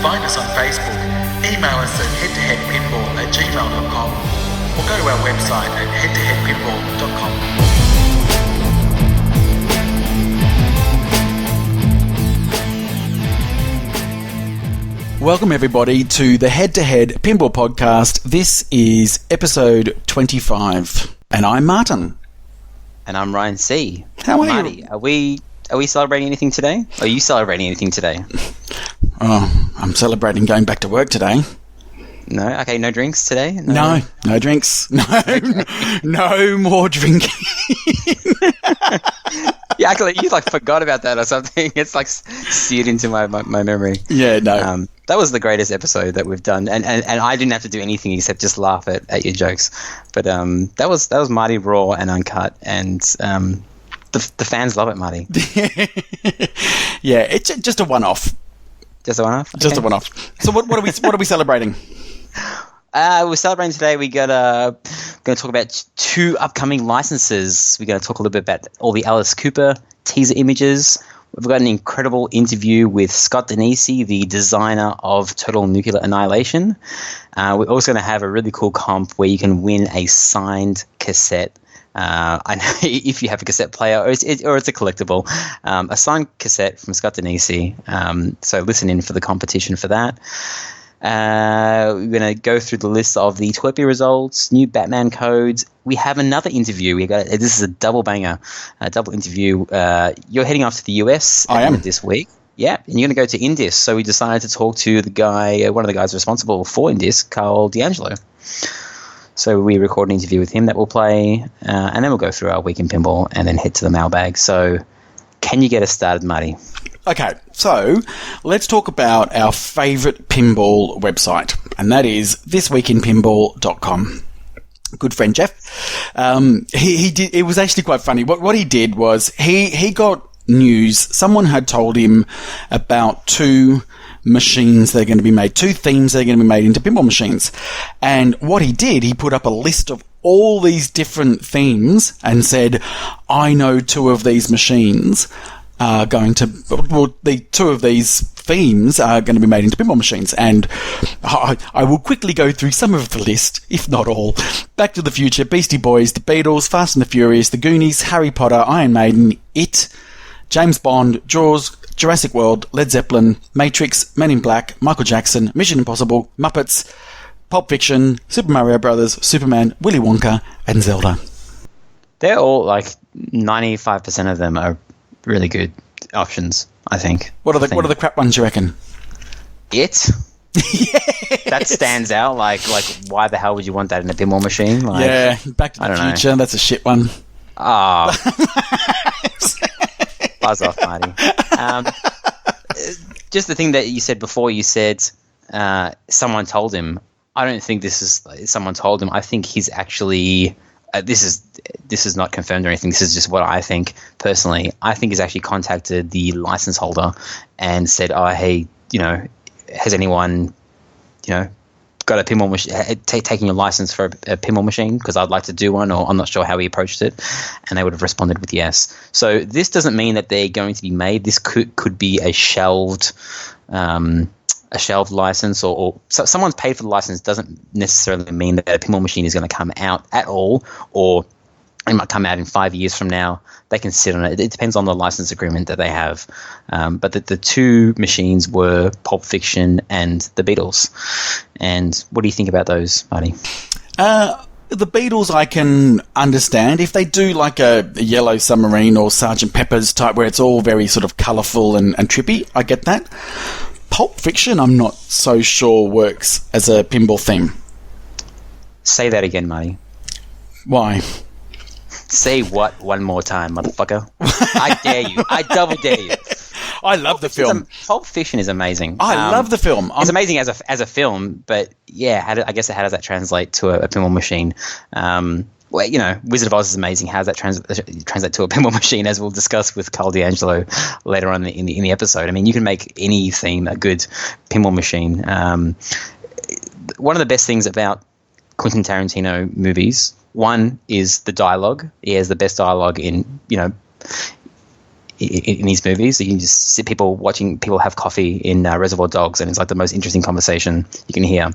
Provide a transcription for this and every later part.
Find us on Facebook, email us at head2headpinball@gmail.com, or go to our website at head2headpinball.com. Welcome everybody to the Head2Head Pinball Podcast. This is episode 25, and I'm Martin. And I'm Ryan C. How are Marty, you? Are we celebrating anything today? Are you celebrating anything today? Oh, I'm celebrating going back to work today. No? Okay, no drinks today? No drinks. No more drinking. Yeah, actually, you forgot about that or something. It's seared into my memory. Yeah, no. That was the greatest episode that we've done, and I didn't have to do anything except just laugh at your jokes. But that was Marty raw and uncut, and the fans love it, Marty. Yeah, it's just a one-off. Just a one-off. Just a one-off. So what are we celebrating? We're celebrating today. We're going to talk about 2 upcoming licenses. We're going to talk a little bit about all the Alice Cooper teaser images. We've got an incredible interview with Scott Danesi, the designer of Total Nuclear Annihilation. We're also going to have a really cool comp where you can win a signed cassette. I know if you have a cassette player or it's a collectible, a signed cassette from Scott Danesi. So listen in for the competition for that. We're going to go through the list of the Twerpy results, new Batman codes. We have another interview. This is a double banger, a double interview. You're heading off to the US I am. This week. Yeah, and you're going to go to Indis. So we decided to talk to the guy, one of the guys responsible for Indis, Karl DeAngelo. So we record an interview with him that we'll play, and then we'll go through our week in pinball and then head to the mailbag. So can you get us started, Marty? Okay, so let's talk about our favourite pinball website, and that is thisweekinpinball.com. Good friend Jeff, he did. It was actually quite funny. What he did was he got news. Someone had told him about 2 machines that are going to be made, 2 themes that are going to be made into pinball machines. And what he did, he put up a list of all these different themes and said, I know 2 of these machines are going to, well, the 2 of these themes are going to be made into pinball machines. And I will quickly go through some of the list, if not all. Back to the Future, Beastie Boys, The Beatles, Fast and the Furious, The Goonies, Harry Potter, Iron Maiden, It, James Bond, Jaws, Jurassic World, Led Zeppelin, Matrix, Men in Black, Michael Jackson, Mission Impossible, Muppets, Pulp Fiction, Super Mario Brothers, Superman, Willy Wonka, and Zelda. They're all 95% of them are really good options, I think. What are the crap ones you reckon? It? Yes. That stands out. Like why the hell would you want that in a pinball machine? Yeah, Back to the Future. That's a shit one. Oh. Buzz off, Marty. Just the thing that you said before, you said someone told him. I don't think this is someone told him. I think he's actually this is not confirmed or anything. This is just what I think personally. I think he's actually contacted the license holder and said, "Oh, hey, has anyone, got a pinball machine, taking a license for a pinball machine? Because I'd like to do one," or I'm not sure how he approached it. And they would have responded with yes. So this doesn't mean that they're going to be made. This could be a shelved license, or so someone's paid for the license doesn't necessarily mean that a pinball machine is going to come out at all, or it might come out in 5 years from now. They can sit on it. It depends on the license agreement that they have. But the 2 machines were Pulp Fiction and The Beatles. And what do you think about those, Marty? The Beatles I can understand. If they do like a Yellow Submarine or Sgt. Pepper's type where it's all very sort of colourful and trippy, I get that. Pulp Fiction, I'm not so sure works as a pinball theme. Say that again, Marty. Why? Say what one more time, motherfucker. I dare you. I double dare you. I love the film. Pulp Fiction is amazing. I love the film. It's amazing as a film, but yeah, how does that translate to a pinball machine? Well, Wizard of Oz is amazing. How does that translate to a pinball machine, as we'll discuss with Karl DeAngelo later on in the episode? I mean, you can make any theme a good pinball machine. One of the best things about Quentin Tarantino movies, one is the dialogue. He has the best dialogue in in these movies. So you can just see people watching people have coffee in Reservoir Dogs, and it's like the most interesting conversation you can hear.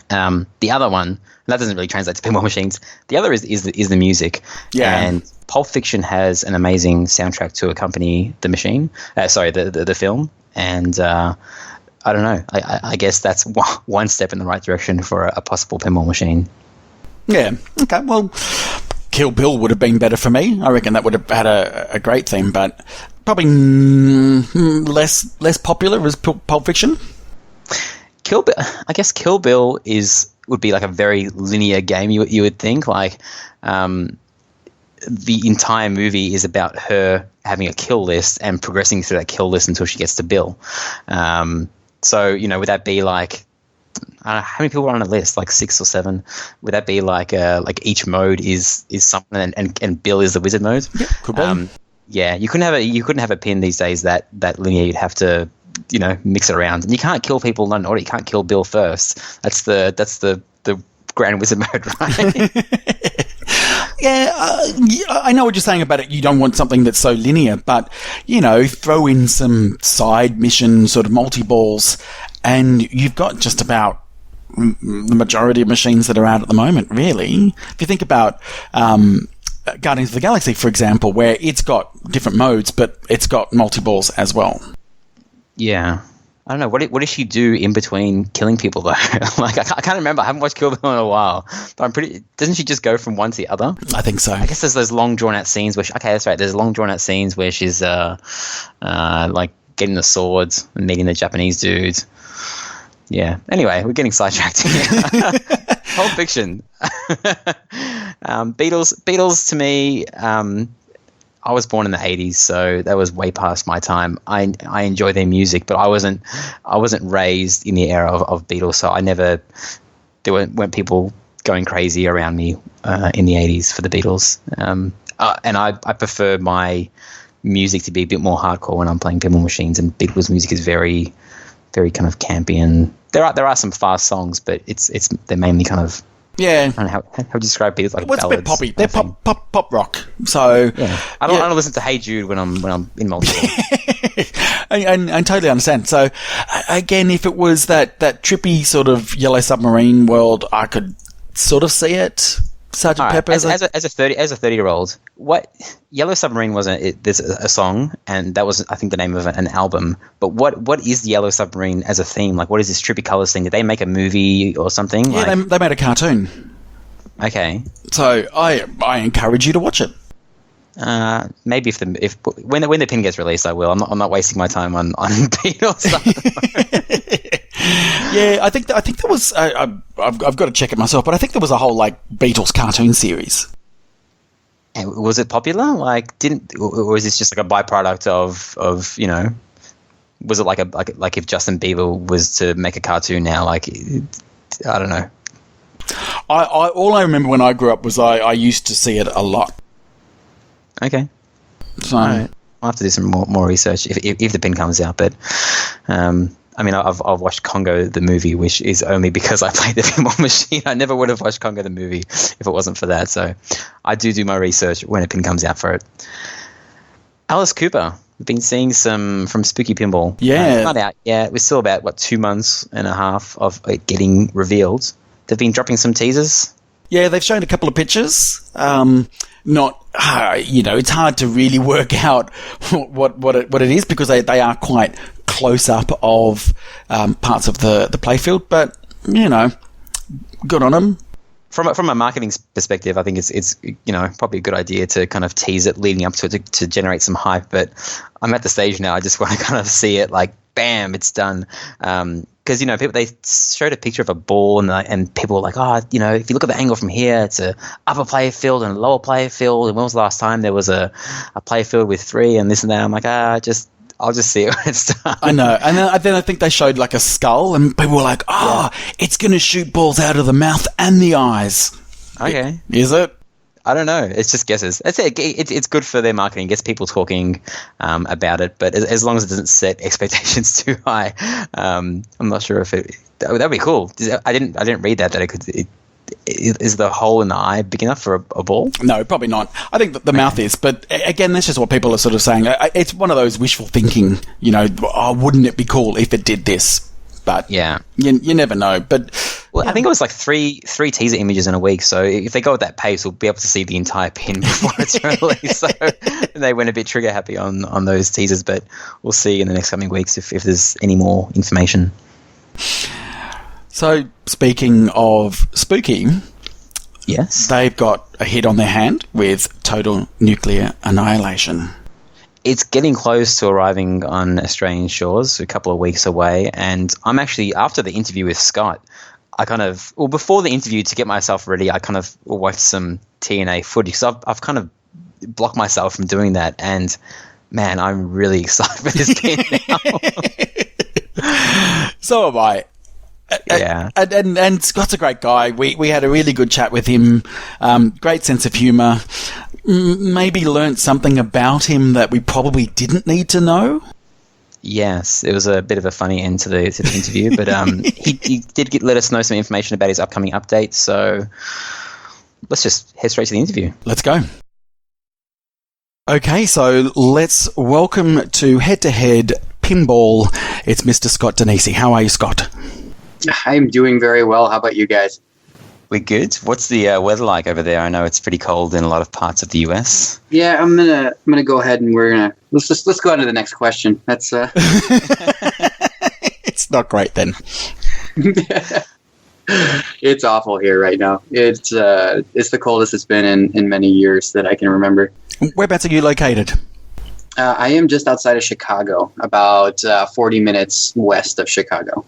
The other one, that doesn't really translate to pinball machines. The other is the music. Yeah. And Pulp Fiction has an amazing soundtrack to accompany the machine. The film. And I don't know. I guess that's one step in the right direction for a possible pinball machine. Yeah. Okay. Well, Kill Bill would have been better for me. I reckon that would have had a great theme, but probably less popular as Pulp Fiction. Kill Bill, I guess Kill Bill would be like a very linear game. You would think like the entire movie is about her having a kill list and progressing through that kill list until she gets to Bill. So would that be like how many people are on a list? Like 6 or 7? Would that be like each mode is something and Bill is the wizard mode? Yeah, could be. Yeah, you couldn't have a pin these days that linear. You'd have to mix it around, and you can't kill people in order. You can't kill Bill first. That's the Grand Wizard mode, right? Yeah, I know what you're saying about it. You don't want something that's so linear, but throw in some side mission sort of multi-balls, and you've got just about the majority of machines that are out at the moment. Really, if you think about Guardians of the Galaxy, for example, where it's got different modes, but it's got multi-balls as well. Yeah. I don't know. What does she do in between killing people, though? Like, I can't remember. I haven't watched Kill Bill in a while. But doesn't she just go from one to the other? I think so. I guess there's those long, drawn-out scenes where okay, that's right. There's long, drawn-out scenes where she's, like, getting the swords and meeting the Japanese dude. Yeah. Anyway, we're getting sidetracked here. Pulp Fiction. Beatles, to me... I was born in the 80s, so that was way past my time. I enjoy their music, but I wasn't raised in the era of Beatles, so there weren't people going crazy around me in the 80s for the Beatles. And I prefer my music to be a bit more hardcore when I'm playing pinball machines, and Beatles music is very, very kind of campy, and there are some fast songs, but they're mainly kind of... Yeah. I don't know how would you describe Beatles, like ballads? It's a bit poppy. They're pop rock. So yeah. I don't listen to Hey Jude when I'm in multiple. I totally understand. So again, if it was that trippy sort of Yellow Submarine world, I could sort of see it. Sgt. Pepper as a 30-year-old, what Yellow Submarine wasn't? There's a song, and that was I think the name of an album. But what is Yellow Submarine as a theme? Like, what is this trippy colors thing? Did they make a movie or something? Yeah, they made a cartoon. Okay. So I encourage you to watch it. Maybe when the pin gets released, I will. I'm not wasting my time on Beatles stuff. Yeah, I think there was. I've got to check it myself, but I think there was a whole like Beatles cartoon series. And was it popular? Like, or is this just like a byproduct of Was it like if Justin Bieber was to make a cartoon now? Like, I don't know. All I remember when I grew up was I used to see it a lot. Okay. So right. I'll have to do some more research if the pin comes out, but. I mean, I've watched Congo the movie, which is only because I played the pinball machine. I never would have watched Congo the movie if it wasn't for that. So I do my research when a pin comes out for it. Alice Cooper. We've been seeing some from Spooky Pinball. Yeah. Not out yet. We're still about, 2 months and a half of it getting revealed. They've been dropping some teasers. Yeah, they've shown a couple of pictures. It's hard to really work out what it is because they are quite close up of parts of the playfield, but good on them. From a marketing perspective, I think it's probably a good idea to kind of tease it leading up to it to generate some hype. But I'm at the stage now; I just want to kind of see it like, bam, it's done. Because people, they showed a picture of a ball and people were like, if you look at the angle from here, it's a upper player field and a lower player field. And when was the last time there was a player field with 3 and this and that? I'm like, I'll just see it when it's done. I know. And then I think they showed like a skull and people were like, it's going to shoot balls out of the mouth and the eyes. Okay. Is it? I don't know. It's just guesses. It's good for their marketing. It gets people talking about it. But as long as it doesn't set expectations too high, I'm not sure if that would be cool. I didn't read that it is the hole in the eye big enough for a ball? No, probably not. I think that the mouth is, but again, that's just what people are sort of saying. It's one of those wishful thinking, wouldn't it be cool if it did this? But yeah, you never know. But I think it was like three teaser images in a week. So if they go at that pace, we'll be able to see the entire pin before it's released. So they went a bit trigger happy on those teasers, but we'll see in the next coming weeks if there's any more information. So speaking of spooky, yes, they've got a hit on their hand with Total Nuclear Annihilation. It's getting close to arriving on Australian shores, a couple of weeks away, and I'm actually, after the interview with Scott, before the interview, to get myself ready, I kind of watched some TNA footage, so I've kind of blocked myself from doing that, and man, I'm really excited for this game now. So am I. Yeah. And Scott's a great guy. We had a really good chat with him, great sense of humour. Maybe learnt something about him that we probably didn't need to know. Yes, it was a bit of a funny end to the interview, but he did let us know some information about his upcoming update. So let's just head straight to the interview. Let's go. Okay, so let's welcome to Head2Head Pinball. It's Mr. Scott Danesi. How are you, Scott? I'm doing very well. How about you guys? We're good. What's the weather like over there? I know it's pretty cold in a lot of parts of the US. Yeah, I'm gonna go ahead and let's go on to the next question. That's It's not great then. It's awful here right now. It's the coldest it's been in many years that I can remember. Whereabouts are you located? I am just outside of Chicago, about 40 minutes west of Chicago.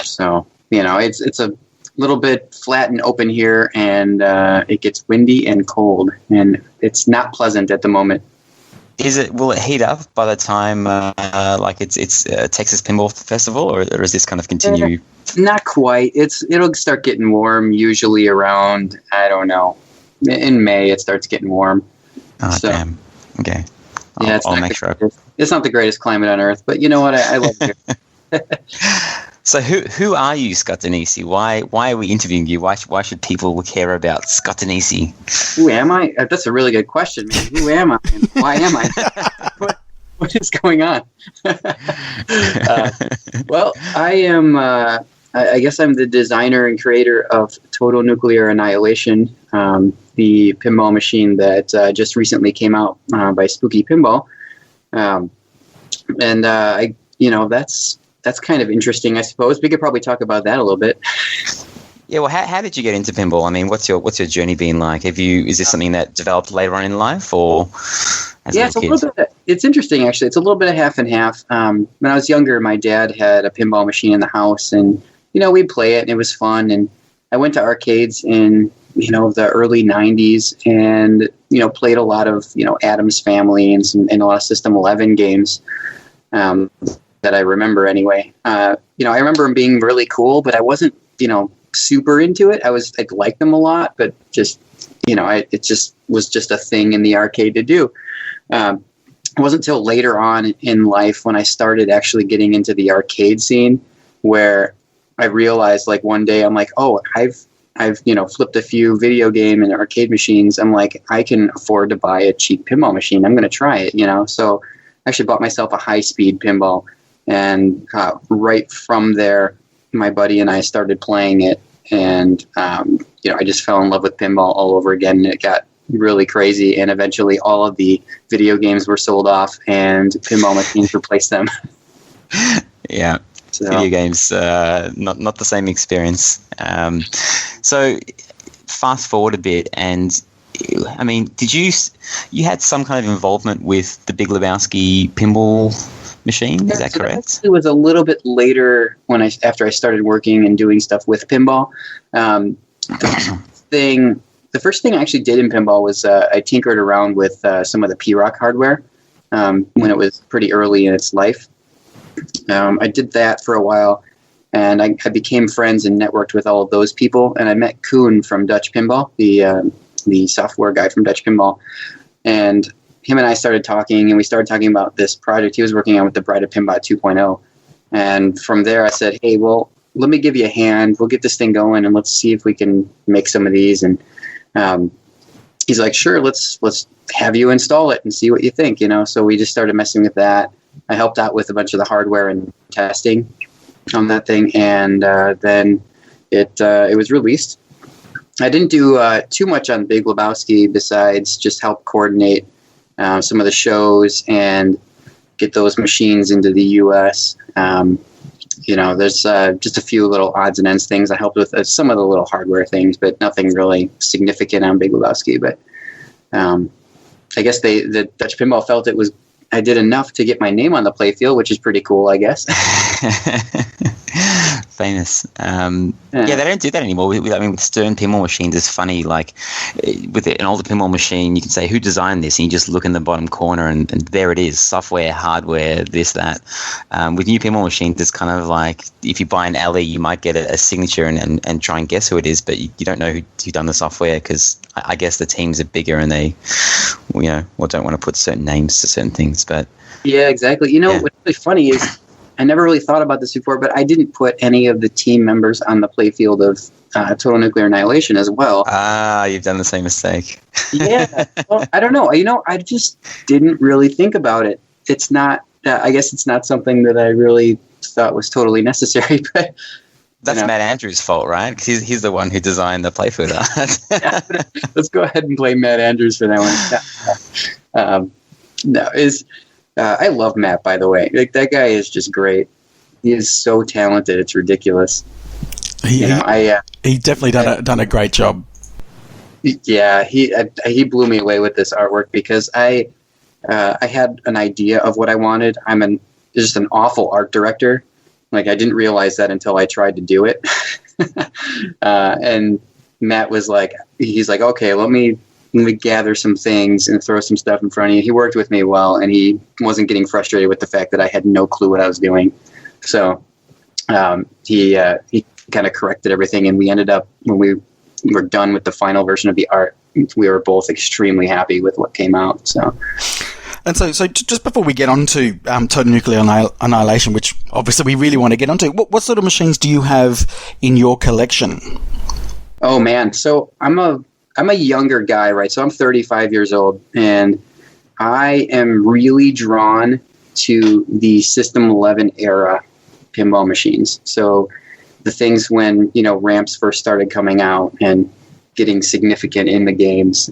So it's a little bit flat and open here, and it gets windy and cold, and it's not pleasant at the moment. Will it heat up by the time it's Texas Pinball Festival, or is this kind of continue? Not quite. It'll start getting warm usually around, I don't know, in May. It starts getting warm. Oh, so, damn. Okay. I'll make sure. It's not the greatest climate on Earth, but you know what? I love it here. So who are you, Scott Danesi? Why are we interviewing you? Why should people care about Scott Danesi? Who am I? That's a really good question, man. Who am I? And why am I? What is going on? Well, I am. I guess I'm the designer and creator of Total Nuclear Annihilation, the pinball machine that just recently came out by Spooky Pinball, and that's kind of interesting, I suppose. We could probably talk about that a little bit. Yeah, well, how did you get into pinball? I mean, what's your journey been like? Is this something that developed later on in life, or it's a little bit. It's interesting, actually. It's a little bit of half and half. When I was younger, my dad had a pinball machine in the house, and we'd play it, and it was fun. And I went to arcades in the early '90s, and played a lot of Addams Family and a lot of System 11 games. That I remember anyway. I remember them being really cool, but I wasn't, super into it. I liked them a lot, but just, it just was just a thing in the arcade to do. It wasn't until later on in life when I started actually getting into the arcade scene where I realized, like, one day I'm like, oh, I've flipped a few video game and arcade machines. I'm like, I can afford to buy a cheap pinball machine. I'm going to try it, So I actually bought myself a high-speed pinball. And right from there, my buddy and I started playing it, and I just fell in love with pinball all over again. And it got really crazy, and eventually all of the video games were sold off, and pinball machines replaced them. Yeah, so. Video games, not the same experience. So fast forward a bit, and I mean, did you had some kind of involvement with the Big Lebowski pinball machine? Is that correct? It was a little bit later after I started working and doing stuff with pinball. The first thing I actually did in pinball was I tinkered around with some of the P-Rock hardware when it was pretty early in its life. I did that for a while, and I became friends and networked with all of those people. And I met Koen from Dutch Pinball, the software guy from Dutch Pinball, and him and I started talking, and we started talking about this project he was working on with the Bride of Pinbot 2.0. And from there I said, hey, well, let me give you a hand. We'll get this thing going, and let's see if we can make some of these. And he's like, sure, let's have you install it and see what you think, So we just started messing with that. I helped out with a bunch of the hardware and testing on that thing, and then it was released. I didn't do too much on Big Lebowski besides just help coordinate some of the shows and get those machines into the U.S. There's just a few little odds and ends things. I helped with some of the little hardware things, but nothing really significant on Big Lebowski. But I guess the Dutch Pinball felt I did enough to get my name on the playfield, which is pretty cool, I guess. Famous. Yeah, they don't do that anymore. With Stern pinball machines, it's funny. Like with an older pinball machine, you can say who designed this, and you just look in the bottom corner, and there it is: software, hardware, this, that. With new pinball machines, it's kind of like if you buy an LE, you might get a signature and try and guess who it is, but you don't know who done the software because I guess the teams are bigger and they, don't want to put certain names to certain things. But yeah, exactly. What's really funny is, I never really thought about this before, but I didn't put any of the team members on the playfield of Total Nuclear Annihilation as well. You've done the same mistake. Yeah. Well, I don't know. I just didn't really think about it. It's not, I guess it's not something that I really thought was totally necessary, but that's Matt Andrews' fault, right? Because he's the one who designed the playfield art. Yeah, let's go ahead and blame Matt Andrews for that one. I love Matt, by the way. Like, that guy is just great. He is so talented; it's ridiculous. He definitely done a great job. Yeah, he blew me away with this artwork because I had an idea of what I wanted. I'm just an awful art director. Like, I didn't realize that until I tried to do it. And Matt was like, he's like, okay, let me gather some things and throw some stuff in front of you. He worked with me well, and he wasn't getting frustrated with the fact that I had no clue what I was doing. So he kind of corrected everything, and we ended up, when we were done with the final version of the art, we were both extremely happy with what came out. So just before we get on to Total Nuclear Annihilation, which obviously we really want to get onto, what sort of machines do you have in your collection? Oh man, so I'm a younger guy, right? So I'm 35 years old, and I am really drawn to the System 11 era pinball machines. So the things when, ramps first started coming out and getting significant in the games,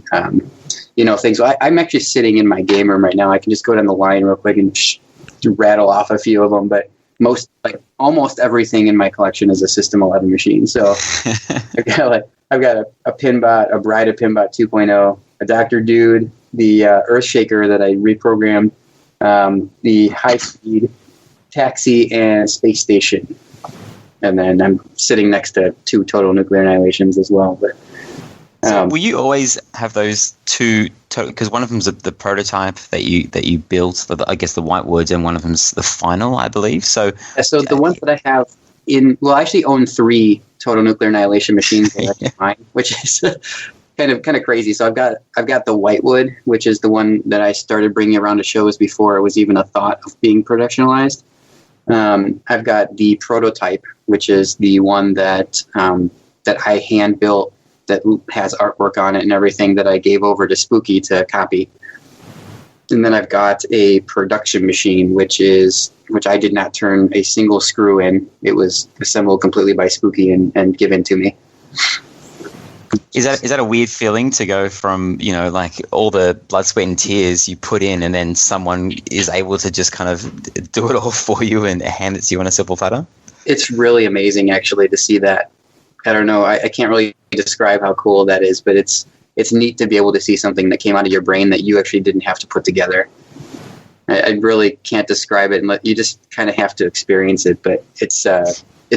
things. I'm actually sitting in my game room right now. I can just go down the line real quick and rattle off a few of them, but almost everything in my collection is a System 11 machine. So I've got a Pinbot, a Bride of Pinbot 2.0, a Dr. Dude, the Earthshaker that I reprogrammed, the High Speed, Taxi, and Space Station. And then I'm sitting next to 2 Total Nuclear Annihilations as well. But so will you always have those two? Because one of them's the prototype that you built, I guess the Whitewoods, and one of them's the final, I believe. So the ones that I have I actually own 3 Total Nuclear Annihilation machines that are mine, which is kind of crazy. So I've got the Whitewood, which is the one that I started bringing around to shows before it was even a thought of being productionalized. I've got the prototype, which is the one that I hand built, that has artwork on it and everything, that I gave over to Spooky to copy. And then I've got a production machine, which I did not turn a single screw in. It was assembled completely by Spooky and given to me. Is that a weird feeling to go from, like all the blood, sweat, and tears you put in, and then someone is able to just kind of do it all for you and hand it to you on a simple platter? It's really amazing, actually, to see that. I don't know. I can't really describe how cool that is, but it's neat to be able to see something that came out of your brain that you actually didn't have to put together. I really can't describe it, and you just kind of have to experience it. But it's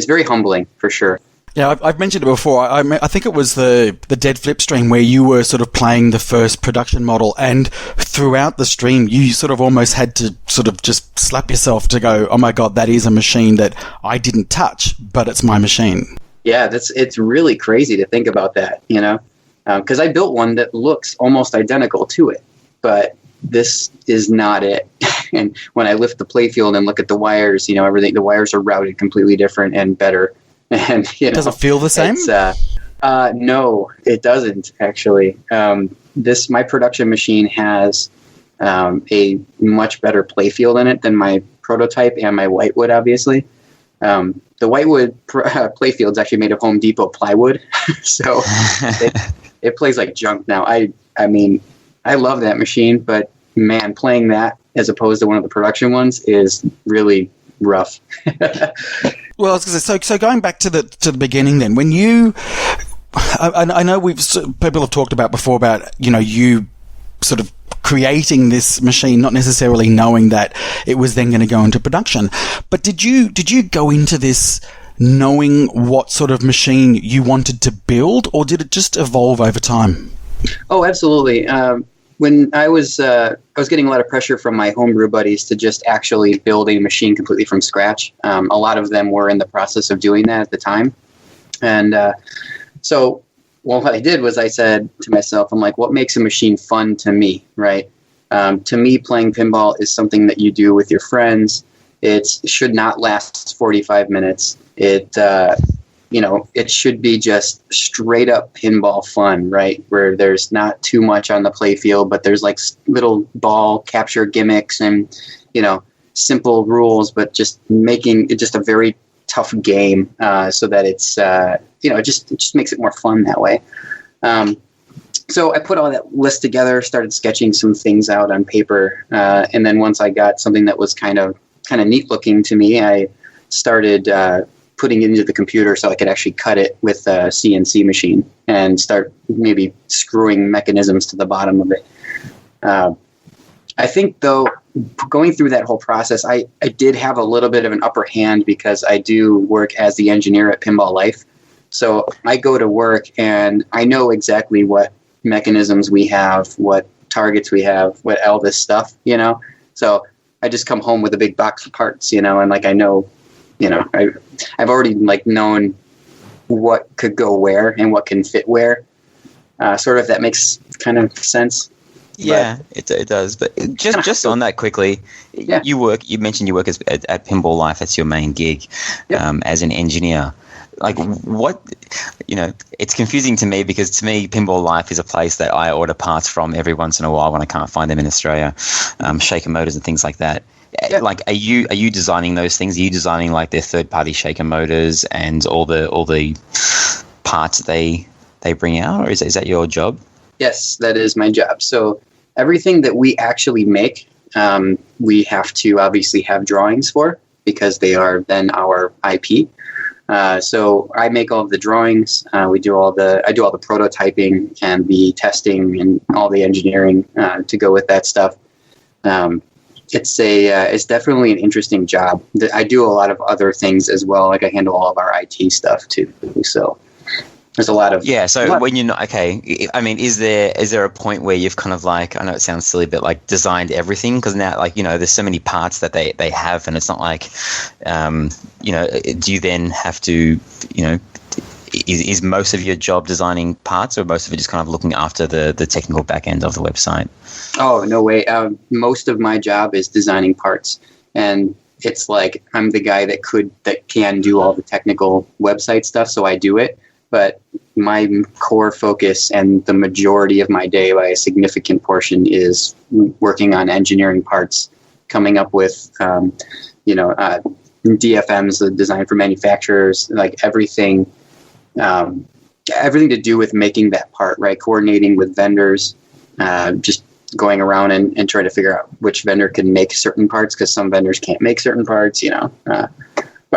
very humbling, for sure. Yeah, I've mentioned it before. I think it was the Dead Flip stream where you were sort of playing the first production model, and throughout the stream you sort of almost had to sort of just slap yourself to go, oh my God, that is a machine that I didn't touch, but it's my machine. Yeah, it's really crazy to think about that, because I built one that looks almost identical to it, but this is not it. And when I lift the playfield and look at the wires, everything, the wires are routed completely different and better. And does it feel the same? No, it doesn't actually. My production machine has a much better playfield in it than my prototype and my whitewood, obviously. The whitewood playfield is actually made of Home Depot plywood, so it plays like junk now. I mean, I love that machine, but man, playing that as opposed to one of the production ones is really rough. Well, I was going to say, so going back to the beginning, then, when you, I know people have talked about before about you sort of creating this machine, not necessarily knowing that it was then going to go into production. But did you go into this knowing what sort of machine you wanted to build, or did it just evolve over time? Oh, absolutely. When I was getting a lot of pressure from my homebrew buddies to just actually build a machine completely from scratch. A lot of them were in the process of doing that at the time. And so what I did was I said to myself, I'm like, what makes a machine fun to me, right? To me, playing pinball is something that you do with your friends. It should not last 45 minutes. It should be just straight up pinball fun, right? Where there's not too much on the play field, but there's like little ball capture gimmicks and, simple rules, but just making it just a very tough game so that it's, it just makes it more fun that way. So I put all that list together, started sketching some things out on paper. And then once I got something that was kind of neat looking to me, I started putting it into the computer so I could actually cut it with a CNC machine and start maybe screwing mechanisms to the bottom of it. I think, though, going through that whole process, I did have a little bit of an upper hand because I do work as the engineer at Pinball Life. So I go to work and I know exactly what mechanisms we have, what targets we have, what all this stuff, So I just come home with a big box of parts, and like I know, I've already like known what could go where and what can fit where. Sort of, if that makes kind of sense. Yeah, it does. But just on that quickly, yeah. You mentioned you work at Pinball Life. That's your main gig, as an engineer. Like what, it's confusing to me because to me, Pinball Life is a place that I order parts from every once in a while when I can't find them in Australia, shaker motors and things like that. Yeah. Like, are you designing those things? Are you designing like their third-party shaker motors and all the parts they bring out, or is that your job? Yes, that is my job. So everything that we actually make, we have to obviously have drawings for because they are then our IP. So I make all of the drawings. I do all the prototyping and the testing and all the engineering to go with that stuff. It's definitely an interesting job. I do a lot of other things as well. Like I handle all of our IT stuff too. So there's a lot of when you're not is there a point where you've kind of like, I know it sounds silly, but like designed everything? Because now there's so many parts that they have, and it's not like do you then have to is most of your job designing parts, or most of it just kind of looking after the technical back end of the website? Oh, no way. Most of my job is designing parts, and it's like I'm the guy that can do all the technical website stuff, so I do it. But my core focus and the majority of my day, by a significant portion, is working on engineering parts, coming up with, DFMs, the design for manufacturers, like everything to do with making that part, right? Coordinating with vendors, just going around and trying to figure out which vendor can make certain parts, because some vendors can't make certain parts,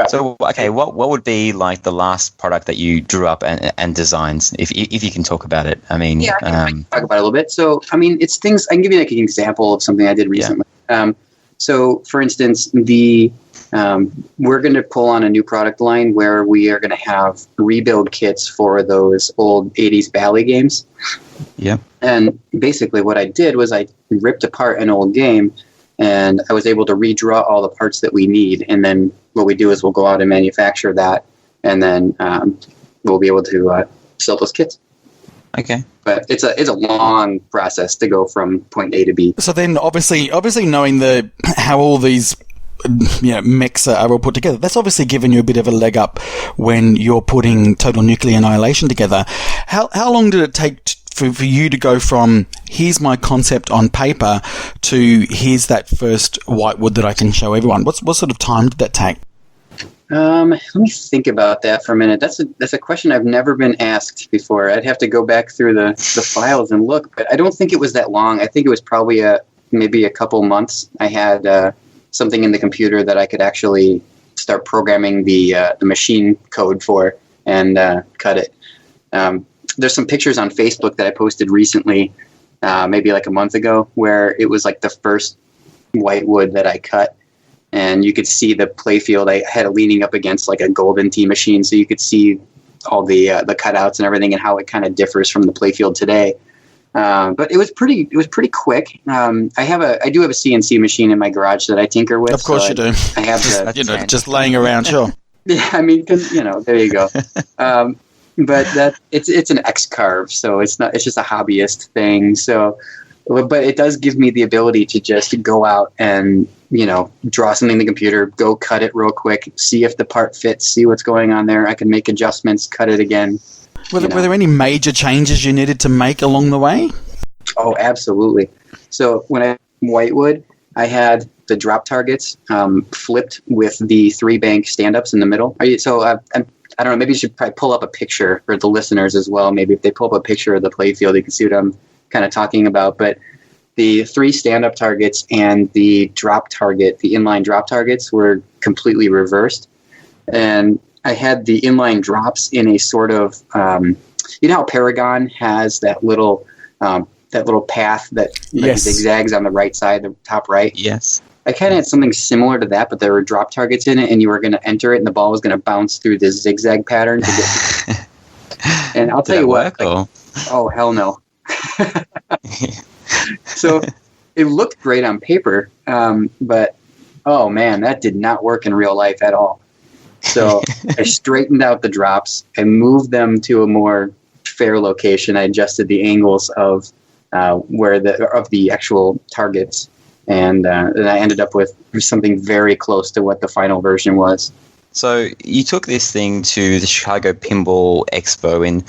So, okay, what would be like the last product that you drew up and designed, if you can talk about it? I mean, I can talk about it a little bit. So, it's things. I can give you like an example of something I did recently. Yeah. So, for instance, we're going to pull on a new product line where we are going to have rebuild kits for those old 80s Bally games. Yeah. And basically, what I did was I ripped apart an old game, and I was able to redraw all the parts that we need, and then what we do is we'll go out and manufacture that, and then we'll be able to sell those kits. Okay. But it's a long process to go from point A to B. So then, obviously knowing how all these mechs are all put together. That's obviously given you a bit of a leg up when you're putting Total Nuclear Annihilation together. How long did it take for you to go from here's my concept on paper to here's that first whitewood that I can show everyone? What sort of time did that take? Let me think about that for a minute. That's a question I've never been asked before. I'd have to go back through the files and look, but I don't think it was that long. I think it was probably maybe a couple months. I had something in the computer that I could actually start programming the machine code for and cut it. There's some pictures on Facebook that I posted recently, maybe like a month ago, where it was like the first whitewood that I cut. And you could see the playfield. I had it leaning up against like a Golden Tee machine, so you could see all the cutouts and everything, and how it kind of differs from the playfield today. But it was pretty quick. I do have a CNC machine in my garage that I tinker with. Of course, so you do. I have just laying around. Sure. Yeah, I mean, because there you go. But it's an X-carve, so it's just a hobbyist thing. So, but it does give me the ability to just go out and draw something in the computer, go cut it real quick, see if the part fits, see what's going on there. I can make adjustments, cut it again. Were there any major changes you needed to make along the way? Oh, absolutely. So when I whitewood, I had the drop targets flipped with the 3-bank stand-ups in the middle. So I don't know, maybe you should probably pull up a picture for the listeners as well. Maybe if they pull up a picture of the playfield, you can see what I'm kind of talking about. But the 3 stand-up targets and the drop target, the inline drop targets, were completely reversed. And I had the inline drops in a sort of, how Paragon has that little path that zigzags on the right side, the top right? Yes. I kind of had something similar to that, but there were drop targets in it, and you were going to enter it, and the ball was going to bounce through this zigzag pattern. And I'll tell you what. Oh, hell no. So it looked great on paper, but oh man, that did not work in real life at all. So I straightened out the drops. I moved them to a more fair location. I adjusted the angles of the actual targets, and I ended up with something very close to what the final version was. So you took this thing to the Chicago Pinball Expo in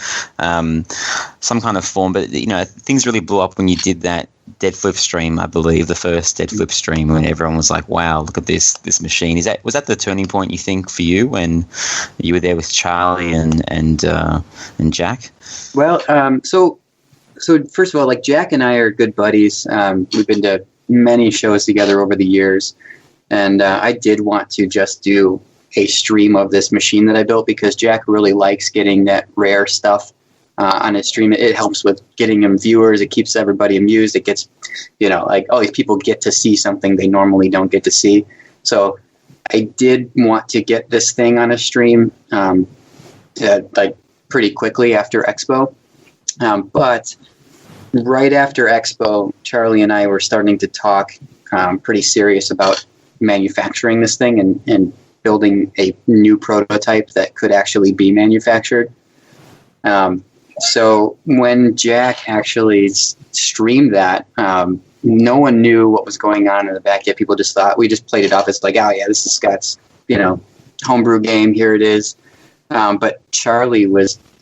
some kind of form, but things really blew up when you did that dead flip stream. I believe the first dead flip stream, when everyone was like, "Wow, look at this machine." Was that the turning point, you think, for you when you were there with Charlie and Jack? Well, so first of all, like Jack and I are good buddies. We've been to many shows together over the years, and I did want to just do a stream of this machine that I built because Jack really likes getting that rare stuff on his stream. It helps with getting him viewers. It keeps everybody amused. It gets, all these people get to see something they normally don't get to see. So I did want to get this thing on a stream pretty quickly after Expo. But right after Expo, Charlie and I were starting to talk pretty serious about manufacturing this thing and building a new prototype that could actually be manufactured. So when Jack actually streamed that, no one knew what was going on in the back yet. People just thought, we just played it off as like, oh yeah, this is Scott's, homebrew game. Here it is. But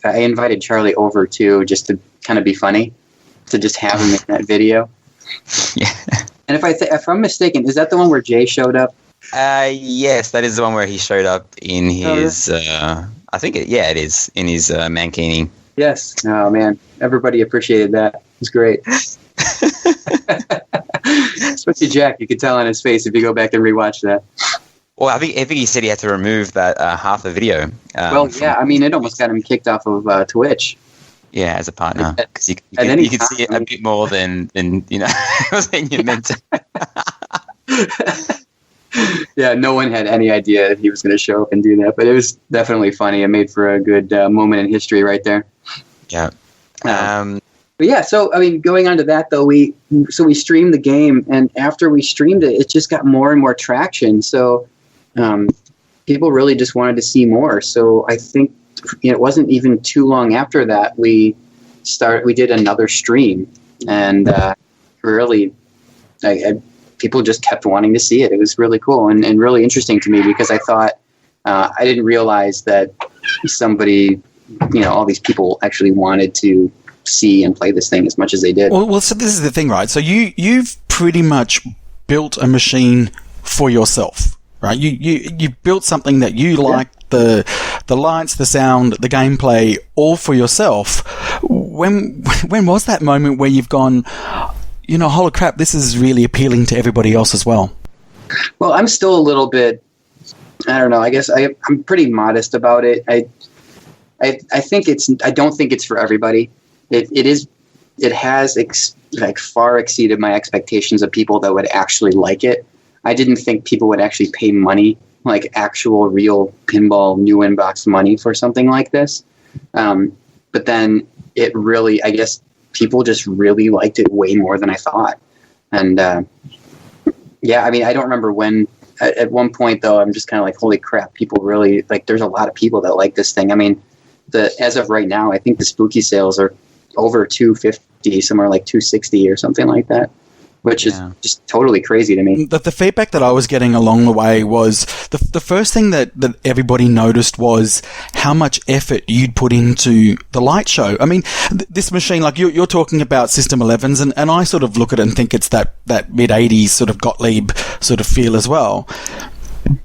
I invited Charlie over too, just to kind of be funny, to just have him in that video. Yeah. And if I'm mistaken, is that the one where Jay showed up? Yes, that is the one where he showed up in his. I think it is in his mankini. Yes. Oh man, everybody appreciated that. It was great. Especially Jack, you could tell on his face if you go back and rewatch that. Well, I think he said he had to remove that half the video. It almost got him kicked off of Twitch. Yeah, as a partner, because you could see it a bit more than than you meant to. Yeah, no one had any idea he was going to show up and do that, but it was definitely funny. It made for a good moment in history right there. Yeah. But yeah, so going on to that though, we streamed the game, and after we streamed it, it just got more and more traction. So people really just wanted to see more. So I think it wasn't even too long after that we did another stream, and really, people just kept wanting to see it. It was really cool and really interesting to me because I thought I didn't realize that somebody, all these people actually wanted to see and play this thing as much as they did. Well, so this is the thing, right? So you've pretty much built a machine for yourself, right? You built something that you like, the lights, the sound, the gameplay, all for yourself. When was that moment where you've gone, holy crap, this is really appealing to everybody else as well? Well, I'm still a little bit, I don't know, I guess I'm pretty modest about it. I don't think it's for everybody. It has far exceeded my expectations of people that would actually like it. I didn't think people would actually pay money, like actual real pinball new inbox money for something like this. But then it really, I guess people just really liked it way more than I thought. And I don't remember when. At one point, though, I'm just kind of like, holy crap, people really, there's a lot of people that like this thing. I mean, as of right now, I think the Spooky sales are over 250, somewhere like 260 or something like that, which is just totally crazy to me. The feedback that I was getting along the way was the first thing that everybody noticed was how much effort you'd put into the light show. I mean, this machine, like you're talking about System 11s, and I sort of look at it and think it's that mid-80s sort of Gottlieb sort of feel as well.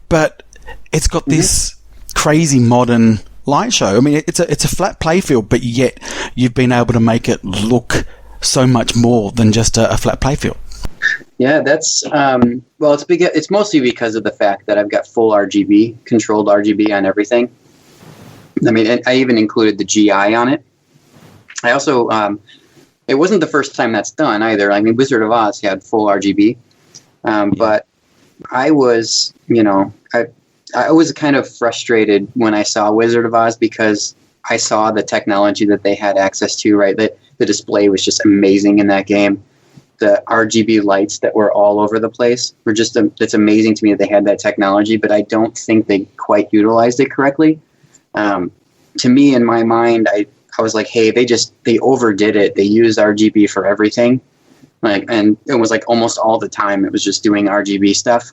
But it's got this crazy modern light show. I mean, it's a flat playfield, but yet you've been able to make it look so much more than just a flat playfield. Yeah, that's it's mostly because of the fact that I've got full RGB, controlled RGB on everything. I mean, I even included the GI on it. I also, it wasn't the first time that's done either. I mean, Wizard of Oz had full RGB, but I was, I was kind of frustrated when I saw Wizard of Oz because I saw the technology that they had access to, right? The display was just amazing in that game. The RGB lights that were all over the place were just, it's amazing to me that they had that technology, but I don't think they quite utilized it correctly. To me, in my mind, I was like, hey, they overdid it. They used RGB for everything. And it was almost all the time it was just doing RGB stuff.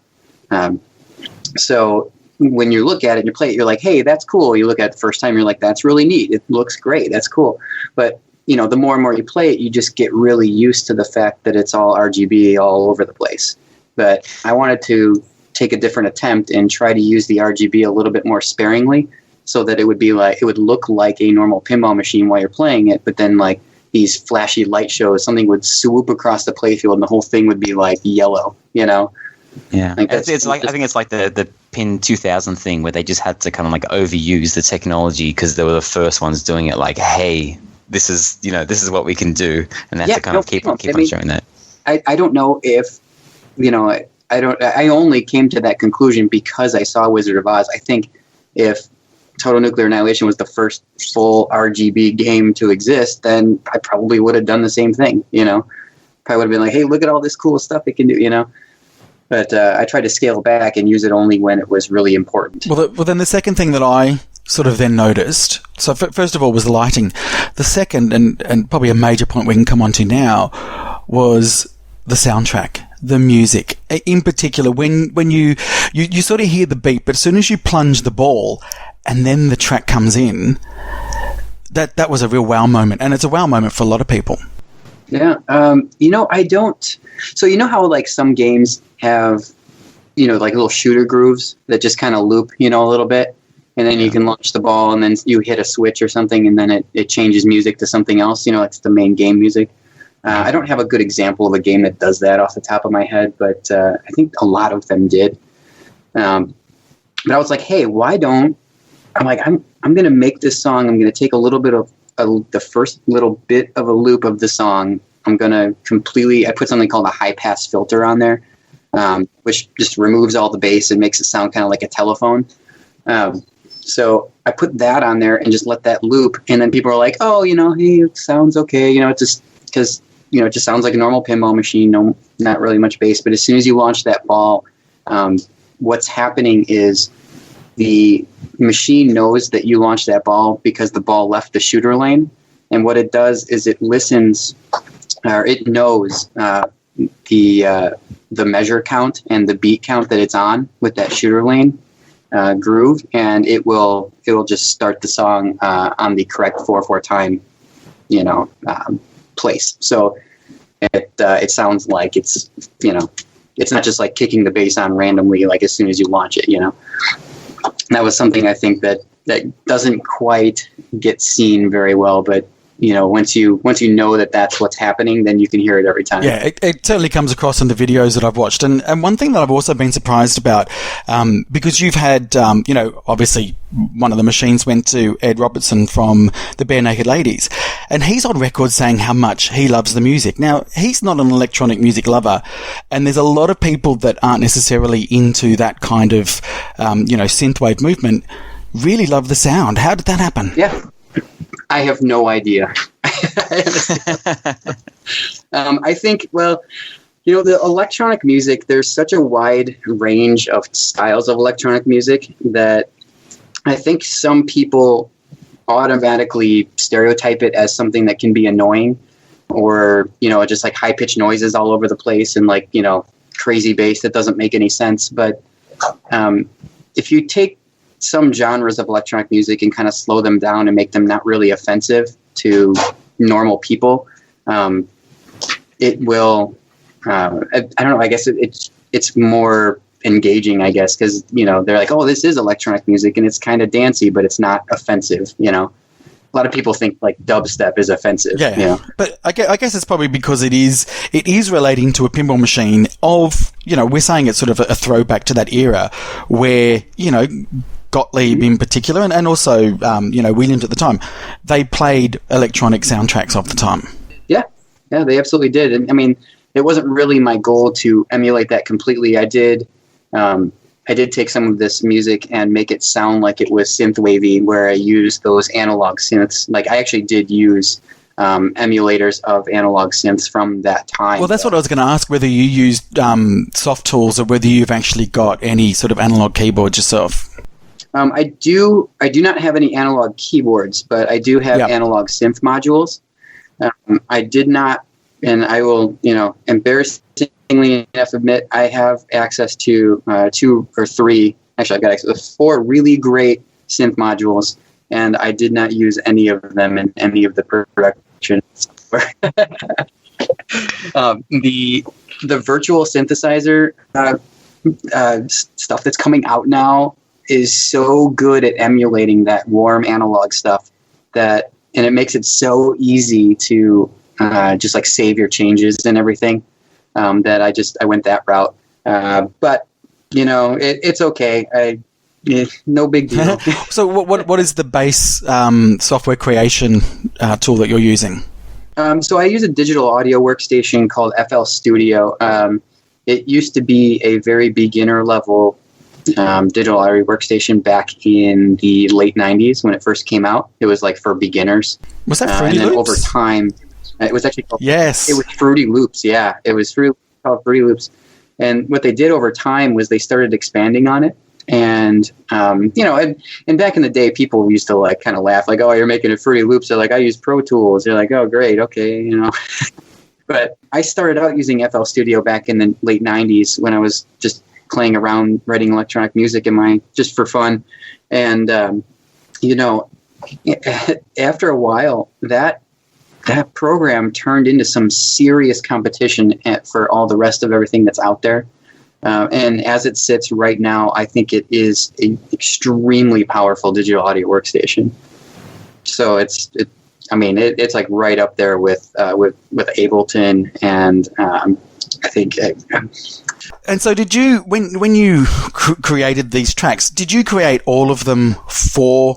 So when you look at it and you play it, you're like, hey, that's cool. You look at it the first time, you're like, that's really neat. It looks great. That's cool. But, the more and more you play it, you just get really used to the fact that it's all RGB all over the place. But I wanted to take a different attempt and try to use the RGB a little bit more sparingly so that it would look like a normal pinball machine while you're playing it. But then these flashy light shows, something would swoop across the playfield and the whole thing would be yellow, Yeah, I think it's like the Pin 2000 thing where they just had to kind of overuse the technology because they were the first ones doing it. Hey, this is what we can do, and they have to kind of keep on showing that. I don't know if I only came to that conclusion because I saw Wizard of Oz. I think if Total Nuclear Annihilation was the first full RGB game to exist, then I probably would have done the same thing. Probably would have been like, hey, look at all this cool stuff it can do. But I tried to scale back and use it only when it was really important. Well, then the second thing that I sort of then noticed, so first of all was the lighting. The second, and probably a major point we can come on to now, was the soundtrack, the music. In particular, when you sort of hear the beat, but as soon as you plunge the ball and then the track comes in, that was a real wow moment. And it's a wow moment for a lot of people. Yeah. I don't... So how some games have, little shooter grooves that just kind of loop, a little bit, and then you can launch the ball and then you hit a switch or something and then it changes music to something else, it's the main game music. I don't have a good example of a game that does that off the top of my head, but I think a lot of them did. But I was like, hey, why don't... I'm going to make this song. I'm going to take a little bit of the first little bit of a loop of the song. I'm going to I put something called a high pass filter on there, which just removes all the bass and makes it sound kind of like a telephone. So I put that on there and just let that loop. And then people are like, oh, hey, it sounds okay. It's just because, it just sounds like a normal pinball machine. No, not really much bass. But as soon as you launch that ball, what's happening is the machine knows that you launched that ball because the ball left the shooter lane. And what it does is it listens, or it knows the measure count and the beat count that it's on with that shooter lane groove, and it will just start the song on the correct 4/4 time, place. So it sounds like it's it's not just like kicking the bass on randomly, like as soon as you launch it. That was something I think that doesn't quite get seen very well, but once you know that that's what's happening, then you can hear it every time. Yeah, it certainly comes across in the videos that I've watched. And one thing that I've also been surprised about, because you've had, obviously one of the machines went to Ed Robertson from the Bare Naked Ladies, and he's on record saying how much he loves the music. Now, he's not an electronic music lover, and there's a lot of people that aren't necessarily into that kind of, synthwave movement, really love the sound. How did that happen? Yeah. I have no idea. I think, the electronic music, there's such a wide range of styles of electronic music that I think some people automatically stereotype it as something that can be annoying, or, just like high-pitched noises all over the place and crazy bass that doesn't make any sense. But if you take some genres of electronic music and kind of slow them down and make them not really offensive to normal people, it will, I don't know, I guess it's more engaging, I guess, because, they're like, oh, this is electronic music and it's kind of dancey, but it's not offensive, A lot of people think like dubstep is offensive. Yeah. But I guess it's probably because it is relating to a pinball machine of, we're saying it's sort of a throwback to that era where, Gottlieb in particular, and also, Williams at the time, they played electronic soundtracks of the time. Yeah, they absolutely did. And I mean, it wasn't really my goal to emulate that completely. I did take some of this music and make it sound like it was synthwavy, where I used those analog synths. Like, I actually did use emulators of analog synths from that time. Well, that's what I was going to ask, whether you used soft tools or whether you've actually got any sort of analog keyboard yourself. I do not have any analog keyboards, but I do have analog synth modules. I did not, and I will, embarrassingly enough admit, I have access to 2 or 3. Actually, I've got access to 4 really great synth modules, and I did not use any of them in any of the production software. The virtual synthesizer stuff that's coming out now is so good at emulating that warm analog stuff and it makes it so easy to just like save your changes and everything, that I went that route. But it's okay. No big deal. So what is the base software creation tool that you're using? So I use a digital audio workstation called FL Studio. It used to be a very beginner level digital audio workstation back in the late 90s when it first came out. It was like for beginners. Was that Fruity and then Loops? Over time, it was actually called, yes. It was Fruity Loops. Yeah, it was called Fruity Loops. And what they did over time was they started expanding on it. And and back in the day, people used to like kind of laugh, like, "Oh, you're making a Fruity Loops." They're like, "I use Pro Tools." They're like, "Oh, great, okay, But I started out using FL Studio back in the late 90s when I was just playing around writing electronic music just for fun. And, after a while, that program turned into some serious competition for all the rest of everything that's out there. And as it sits right now, I think it is an extremely powerful digital audio workstation. So it's like right up there with Ableton, and I think. And so, did you when you created these tracks? Did you create all of them for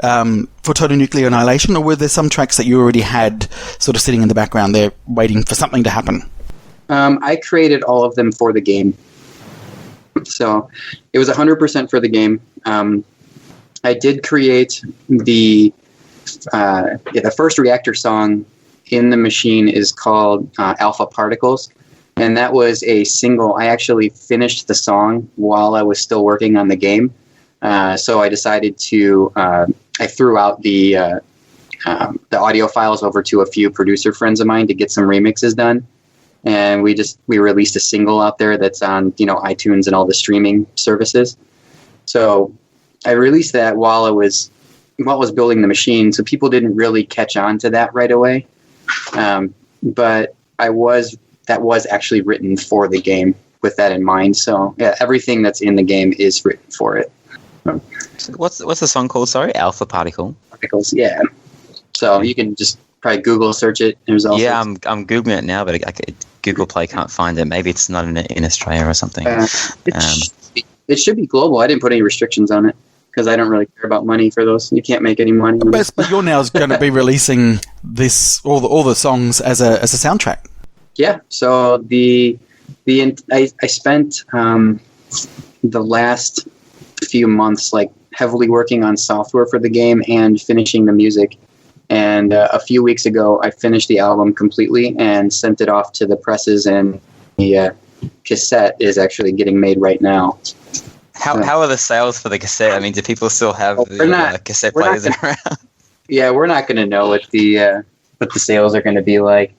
Total Nuclear Annihilation, or were there some tracks that you already had sort of sitting in the background there, waiting for something to happen? I created all of them for the game. So it was 100% for the game. I did create the first reactor song in the machine is called Alpha Particles. And that was a single. I actually finished the song while I was still working on the game. So I decided to, I threw out the audio files over to a few producer friends of mine to get some remixes done. and we released a single out there that's on iTunes and all the streaming services. So I released that while I was building the machine, so people didn't really catch on to that right away. But that was actually written for the game with that in mind. So yeah, everything that's in the game is written for it. What's the song called? Sorry, Alpha Particle. Particles, yeah. So you can just probably Google search it. There's also I'm googling it now, but Google Play can't find it. Maybe it's not in Australia or something. It should be global. I didn't put any restrictions on it because I don't really care about money for those. You can't make any money. But you're now going to be releasing all the songs as a soundtrack. Yeah. So I spent the last few months like heavily working on software for the game and finishing the music. And a few weeks ago, I finished the album completely and sent it off to the presses, and the cassette is actually getting made right now. How are the sales for the cassette? I mean, do people still have cassette players around? Yeah, we're not going to know what the sales are going to be like.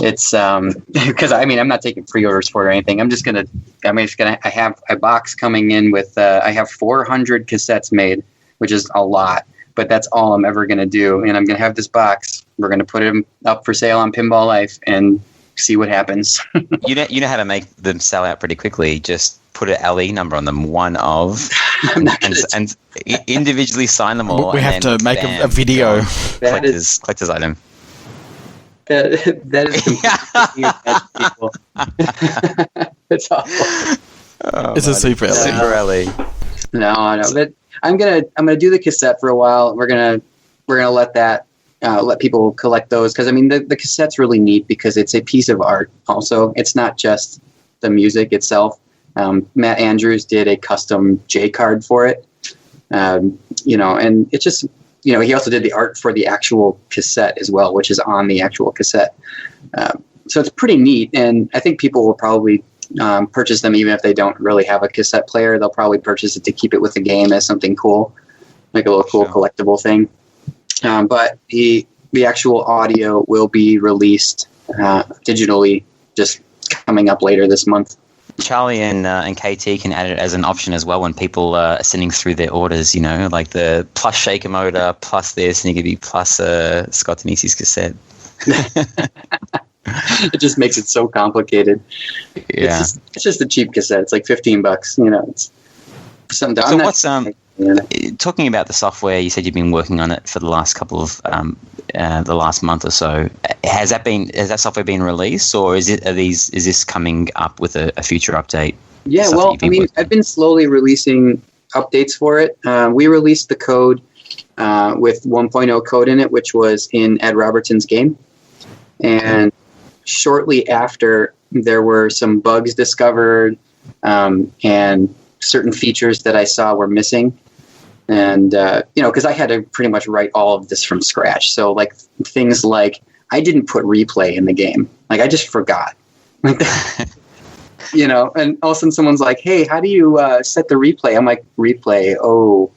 It's because I'm not taking pre-orders for it or anything. I have a box coming in with I have 400 cassettes made, which is a lot, but that's all I'm ever going to do. And I'm going to have this box. We're going to put it up for sale on Pinball Life and see what happens. You know how to make them sell out pretty quickly. Just put an LE number on them, one of, and individually sign them all. We have to make a video. Collector's item. That is people. It's awful. It's a super LE. Super LE. No, but I'm gonna do the cassette for a while. We're gonna let people collect those because the cassette's really neat because it's a piece of art. Also, it's not just the music itself. Matt Andrews did a custom J card for it. And it's just. He also did the art for the actual cassette as well, which is on the actual cassette. So it's pretty neat, and I think people will probably purchase them even if they don't really have a cassette player. They'll probably purchase it to keep it with the game as something cool, like a little cool collectible thing. But the actual audio will be released digitally just coming up later this month. Charlie and KT can add it as an option as well when people are sending through their orders, like the plus shaker motor, plus this, and it could be plus Scott Danesi's cassette. It just makes it so complicated. Yeah. It's just a cheap cassette. It's like $15, It's something. So what's talking about the software? You said you've been working on it for the last couple of the last month or so. Has that software been released, or is this coming up with a future update? Yeah, well, I've been slowly releasing updates for it. We released the code with 1.0 code in it, which was in Ed Robertson's game, and shortly after there were some bugs discovered and certain features that I saw were missing. And, because I had to pretty much write all of this from scratch. So, like, things like I didn't put replay in the game. Like, I just forgot. And all of a sudden someone's like, hey, how do you set the replay? I'm like, replay? Oh.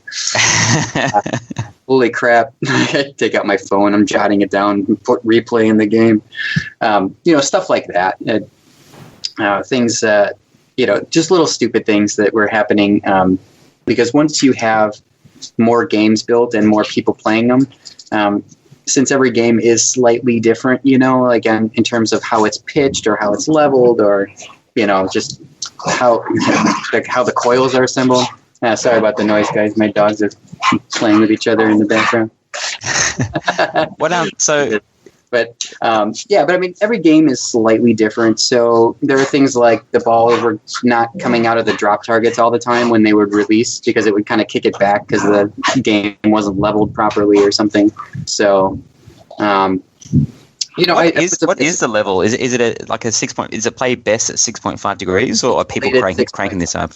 Holy crap. I take out my phone. I'm jotting it down and put replay in the game. Stuff like that. Things, just little stupid things that were happening. Because once you have more games built and more people playing them, since every game is slightly different, like in terms of how it's pitched or how it's leveled or, just how the coils are assembled. Sorry about the noise, guys. My dogs are playing with each other in the background. But every game is slightly different. So there are things like the balls were not coming out of the drop targets all the time when they would release because it would kind of kick it back because the game wasn't leveled properly or something. So, what is the level? Is it like a 6 point? Is it played best at 6.5 degrees, or are people cranking this up?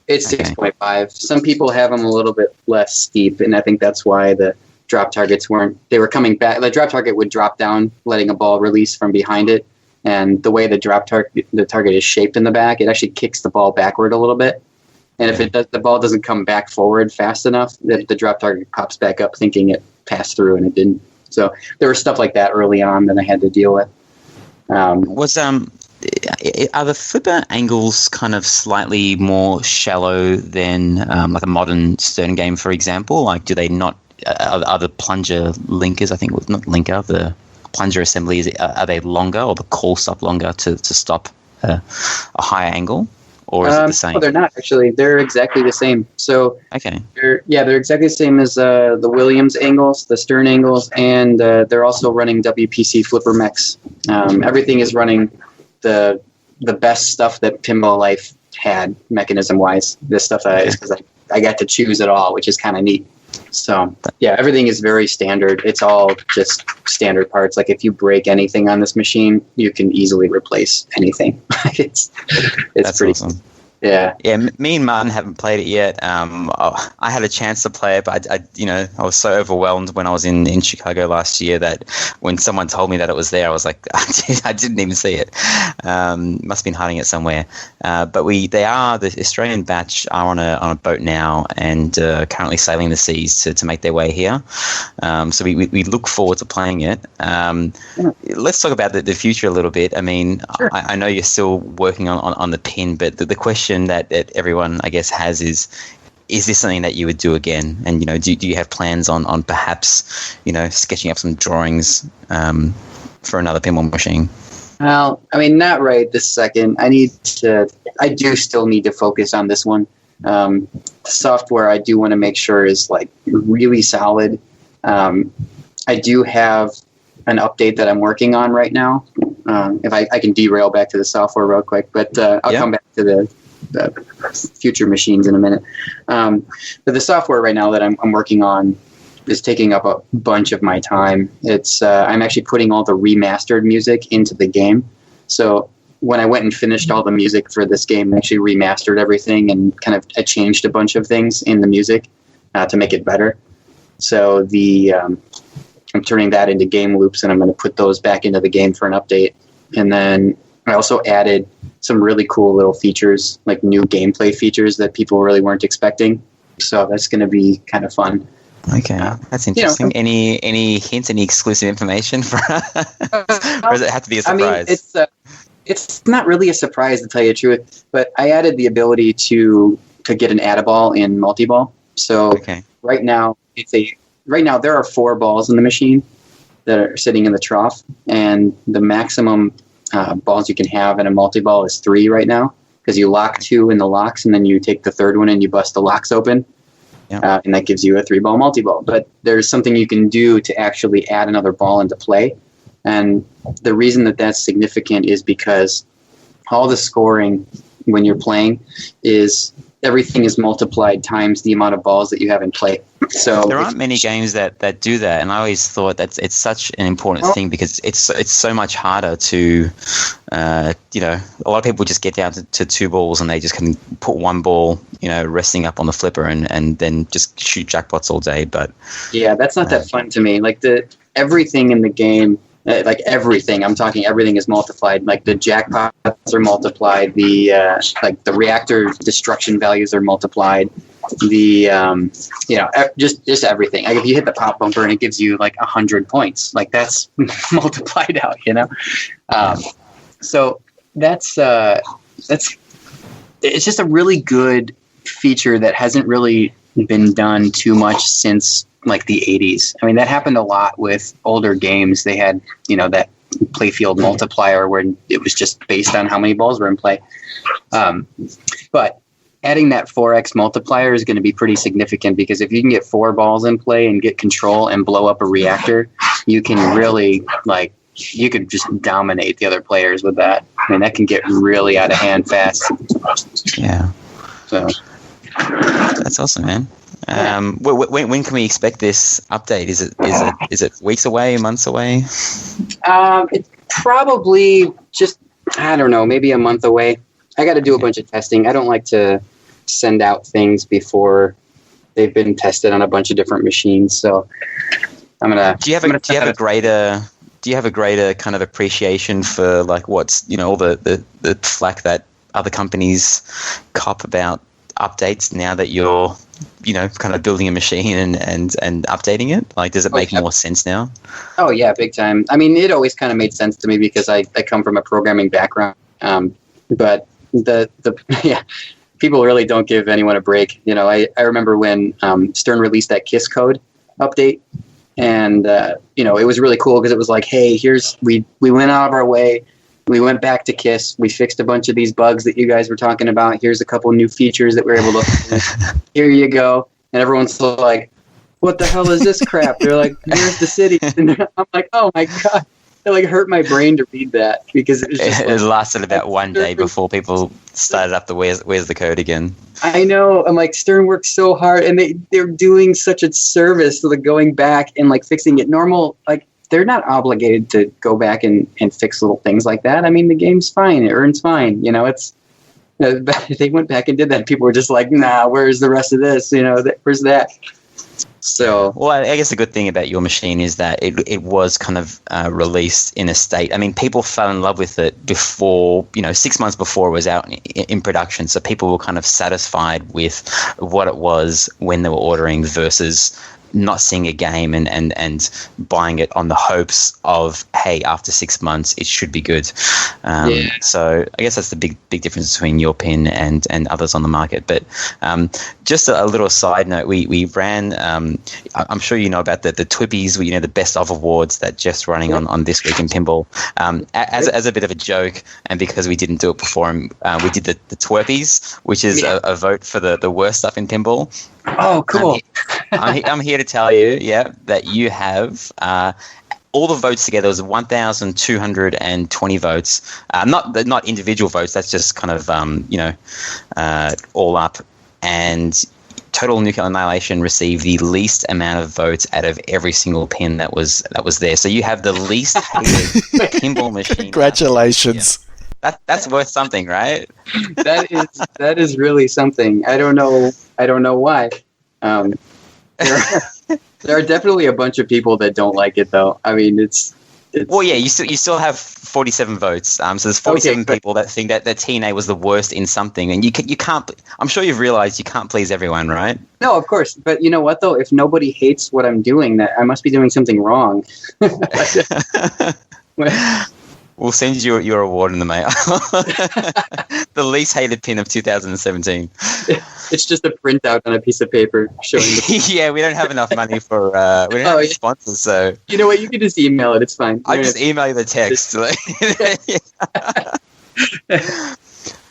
It's 6.5. Some people have them a little bit less steep, and I think that's why the drop targets they were coming back. The drop target would drop down, letting a ball release from behind it. And the way the target is shaped in the back, it actually kicks the ball backward a little bit. And if the ball doesn't come back forward fast enough, the drop target pops back up thinking it passed through and it didn't. So there was stuff like that early on that I had to deal with. Are the flipper angles kind of slightly more shallow than like a modern Stern game, for example? Like, do they not? Are the plunger linkers? I think not linker. The plunger assembly are they longer, or the call stop longer to stop a higher angle, or is it the same? No, they're not actually. They're exactly the same. So okay, they're exactly the same as the Williams angles, the Stern angles, and they're also running WPC flipper mechs. Everything is running the best stuff that Pinball Life had mechanism wise. This stuff is because I got to choose it all, which is kind of neat. So yeah, everything is very standard. It's all just standard parts. Like if you break anything on this machine, you can easily replace anything. It's That's pretty awesome. Yeah. Me and Martin haven't played it yet. I had a chance to play it, but I was so overwhelmed when I was in Chicago last year that when someone told me that it was there, I was like, I didn't even see it. Must have been hiding it somewhere. But the Australian batch are on a boat now and currently sailing the seas to make their way here. So we look forward to playing it. Let's talk about the future a little bit. I mean, sure. I know you're still working on the pin, but the question that everyone, I guess, has is this something that you would do again? And, do you have plans on perhaps, sketching up some drawings for another pinball machine? Well, I mean, not right this second. I do still need to focus on this one. The software I do want to make sure is like really solid. I do have an update that I'm working on right now. If I can derail back to the software real quick, but I'll come back to the future machines in a minute. But the software right now that I'm working on is taking up a bunch of my time. It's I'm actually putting all the remastered music into the game. So when I went and finished all the music for this game, I actually remastered everything and I changed a bunch of things in the music to make it better. So I'm turning that into game loops, and I'm going to put those back into the game for an update. And then I also added some really cool little features, like new gameplay features that people really weren't expecting. So that's going to be kind of fun. Okay, that's interesting. Any hints, any exclusive information for us? Or does it have to be a surprise? I mean, it's not really a surprise, to tell you the truth, but I added the ability to get an add-a-ball in multi-ball. So right now there are 4 balls in the machine that are sitting in the trough, and the maximum balls you can have in a multi-ball is 3 right now, because you lock 2 in the locks, and then you take the third one and you bust the locks open, and that gives you a 3-ball multi-ball. But there's something you can do to actually add another ball into play, and the reason that that's significant is because all the scoring when you're playing is everything is multiplied times the amount of balls that you have in play. So there aren't many games that do that, and I always thought that it's such an important thing because it's so much harder to, a lot of people just get down to 2 balls and they just can put 1 ball, resting up on the flipper and then just shoot jackpots all day. But yeah, that's not that fun to me. Like everything in the game. Like everything, I'm talking everything is multiplied. Like the jackpots are multiplied. The the reactor destruction values are multiplied. The just everything. Like if you hit the pop bumper and it gives you like 100 points, like that's multiplied out. So that's it's just a really good feature that hasn't really been done too much since like the 80s. I mean, that happened a lot with older games. They had, that playfield multiplier where it was just based on how many balls were in play. But adding that 4x multiplier is going to be pretty significant, because if you can get 4 balls in play and get control and blow up a reactor, you can really you could just dominate the other players with that. I mean, that can get really out of hand fast. Yeah. So that's awesome, man. When can we expect this update? Is it weeks away, months away? It's probably just, I don't know, maybe a month away. I got to do a bunch of testing. I don't like to send out things before they've been tested on a bunch of different machines. So I'm gonna. Do you have a greater kind of appreciation for like what's all the flack that other companies cop about updates now that you're, kind of building a machine and updating it? Like, does it make more sense now? Oh yeah, big time. I mean, it always kind of made sense to me because I come from a programming background. But the people really don't give anyone a break. I remember when Stern released that KISS code update, and it was really cool because it was like, hey, we went out of our way. We went back to KISS. We fixed a bunch of these bugs that you guys were talking about. Here's a couple new features that we're able to. Here you go. And everyone's like, what the hell is this crap? They're like, where's the city? And I'm like, oh my God. It hurt my brain to read that because it was just it lasted about one day before people started up the where's the code again. I know. I'm like, Stern worked so hard, and they're doing such a service to going back and fixing it. Normal, they're not obligated to go back and fix little things like that. I mean, the game's fine. It earns fine. It's they went back and did that. People were just like, nah, where's the rest of this? Where's that? So, well, I guess the good thing about your machine is that it was kind of released in a state. I mean, people fell in love with it before, 6 months before it was out in production. So people were kind of satisfied with what it was when they were ordering versus not seeing a game and buying it on the hopes of, hey, after 6 months it should be good. So I guess that's the big difference between your pin and others on the market. But just a little side note, we ran, I'm sure you know about the Twippies, the best of awards that Jeff's running on This Week in Pinball. As a bit of a joke, and because we didn't do it before, we did the Twerpies, which is a vote for the worst stuff in pinball. Oh, cool. I'm here to tell you, that you have all the votes together was 1,220 votes. Not individual votes. That's just kind of all up. And Total Nuclear Annihilation received the least amount of votes out of every single pin that was there. So you have the least hated pinball machine. Congratulations. Yeah. That's worth something, right? That is really something. I don't know why. There are definitely a bunch of people that don't like it, though. I mean, it's well, yeah. You still have 47 votes. So there's 47 people that think that TNA was the worst in something, and you can't. I'm sure you've realized you can't please everyone, right? No, of course. But you know what, though? If nobody hates what I'm doing, that I must be doing something wrong. We'll send you your award in the mail. The least hated pin of 2017. It's just a printout on a piece of paper showing yeah, we don't have enough money for we don't have any sponsors, so you know what, you can just email it, it's fine. I just email you the text.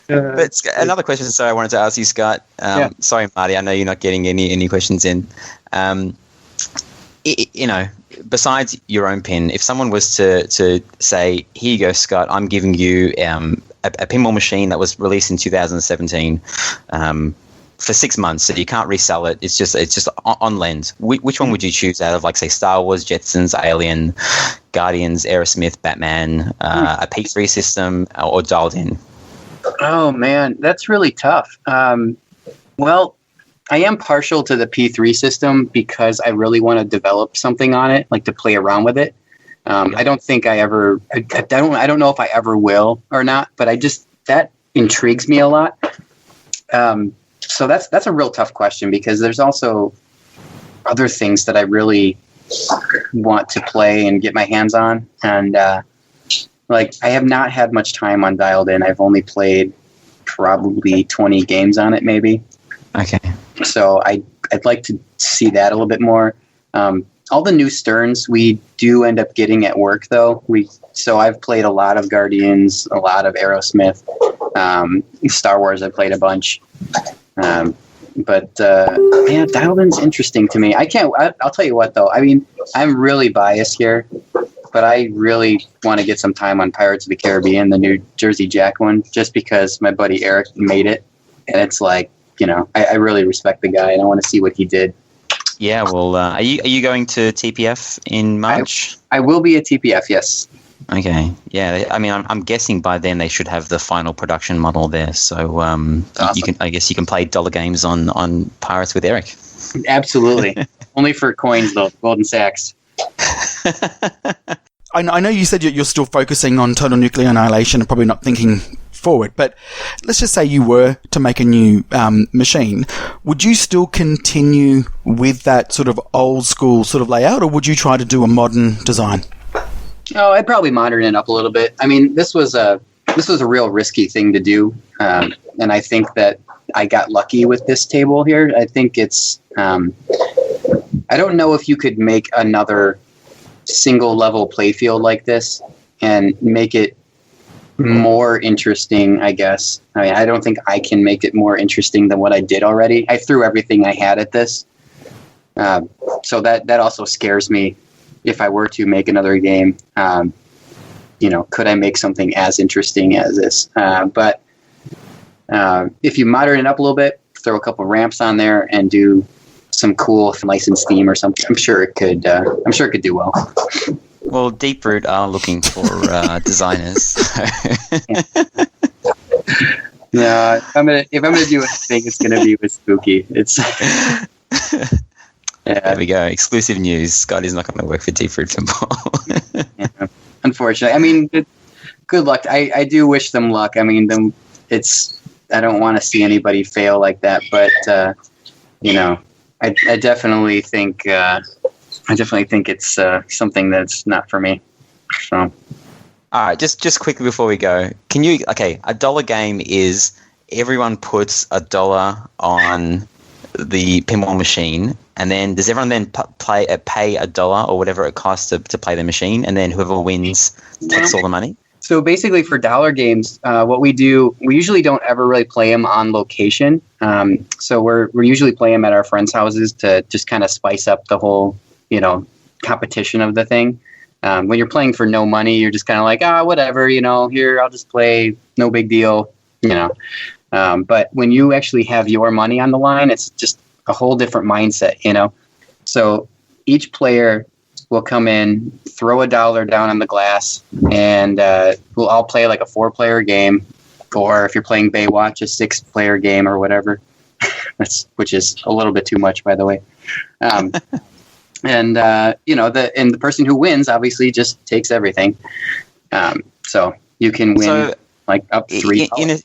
But another question, sorry, I wanted to ask you, Scott. Sorry, Marty, I know you're not getting any questions in. Besides your own pin, if someone was to say, here you go, Scott, I'm giving you a pinball machine that was released in 2017 for 6 months, so you can't resell it. It's just on lend. Which one would you choose out of, say, Star Wars, Jetsons, Alien, Guardians, Aerosmith, Batman, a P3 system, or dialed in? Oh man, that's really tough. Well, I am partial to the P3 system because I really want to develop something on it, to play around with it. I don't think I ever. I don't know if I ever will or not, but that intrigues me a lot. So that's a real tough question because there's also other things that I really want to play and get my hands on, and I have not had much time on Dialed In. I've only played probably 20 games on it, maybe. Okay. So I'd like to see that a little bit more. All the new Sterns we do end up getting at work, though. So I've played a lot of Guardians, a lot of Aerosmith, Star Wars. I played a bunch, but Dialed In's interesting to me. I'll tell you what, though. I mean, I'm really biased here, but I really want to get some time on Pirates of the Caribbean, the New Jersey Jack one, just because my buddy Eric made it, and it's I really respect the guy, and I want to see what he did. Yeah, well, are you going to TPF in March? I will be at TPF, yes. Okay, yeah. I mean, I'm guessing by then they should have the final production model there, so awesome. I guess you can play dollar games on Pirates with Eric. Absolutely, only for coins though, golden sacks. I know you said you're still focusing on Total Nuclear Annihilation and probably not thinking forward. But let's just say you were to make a new machine. Would you still continue with that sort of old school sort of layout, or would you try to do a modern design? Oh, I'd probably modern it up a little bit. I mean, this was a real risky thing to do, and I think that I got lucky with this table here. I think it's. I don't know if you could make another single level playfield like this and make it more interesting, I guess. I mean, I don't think I can make it more interesting than what I did already. I threw everything I had at this. So that also scares me if I were to make another game. Could I make something as interesting as this? But if you modern it up a little bit, throw a couple ramps on there and do some cool licensed theme or something, I'm sure it could do well. Well, Deeproot are looking for designers. Yeah, if I'm gonna do anything, it's gonna be with Spooky. It's There we go. Exclusive news. Scott is not going to work for Deeproot Pinball. Yeah, unfortunately, I mean, good luck. I do wish them luck. I mean, I don't want to see anybody fail like that, but I definitely think it's something that's not for me. So, all right, just quickly before we go, a dollar game is everyone puts $1 on the pinball machine, and then does everyone then pay $1 or whatever it costs to play the machine, and then whoever wins takes all the money? So basically, for dollar games, what we do, we usually don't ever really play them on location. So we're usually playing them at our friends' houses to just kind of spice up the whole, competition of the thing. When you're playing for no money, you're just kind of like, whatever, here, I'll just play, no big deal, But when you actually have your money on the line, it's just a whole different mindset, So each player will come in, throw $1 down on the glass, and we'll all play like a 4-player game, or if you're playing Baywatch, a 6-player game or whatever, which is a little bit too much, by the way. And the person who wins obviously just takes everything. So you can win up $3.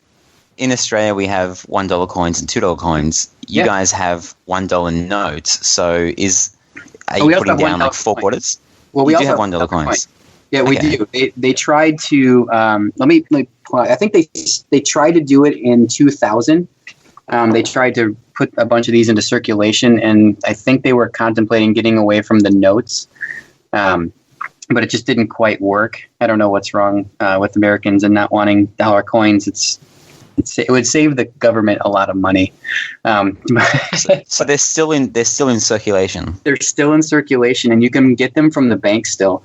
In Australia, we have $1 coins and $2 coins. You guys have $1 notes. So are you putting down like 4 quarters? Well, we do also have $1 coins. Yeah, we do. They tried to. I think they tried to do it in 2000. They tried to put a bunch of these into circulation, and I think they were contemplating getting away from the notes, but it just didn't quite work. I don't know what's wrong with Americans and not wanting dollar coins. It would save the government a lot of money. So they're still in circulation. They're still in circulation, and you can get them from the bank still.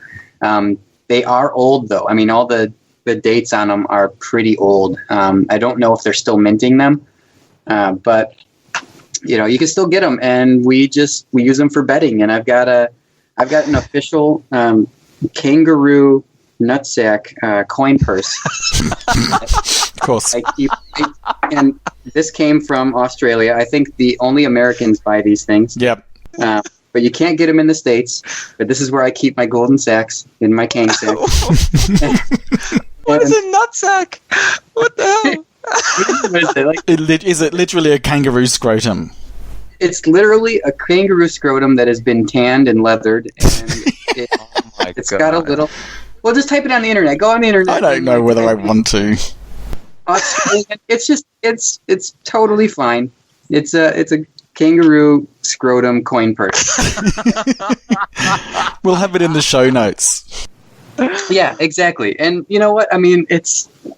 They are old, though. I mean, all the dates on them are pretty old. I don't know if they're still minting them, but you can still get them, and we use them for betting. And I've got an official kangaroo nutsack coin purse. Of course. And this came from Australia. I think the only Americans buy these things. Yep. But you can't get them in the States. But this is where I keep my golden sacks in my Kang sack. What is a nutsack? What the hell? What is it, like? Is it literally a kangaroo scrotum? It's literally a kangaroo scrotum that has been tanned and leathered. And it's got a little... Well, just type it on the internet. Go on the internet. I don't know whether I want to. It's totally fine. It's a kangaroo scrotum coin purse. We'll have it in the show notes. Yeah, exactly. And you know what? I mean,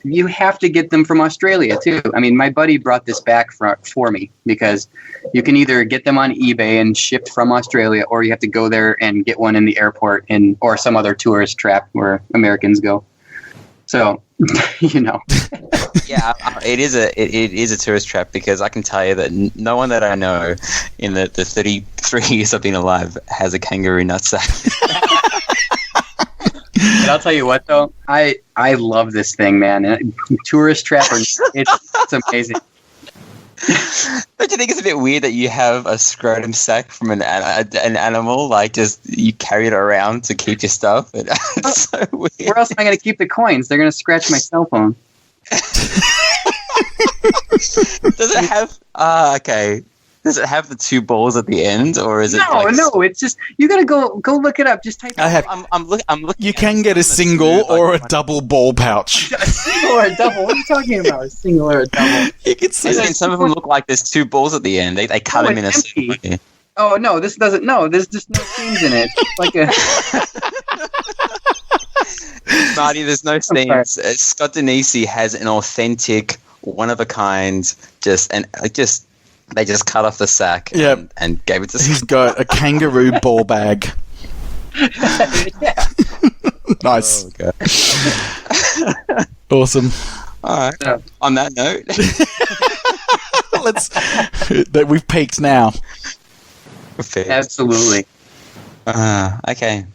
you have to get them from Australia too. I mean, my buddy brought this back for me because you can either get them on eBay and shipped from Australia, or you have to go there and get one in the airport or some other tourist trap where Americans go. So, Yeah, it is a tourist trap, because I can tell you that no one that I know in the 33 years I've been alive has a kangaroo nutsack. And I'll tell you what, though, I love this thing, man. Tourist trap, it's amazing. Don't you think it's a bit weird that you have a scrotum sack from an animal, like just you carry it around to keep your stuff? It's so weird. Where else am I going to keep the coins? They're going to scratch my cell phone. Does it have? Okay. Does it have the two balls at the end, or is it? No. It's just you gotta go look it up. Just type. I'm looking. You can get a single or a double ball pouch. A single or a double? What are you talking about? A single or a double? You can see. Some of them look like there's two balls at the end. They cut them in a certain way. Oh no, this doesn't. No, there's just no seams in it. It's like a. Marty, there's no seams. Scott Danesi has an authentic, one of a kind. They just cut off the sack and gave it to. He's got a kangaroo ball bag. Yeah. Nice. Oh, God. Awesome. All right. So, on that note, we've peaked now. absolutely. Okay.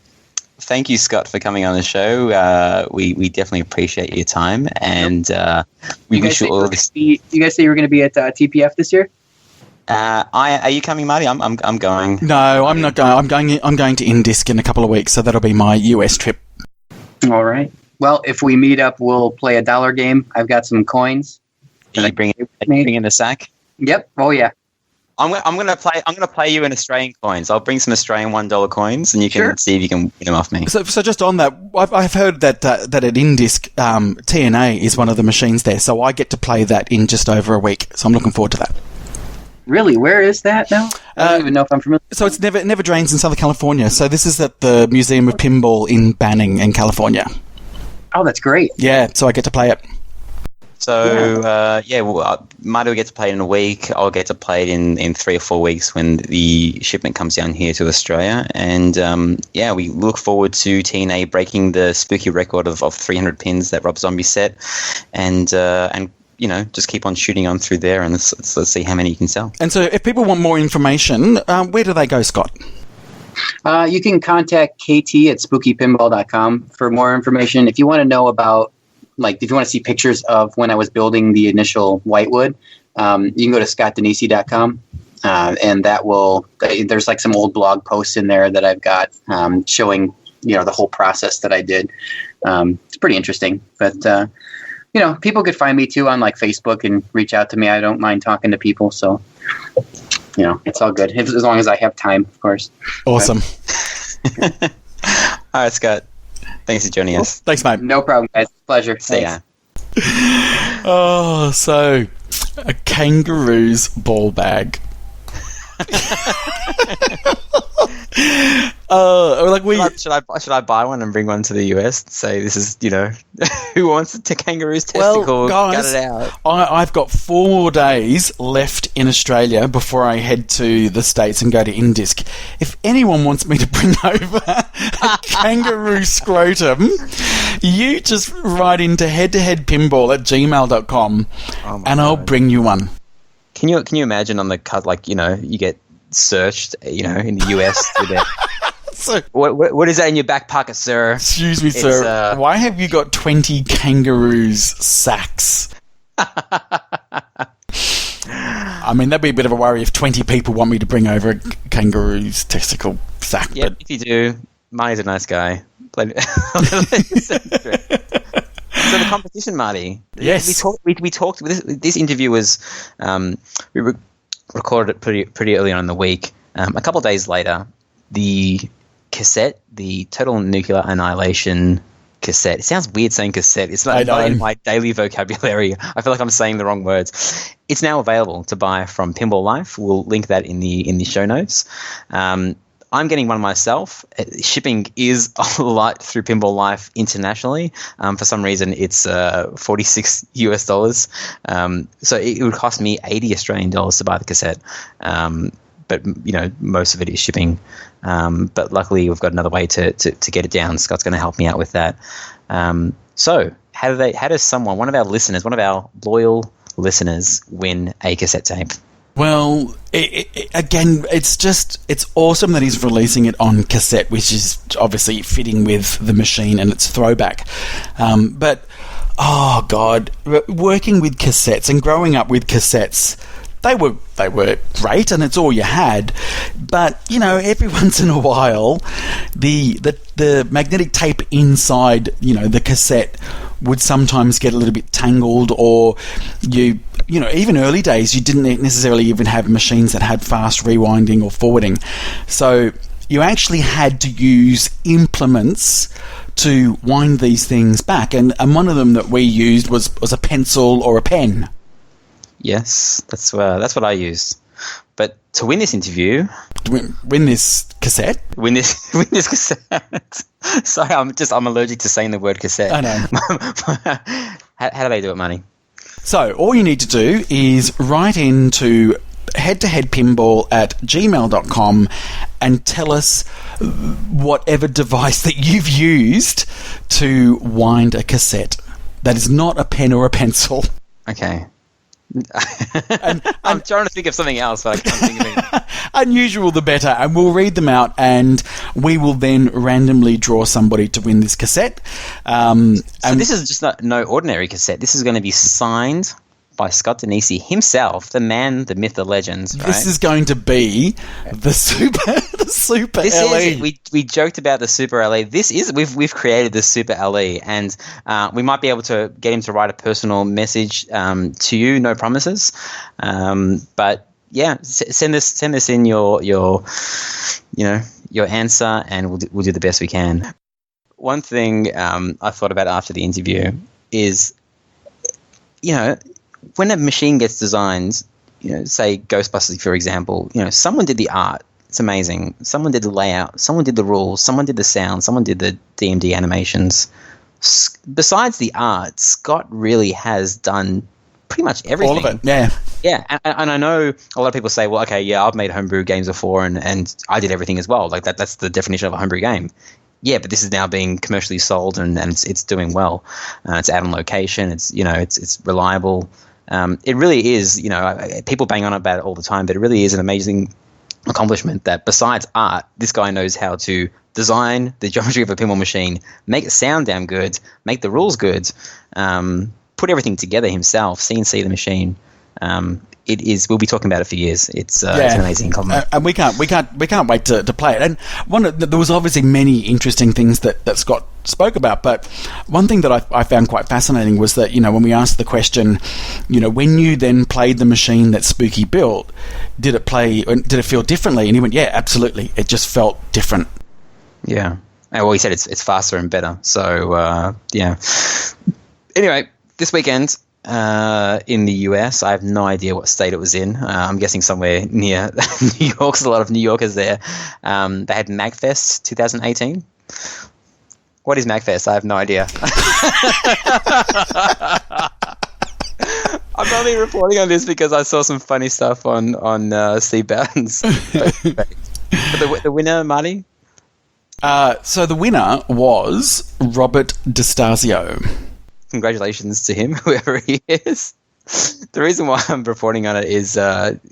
Thank you, Scott, for coming on the show. We definitely appreciate your time, and we wish you all this. You guys say you were going to be at TPF this year? Are you coming, Marty? I'm going. No, I'm not going. I'm going to Indisc in a couple of weeks, so that'll be my US trip. All right. Well, if we meet up, we'll play a dollar game. I've got some coins. Are you bringing the sack? Yep. Oh yeah. I'm gonna play you in Australian coins. I'll bring some Australian $1 coins, and you can see if you can win them off me. So just on that, I've heard that at Indisc, TNA is one of the machines there, so I get to play that in just over a week. So I'm looking forward to that. Really? Where is that now? I don't even know if I'm familiar. So it's Never Drains in Southern California. So this is at the Museum of Pinball in Banning in California. Oh, that's great. Yeah, so I get to play it. So, Marty will get to play it in a week. I'll get to play it in 3 or 4 weeks when the shipment comes down here to Australia. And, we look forward to TNA breaking the spooky record of 300 pins that Rob Zombie set. And just keep on shooting on through there, and let's see how many you can sell. And so if people want more information, where do they go, Scott? You can contact KT at spookypinball.com for more information. If you want to know about, if you want to see pictures of when I was building the initial Whitewood, you can go to scottdanesi.com, and there's some old blog posts in there that I've got showing, the whole process that I did. It's pretty interesting, but people could find me too on Facebook and reach out to me. I don't mind talking to people, so it's all good as long as I have time, of course. Awesome. All right, Scott. Thanks for joining us. Thanks, mate. No problem, guys. Pleasure. See ya. Oh, so a kangaroo's ball bag. Should I buy one and bring one to the US and say this is who wants a kangaroo's testicle? Well, guys, gut it out. I've got 4 more days left in Australia before I head to the States and go to Indisc. If anyone wants me to bring over a kangaroo scrotum, you just write into head2headpinball@gmail.com and I'll bring you one. Can you imagine on the cut, you get searched, in the US with that. So, what is that in your back pocket, sir? Excuse me, sir. Why have you got 20 kangaroos sacks? I mean, that'd be a bit of a worry if 20 people want me to bring over a kangaroo's testicle sack. Yeah, if you do, Marty's a nice guy. So the competition, Marty. Yes. We talked. This interview was we recorded it pretty early on in the week. A couple of days later, the cassette, the Total Nuclear Annihilation cassette. It sounds weird saying cassette. It's not in my daily vocabulary. I feel like I'm saying the wrong words. It's now available to buy from Pinball Life. We'll link that in the show notes. I'm getting one myself. Shipping is a lot through Pinball Life internationally. For some reason, it's $46 US. So it would cost me $80 Australian to buy the cassette. But most of it is shipping. But luckily, we've got another way to get it down. Scott's going to help me out with that. So how does one of our listeners, one of our loyal listeners, win a cassette tape? Well, again, it's awesome that he's releasing it on cassette, which is obviously fitting with the machine and its throwback. But, oh God, working with cassettes and growing up with cassettes, they were great, and it's all you had. But every once in a while, the magnetic tape inside the cassette would sometimes get a little bit tangled, or you know, even early days, you didn't necessarily even have machines that had fast rewinding or forwarding. So you actually had to use implements to wind these things back. And one of them that we used was a pencil or a pen. Yes, that's what I used. But to win this interview... Win this cassette? Win this cassette. Sorry, I'm allergic to saying the word cassette. I know. How do they do it, Money? So all you need to do is write into head2headpinball@gmail.com and tell us whatever device that you've used to wind a cassette. That is not a pen or a pencil. Okay. I'm trying to think of something else, but I can't think of anything. Unusual the better, and we'll read them out, and we will then randomly draw somebody to win this cassette. So this is just no ordinary cassette. This is going to be signed by Scott Danesi himself, the man, the myth, the legend. Right? This is going to be the super LE. We joked about the Super LE. We've created the Super LE, and we might be able to get him to write a personal message to you. No promises, but yeah, send this in your answer, and we'll do the best we can. One thing I thought about after the interview is, when a machine gets designed, say Ghostbusters, for example, someone did the art. It's amazing. Someone did the layout. Someone did the rules. Someone did the sound. Someone did the DMD animations. Besides the art, Scott really has done pretty much everything. All of it, yeah. Yeah, and I know a lot of people say, well, okay, yeah, I've made homebrew games before, and I did everything as well. Like that's the definition of a homebrew game. Yeah, but this is now being commercially sold, and it's doing well. It's out on location. It's it's reliable. It really is. People bang on about it all the time, but it really is an amazing accomplishment that besides art, this guy knows how to design the geometry of a pinball machine, make it sound damn good, make the rules good, put everything together himself, CNC the machine. We'll be talking about it for years. It's an amazing compliment, and we can't wait to play it. And there was obviously many interesting things that Scott spoke about, but one thing that I found quite fascinating was that when we asked the question, when you then played the machine that Spooky built, did it feel differently? And he went, yeah, absolutely, it just felt different. Yeah. Well, he said it's faster and better. So yeah. Anyway, this weekend. In the US, I have no idea what state it was in. I'm guessing somewhere near New York. There's a lot of New Yorkers there. They had MagFest 2018. What is MagFest? I have no idea. I'm only reporting on this because I saw some funny stuff on Steve Bowden's But the winner, Marty? So the winner was Robert DeStasio. Congratulations to him, whoever he is. The reason why I'm reporting on it is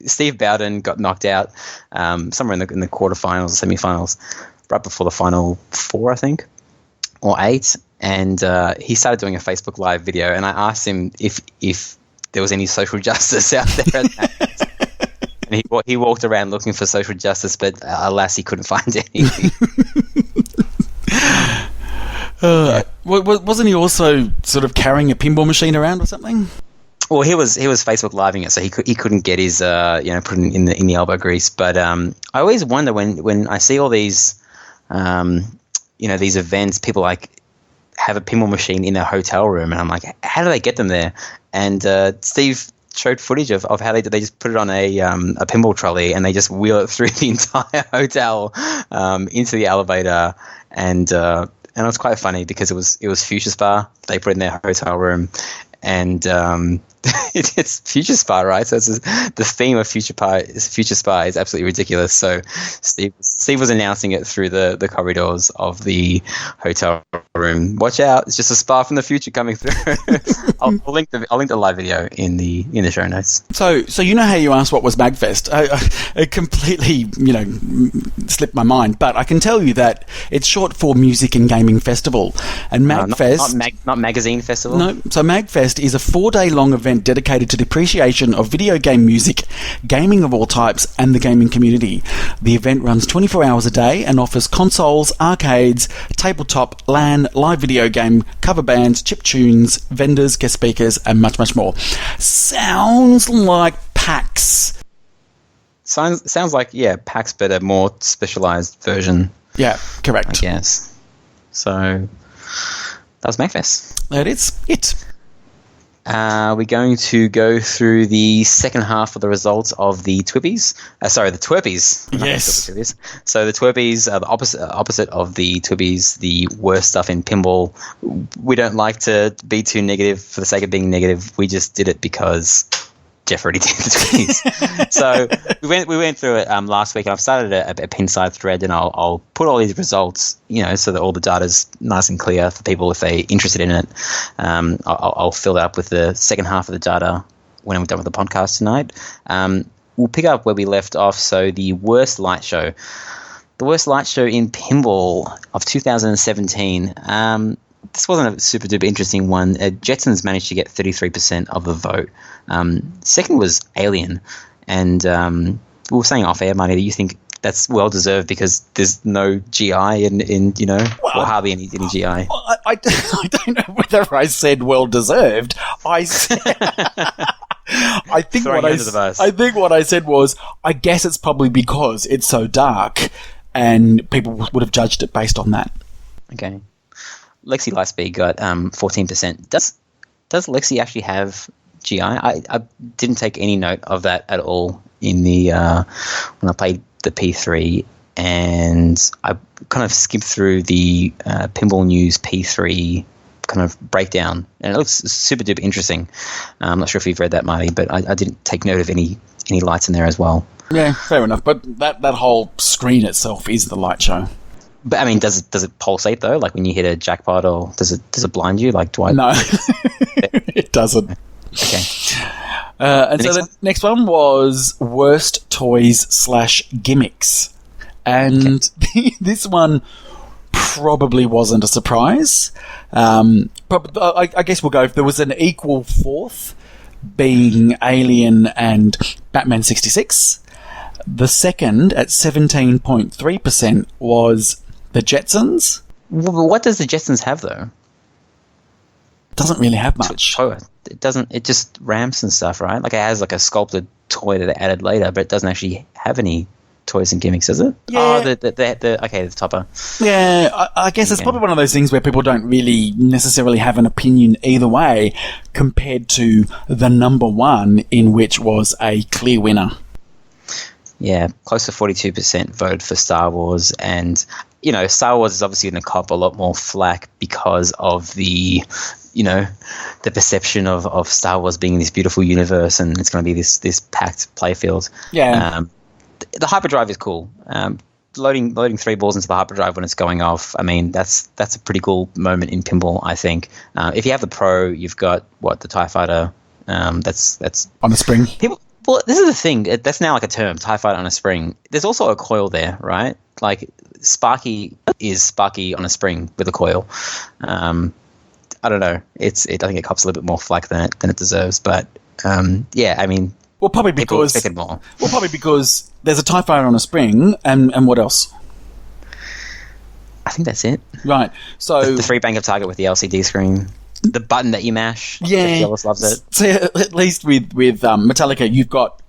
Steve Bowden got knocked out somewhere in the quarterfinals, semifinals, right before the final 4, I think, or 8. And he started doing a Facebook Live video, and I asked him if there was any social justice out there. And he walked around looking for social justice, but alas, he couldn't find any. Wasn't he also sort of carrying a pinball machine around or something? Well, he was Facebook Living it, so he couldn't get his put in the elbow grease. But I always wonder when I see all these these events, people like have a pinball machine in their hotel room, and I'm like, how do they get them there? And Steve showed footage of how they just put it on a pinball trolley, and they just wheel it through the entire hotel into the elevator, and it was quite funny because it was Future Spa they put in their hotel room, and it's Future Spa, right? So the theme of Future Spa is absolutely ridiculous. So Steve was announcing it through the corridors of the hotel room. Watch out! It's just a spa from the future coming through. I'll link the live video in the show notes. So how you asked what was MagFest? It completely slipped my mind, but I can tell you that it's short for Music and Gaming Festival, and MagFest not magazine festival. No, so MagFest Fest is a 4-day-long event dedicated to the appreciation of video game music, gaming of all types, and the gaming community. The event runs 24 hours a day and offers consoles, arcades, tabletop, LAN, live video game, cover bands, chip tunes, vendors, guest speakers, and much, much more. Sounds like PAX. Sounds like, PAX, but a more specialized version. Yeah, correct. I guess. So, that was MACFest. That is it. We're going to go through the second half of the results of the Twippies. The Twerpies. Yes. So the Twerpies are the opposite of the Twippies, the worst stuff in pinball. We don't like to be too negative for the sake of being negative. We just did it because Jeff already did the Twippies. So we went through it last week, and I've started a Pinside thread, and I'll put all these results, so that all the data's nice and clear for people if they're interested in it. I'll fill that up with the second half of the data when we're done with the podcast tonight. We'll pick up where we left off. So the worst light show. The worst light show in pinball of 2017. This wasn't a super duper interesting one. Jetsons managed to get 33% of the vote. Second was Alien, and we were saying off air, Marty, that you think that's well deserved because there's no GI in or hardly any GI. I don't know whether I said well deserved. I think what I said was, I guess it's probably because it's so dark, and people would have judged it based on that. Okay. Lexi Lightspeed got 14%. Does Lexi actually have GI? I didn't take any note of that at all in the when I played the P3, and I kind of skipped through the Pinball News P3 kind of breakdown, and it looks super duper interesting. I'm not sure if you've read that, Marty, but I didn't take note of any lights in there as well. Yeah, fair enough. But that whole screen itself is the light show. But I mean, does it pulsate though? Like when you hit a jackpot, or does it blind you? Like No, it doesn't. Okay. And so the next one was worst toys / gimmicks, and this one probably wasn't a surprise. I guess we'll go. If there was an equal fourth, being Alien and Batman 66. The second at 17.3% was the Jetsons. What does the Jetsons have though? Doesn't really have much. It doesn't. It just ramps and stuff, right? Like it has like a sculpted toy that they added later, but it doesn't actually have any toys and gimmicks, does it? Yeah. Oh, the topper. Yeah, I guess it's probably one of those things where people don't really necessarily have an opinion either way, compared to the number one, in which was a clear winner. Yeah, close to 42% voted for Star Wars, and Star Wars is obviously going to cop a lot more flack because of the perception of Star Wars being this beautiful universe, and it's going to be this packed playfield. Yeah. The hyperdrive is cool. Loading 3 balls into the hyperdrive when it's going off. I mean, that's a pretty cool moment in pinball, I think. If you have the Pro, you've got the TIE Fighter. That's on a spring. Well, this is the thing. That's now like a term, TIE Fighter on a spring. There's also a coil there, right? Like Sparky is Sparky on a spring with a coil. I don't know. I think it cops a little bit more flack than it deserves. But I mean, probably because there's a TIE Fighter on a spring, and what else? I think that's it. Right. So the 3 bank of target with the LCD screen. The button that you mash. Yeah. Jeff loves it. So at least with Metallica, you've got,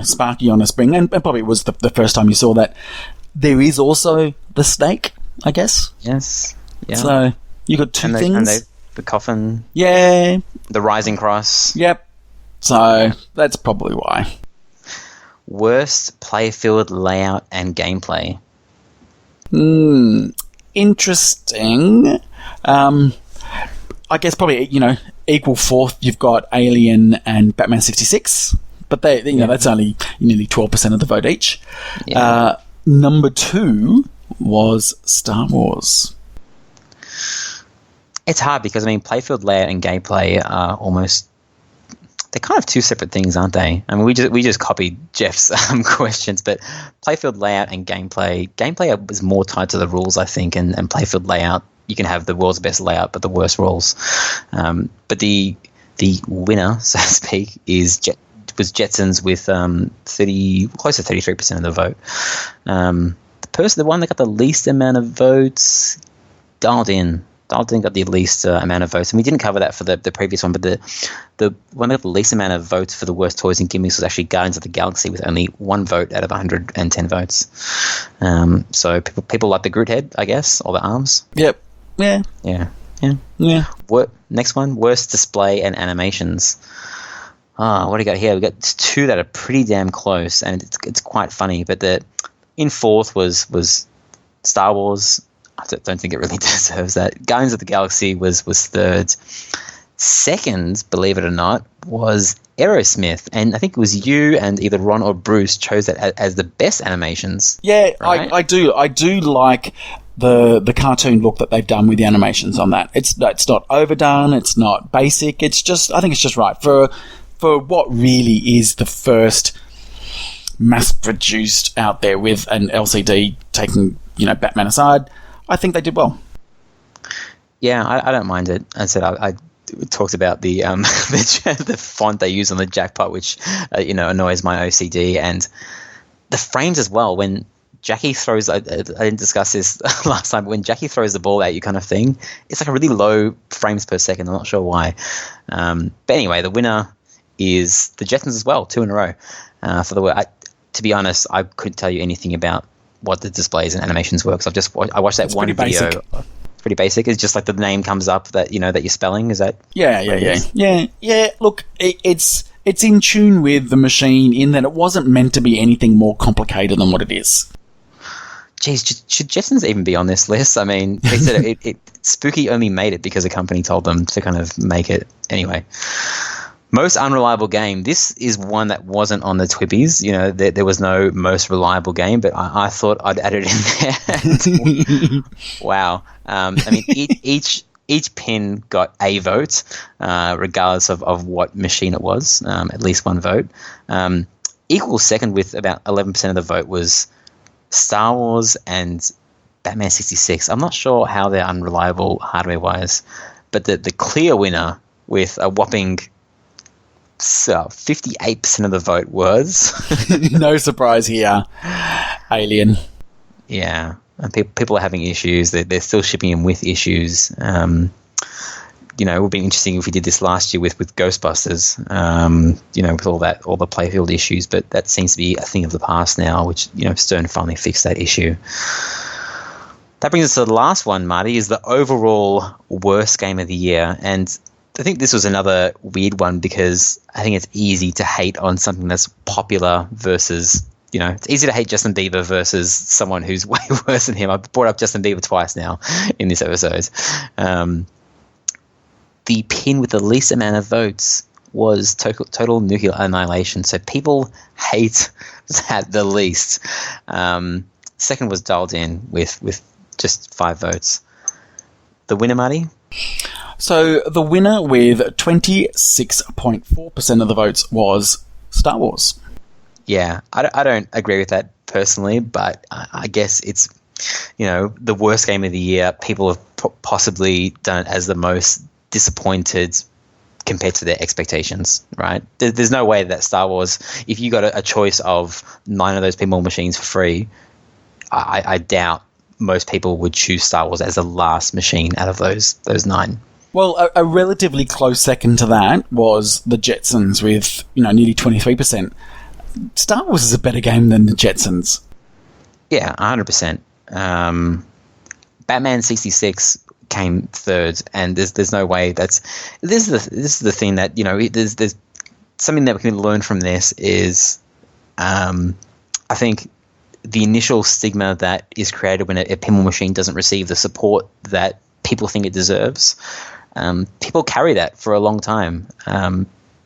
Sparky on a spring, and probably it was the first time you saw that. There is also the snake, I guess. Yes. Yeah. So you got two things. And the coffin. Yeah. The rising cross. Yep. So that's probably why. Worst playfield layout and gameplay. Interesting. I guess probably, equal fourth, you've got Alien and Batman 66, but that's only nearly 12% of the vote each. Yeah. Number 2 was Star Wars. It's hard because, playfield layout and gameplay are almost... They're kind of two separate things, aren't they? I mean, we just copied Jeff's questions, but playfield layout and gameplay is more tied to the rules, I think, and playfield layout, you can have the world's best layout but the worst rules. But the The winner, so to speak, was Jetsons with close to 33% of the vote. The one that got the least amount of votes, Dialed In got the least amount of votes, and we didn't cover that for the previous one, but the one that got the least amount of votes for the worst toys and gimmicks was actually Guardians of the Galaxy with only 1 vote out of 110 votes. So people like the Groot head, I guess, or the arms. Yep. Yeah. Next one, worst display and animations. What do you got here? We got 2 that are pretty damn close, and it's quite funny. But in fourth was Star Wars. I don't think it really deserves that. Guardians of the Galaxy was third. Second, believe it or not, was Aerosmith, and I think it was you and either Ron or Bruce chose that as the best animations. Yeah, right? I do like the cartoon look that they've done with the animations on that. It's not overdone. It's not basic. I think it's just right for what really is the first mass-produced out there with an LCD taking Batman aside. I think they did well. Yeah, I don't mind it. I said I talked about the the font they use on the jackpot, which annoys my OCD, and the frames as well. When Jackie throws, I didn't discuss this last time, but when Jackie throws the ball at you, kind of thing, it's like a really low frames per second. I'm not sure why. But anyway, the winner is the Jetsons as well, 2 in a row. To be honest, I couldn't tell you anything about what the displays and animations were, because I watched that one video. Basic. It's pretty basic. It's just like the name comes up that that you're spelling. Is that? Yeah. Look, it's in tune with the machine in that it wasn't meant to be anything more complicated than what it is. Geez, should Jetsons even be on this list? I mean, they said Spooky only made it because a company told them to kind of make it. Anyway. Most unreliable game. This is one that wasn't on the Twibbies. There was no most reliable game, but I thought I'd add it in there. Wow. I mean, each pin got a vote, regardless of what machine it was. At least 1 vote. Equal second with about 11% of the vote was Star Wars and Batman 66. I'm not sure how they're unreliable hardware-wise, but the clear winner with a whopping 58% of the vote was no surprise here, Alien. Yeah, and people are having issues. They're still shipping them with issues. It would be interesting if we did this last year with Ghostbusters. With all the playfield issues, but that seems to be a thing of the past now. Which Stern finally fixed that issue. That brings us to the last one, Marty. Is the overall worst game of the year, and I think this was another weird one because I think it's easy to hate on something that's popular versus, it's easy to hate Justin Bieber versus someone who's way worse than him. I've brought up Justin Bieber twice now in this episode. The pin with the least amount of votes was Total Nuclear Annihilation. So people hate that the least. Second was Dialed In with just 5 votes. The winner, Marty? So the winner with 26.4% of the votes was Star Wars. Yeah, I don't agree with that personally, but I guess it's, the worst game of the year. People have possibly done it as the most disappointed compared to their expectations, right? There's no way that Star Wars, if you got a choice of 9 of those pinball machines for free, I doubt most people would choose Star Wars as the last machine out of those 9. Well, a relatively close second to that was the Jetsons with, nearly 23%. Star Wars is a better game than the Jetsons. Yeah, 100%. Batman 66 came third, and there's no way this is the thing that, there's something that we can learn from this is, I think the initial stigma that is created when a pinball machine doesn't receive the support that people think it deserves. People carry that for a long time.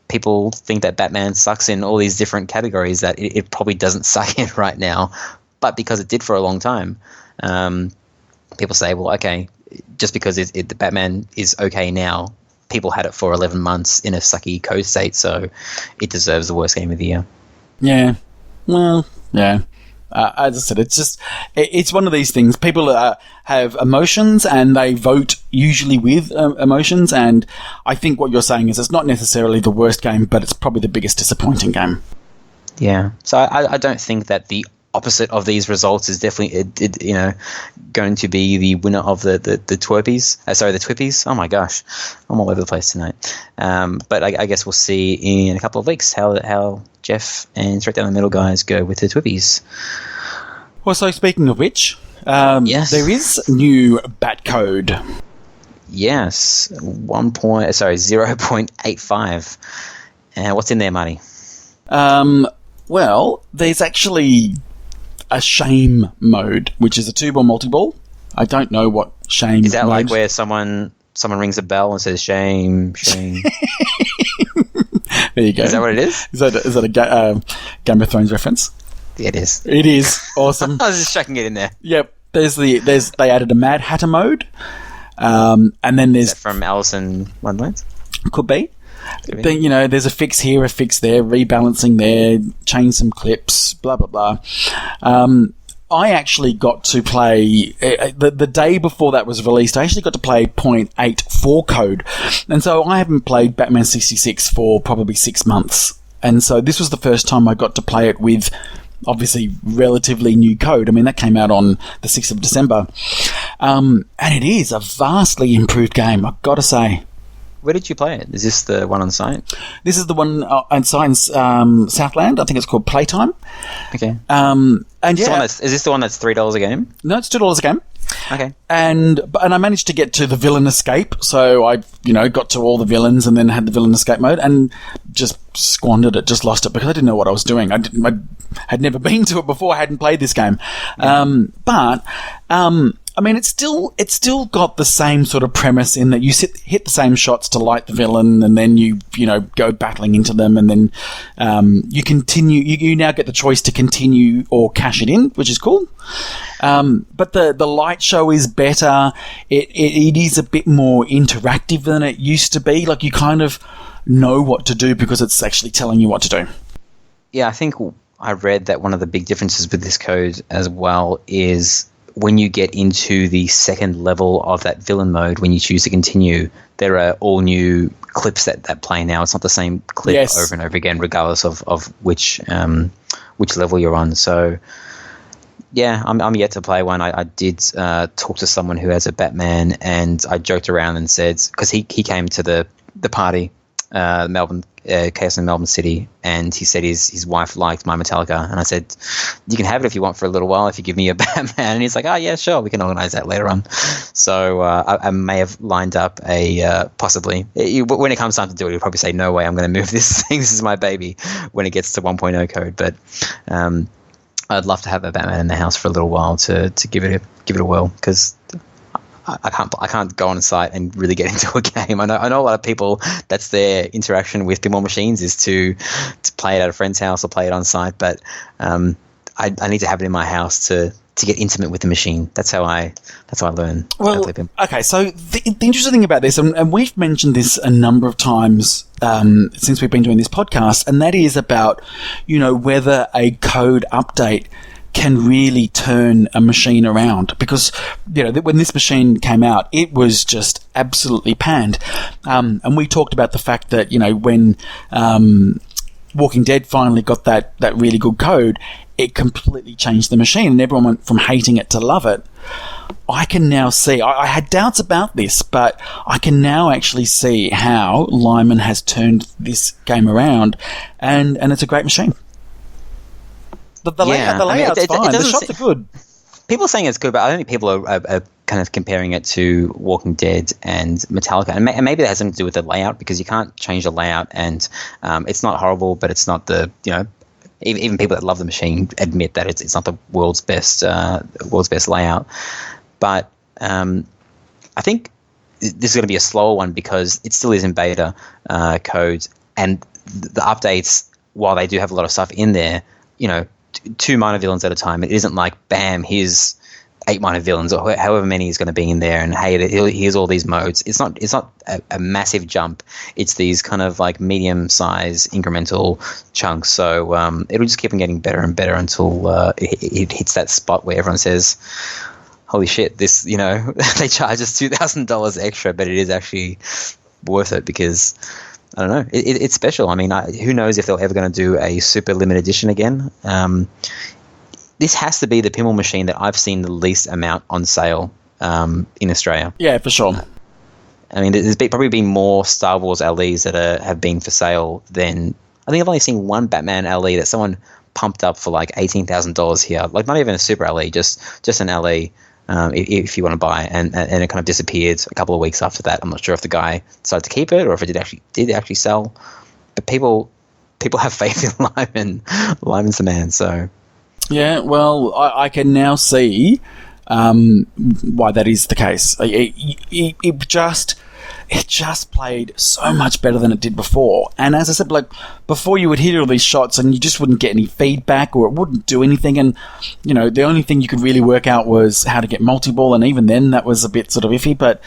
People think that Batman sucks in all these different categories that it probably doesn't suck in right now, but because it did for a long time, people say, well, okay, just because the Batman is okay now, people had it for 11 months in a sucky code state, so it deserves the worst game of the year. Yeah. Well, yeah. As I said, it's one of these things. People have emotions and they vote usually with emotions. And I think what you're saying is it's not necessarily the worst game, but it's probably the biggest disappointing game. Yeah. So I don't think that the opposite of these results is definitely going to be the winner of the Twerpies. The Twippies. Oh my gosh, I'm all over the place tonight. But I guess we'll see in a couple of weeks how Jeff and Straight Down the Middle guys go with the Twippies. Well, so speaking of which, yes, there is new bat code. Yes, 0.85. What's in there, Marty? Well, there's actually a shame mode, which is a 2-ball multi-ball. I don't know what shame is that mode. like where someone rings a bell and says shame. There you go. Is that what it is? Is that a Game of Thrones reference? Yeah, it is. It is awesome. I was just chucking it in there. Yep. They added a Mad Hatter mode, and then there's from Alice in Wonderland. Could be. Then, there's a fix here, a fix there, rebalancing there, change some clips, blah, blah, blah. I actually got to play, the day before that was released, I actually got to play 0.84 code. And so I haven't played Batman 66 for probably 6 months. And so this was the first time I got to play it with, obviously, relatively new code. I mean, that came out on the 6th of December. And it is a vastly improved game, I've got to say. Where did you play it? Is this the one on site? This is the one on site in Southland. I think it's called Playtime. Okay. And yeah, is this the one that's $3 a game? No, it's $2 a game. Okay. And I managed to get to the villain escape, so I got to all the villains and then had the villain escape mode and just squandered it, just lost it because I didn't know what I was doing. I had never been to it before. I hadn't played this game, but. I mean, it's still got the same sort of premise in that you hit the same shots to light the villain, and then you go battling into them, and then you continue. You now get the choice to continue or cash it in, which is cool. But the light show is better. It is a bit more interactive than it used to be. Like you kind of know what to do because it's actually telling you what to do. Yeah, I think I read that one of the big differences with this code as well is when you get into the second level of that villain mode, when you choose to continue, there are all new clips that play now. It's not the same clip over and over again, regardless of which level you're on. So, yeah, I'm yet to play one. I did talk to someone who has a Batman, and I joked around and said, because he came to the party, Melbourne Chaos in Melbourne City, and he said his wife liked my Metallica, and I said, you can have it if you want for a little while if you give me a Batman, and he's like, oh yeah, sure, we can organize that later on. So I may have lined up a possibly, when it comes time to do it, he'll probably say, no way, I'm going to move this thing, this is my baby, when it gets to 1.0 code. But I'd love to have a Batman in the house for a little while to give it a whirl, because I can't go on site and really get into a game. I know a lot of people, that's their interaction with pinball machines is to play it at a friend's house or play it on site. But I need to have it in my house to get intimate with the machine. That's how I learn. Well, how to play pinball. Okay. So the interesting thing about this, and we've mentioned this a number of times since we've been doing this podcast, and that is about whether a code update can really turn a machine around, because when this machine came out, it was just absolutely panned, and we talked about the fact that when Walking Dead finally got that really good code, it completely changed the machine, and everyone went from hating it to love it. I can now see, I had doubts about this, but I can now actually see how Lyman has turned this game around, and it's a great machine. The layout's fine. The shots are good. People are saying it's good, but I don't think people are kind of comparing it to Walking Dead and Metallica. And maybe that has something to do with the layout, because you can't change the layout, and it's not horrible, but it's not the, even people that love the machine admit that it's not the world's best layout. But I think this is going to be a slower one because it still is in beta code, and the updates, while they do have a lot of stuff in there, 2 minor villains at a time. It isn't like, bam, here's 8 minor villains or however many is going to be in there, and hey, here's all these modes. It's not a massive jump. It's these kind of like medium size incremental chunks. So it'll just keep on getting better and better until it hits that spot where everyone says, holy shit, this, they charge us $2,000 extra, but it is actually worth it because, I don't know, it's special. I mean, who knows if they're ever going to do a super limited edition again. This has to be the pinball machine that I've seen the least amount on sale in Australia. Yeah, for sure. I mean, there's probably been more Star Wars LEs that have been for sale than... I think I've only seen one Batman LE that someone pumped up for like $18,000 here. Like not even a super LE, just an LE if you want to buy. And it kind of disappeared a couple of weeks after that. I'm not sure if the guy decided to keep it or if it did actually sell. But people have faith in Lyman's the man, so... Yeah, well, I can now see why that is the case. It just played so much better than it did before. And as I said, like before, you would hit all these shots and you just wouldn't get any feedback, or it wouldn't do anything. And the only thing you could really work out was how to get multi-ball, and even then, that was a bit sort of iffy. But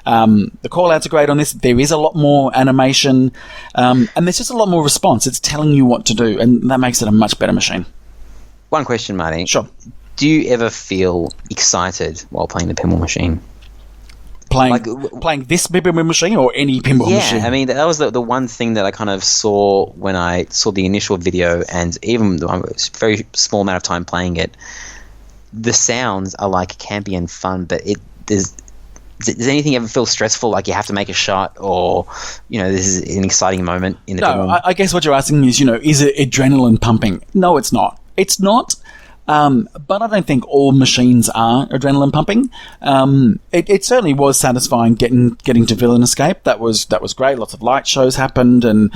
the call-outs are great on this. There is a lot more animation, and there's just a lot more response. It's telling you what to do, and that makes it a much better machine. One question, Marty. Sure. Do you ever feel excited while playing the pinball machine? Playing this pinball machine or any pinball machine? Yeah, I mean, that was the one thing that I kind of saw when I saw the initial video, and even though it's a very small amount of time playing it, the sounds are like campy and fun, but does anything ever feel stressful, like you have to make a shot, or this is an exciting moment in the pinball? I guess what you're asking is, is it adrenaline pumping? No, it's not. It's not, but I don't think all machines are adrenaline pumping. It certainly was satisfying getting to Villain Escape. That was great. Lots of light shows happened, and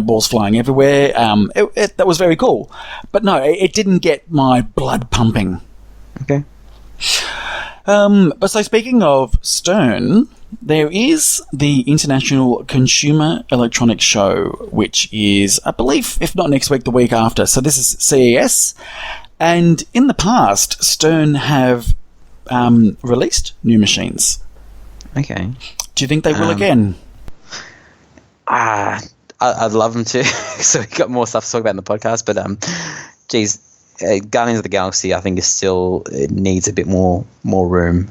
balls flying everywhere. That was very cool. But no, it didn't get my blood pumping. Okay. But so speaking of Stern, there is the International Consumer Electronics Show, which is, I believe, if not next week, the week after. So this is CES. And in the past, Stern have released new machines. Okay. Do you think they will again? I'd love them to. So we've got more stuff to talk about in the podcast. But, geez, Guardians of the Galaxy, I think, it needs a bit more room.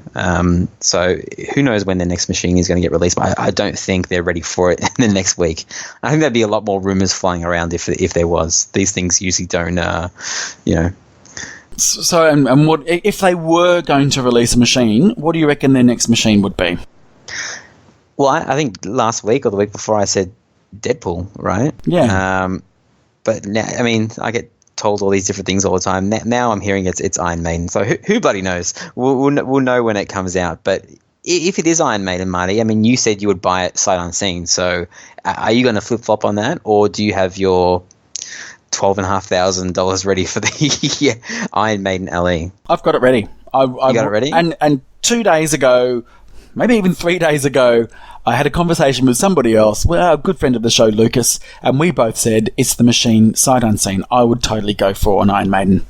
So who knows when the next machine is going to get released? But I don't think they're ready for it in the next week. I think there'd be a lot more rumors flying around if there was. These things usually don't, So, and what if they were going to release a machine? What do you reckon their next machine would be? Well, I think last week or the week before I said Deadpool, right? Yeah. But now, I mean, I get told all these different things all the time. Now I'm hearing it's Iron Maiden. So who bloody knows? We'll know when it comes out. But if it is Iron Maiden, Marty, I mean, you said you would buy it sight unseen. So are you going to flip-flop on that? Or do you have your $12,500 ready for the Iron Maiden LE? I've got it ready. You got it ready? And 2 days ago, maybe even 3 days ago, I had a conversation with somebody else, a good friend of the show, Lucas, and we both said it's the machine sight unseen. I would totally go for an Iron Maiden.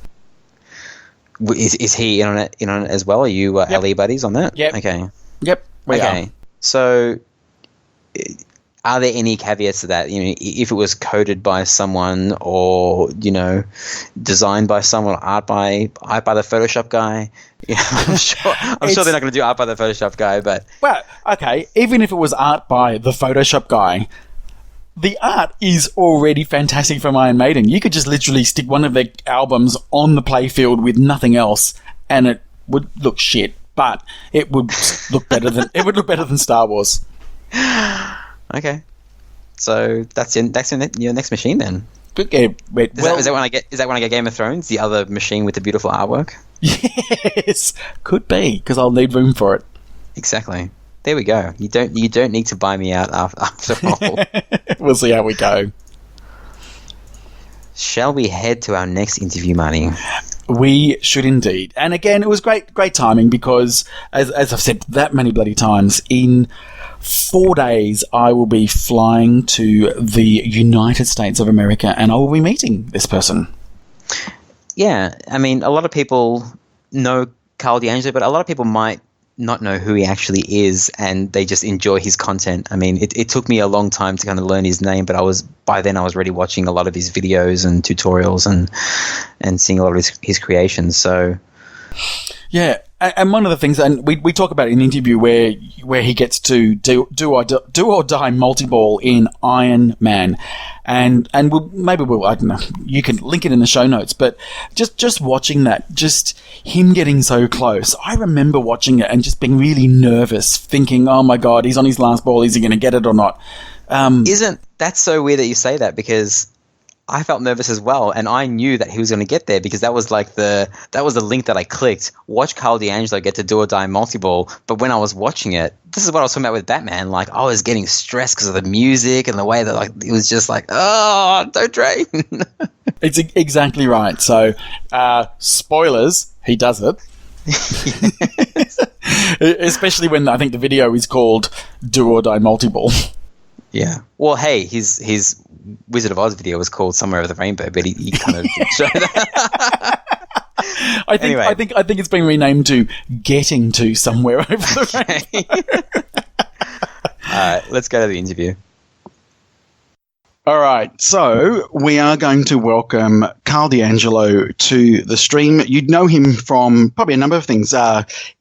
Is he in on it as well? Are you LE buddies on that? Yep. Okay. Yep. We are. So, are there any caveats to that? If it was coded by someone, or designed by someone, art by the Photoshop guy. I'm sure they're not going to do art by the Photoshop guy, but okay. Even if it was art by the Photoshop guy, the art is already fantastic from Iron Maiden. You could just literally stick one of their albums on the playfield with nothing else, and it would look shit, but it would look better than Star Wars. Okay, so that's your next machine then. Is that when I get Game of Thrones, the other machine with the beautiful artwork? Yes, could be, because I'll need room for it. Exactly. There we go. You don't need to buy me out after all. We'll see how we go. Shall we head to our next interview, Marty? We should indeed. And again, it was great timing because, as I've said that many bloody times, in 4 days I will be flying to the United States of America and I will be meeting this person. Yeah, I mean, a lot of people know Karl DeAngelo, but a lot of people might not know who he actually is, and they just enjoy his content. I mean, it took me a long time to kind of learn his name, but by then I was already watching a lot of his videos and tutorials and seeing a lot of his creations. So, yeah. And one of the things, and we talk about it in the interview where he gets to do or die multi-ball in Iron Man, and I don't know, you can link it in the show notes, but just watching that, just him getting so close, I remember watching it and just being really nervous, thinking, oh my God, he's on his last ball, is he going to get it or not? Isn't that so weird that you say that? Because I felt nervous as well, and I knew that he was going to get there because that was the link that I clicked. Watch Karl DeAngelo get to do or die multi-ball, but when I was watching it, this is what I was talking about with Batman. Like, I was getting stressed because of the music and the way that it was just like, oh, don't drain. It's exactly right. So, spoilers, he does it. Especially when I think the video is called "Do or Die Multi-Ball." Yeah. Well, hey, his Wizard of Oz video was called Somewhere Over the Rainbow, but he kind of didn't show that. I think it's been renamed to Getting to Somewhere Over the Rainbow. All right, let's go to the interview. All right, so we are going to welcome Karl DeAngelo to the stream. You'd know him from probably a number of things.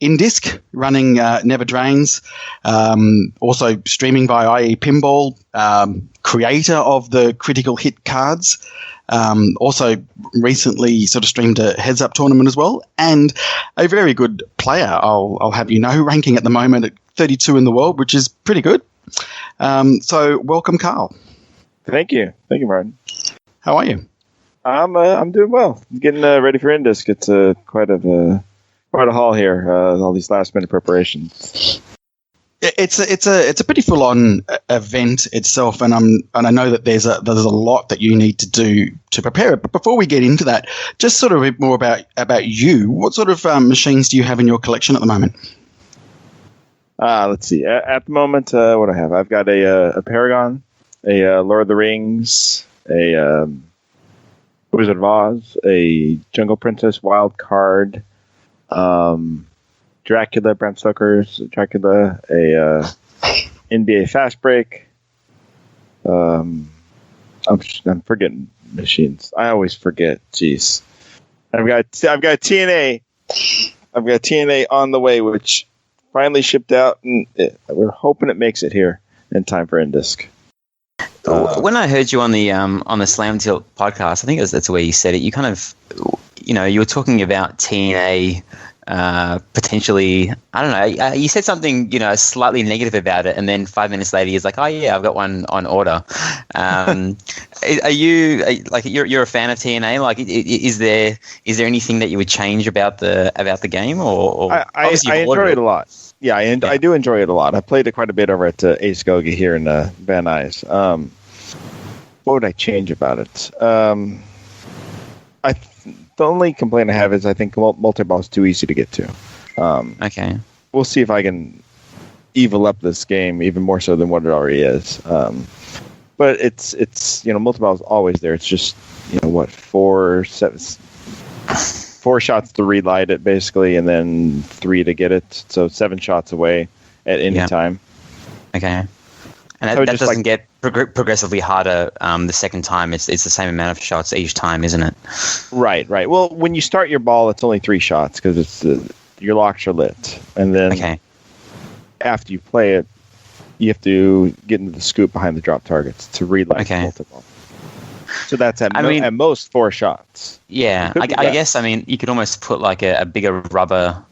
In Disc, running Never Drains, also streaming via IE Pinball, creator of the Critical Hit cards, also recently sort of streamed a Heads Up tournament as well, and a very good player, I'll have you know, ranking at the moment at 32 in the world, which is pretty good. So welcome, Karl. Thank you, Martin. How are you? I'm doing well. Getting ready for Indisc. It's quite a haul here. All these last minute preparations. It's a pretty full on event itself, and I know that there's a lot that you need to do to prepare it. But before we get into that, just sort of a bit more about you. What sort of machines do you have in your collection at the moment? Let's see. At the moment, what I have, I've got a Paragon, a Lord of the Rings, a Wizard of Oz, a Jungle Princess Wild Card, Dracula, Bram Stoker's Dracula, a NBA Fast Break. I'm forgetting machines. I always forget. Jeez. I've got TNA. I've got TNA on the way, which finally shipped out, and we're hoping it makes it here in time for Indisc. When I heard you on the Slam Tilt podcast, I think that's the way you said it. You kind of, you were talking about TNA potentially. I don't know. You said something, slightly negative about it, and then 5 minutes later, he's like, "Oh yeah, I've got one on order." Are you like you're a fan of TNA? Like, is there anything that you would change about the game? Or I enjoy it a lot. Yeah, I do enjoy it a lot. I played it quite a bit over at Ace Gogi here in Van Nuys. What would I change about it? The only complaint I have is I think multi-ball is too easy to get to. Okay. We'll see if I can evil up this game even more so than what it already is. But it's multi-ball is always there. It's just 4 shots to relight it basically, and then 3 to get it. So 7 shots away at any time. Okay. And that doesn't get progressively harder the second time. It's the same amount of shots each time, isn't it? Right. Well, when you start your ball, it's only 3 shots because it's your locks are lit, and then after you play it, you have to get into the scoop behind the drop targets to relight multiple. So that's at most 4 shots. Yeah, I guess. I mean, you could almost put like a bigger rubber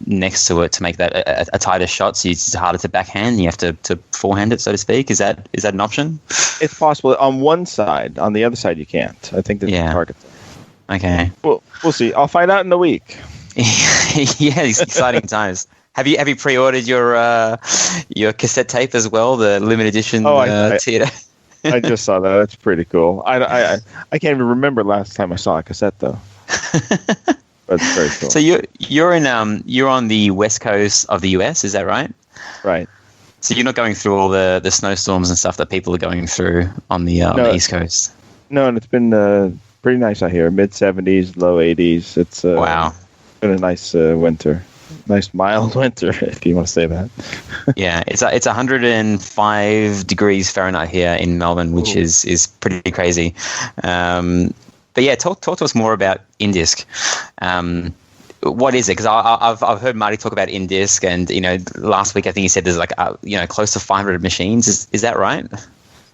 next to it to make that a tighter shot, so it's harder to backhand. And you have to forehand it, so to speak. Is that an option? It's possible on one side. On the other side, you can't. I think there's a target there. Okay. Well, we'll see. I'll find out in a week. Yeah, these exciting times. Have you pre-ordered your cassette tape as well, the limited edition theater? I just saw that. That's pretty cool. I can't even remember last time I saw a cassette though. That's very cool. So you're on the west coast of the US, is that right? Right. So you're not going through all the snowstorms and stuff that people are going through on the East Coast. No, and it's been pretty nice out here. Mid 70s, low 80s. It's wow. been a nice winter. Nice mild winter, if you want to say that. Yeah, it's 105 degrees Fahrenheit here in Melbourne, which is pretty crazy. But yeah, talk to us more about Indisc. What is it? Because I've heard Marty talk about Indisc, and last week I think he said there's like close to 500 machines. Is that right?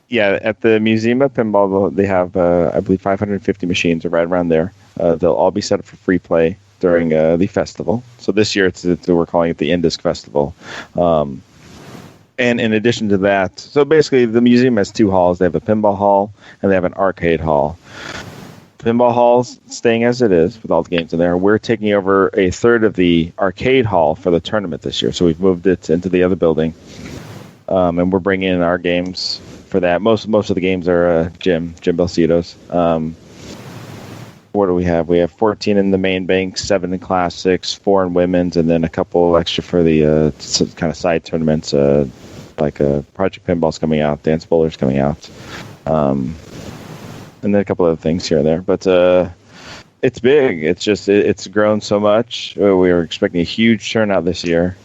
Yeah, at the Museum of Pinball, they have I believe 550 machines, or right around there. They'll all be set up for free play during the festival. So this year we're calling it the Indisc Festival. And in addition to that, so basically the museum has two halls. They have a pinball hall and they have an arcade hall. Pinball hall's staying as it is with all the games in there. We're taking over a third of the arcade hall for the tournament this year. So we've moved it into the other building. And we're bringing in our games for that. Most of the games are Jim Belcito's. What do we have? We have 14 in the main bank, 7 in classics, 4 in women's, and then a couple extra for the kind of side tournaments, like Project Pinball's coming out, Dance Bowler's coming out, and then a couple other things here and there. But it's big. It's just it's grown so much. We were expecting a huge turnout this year,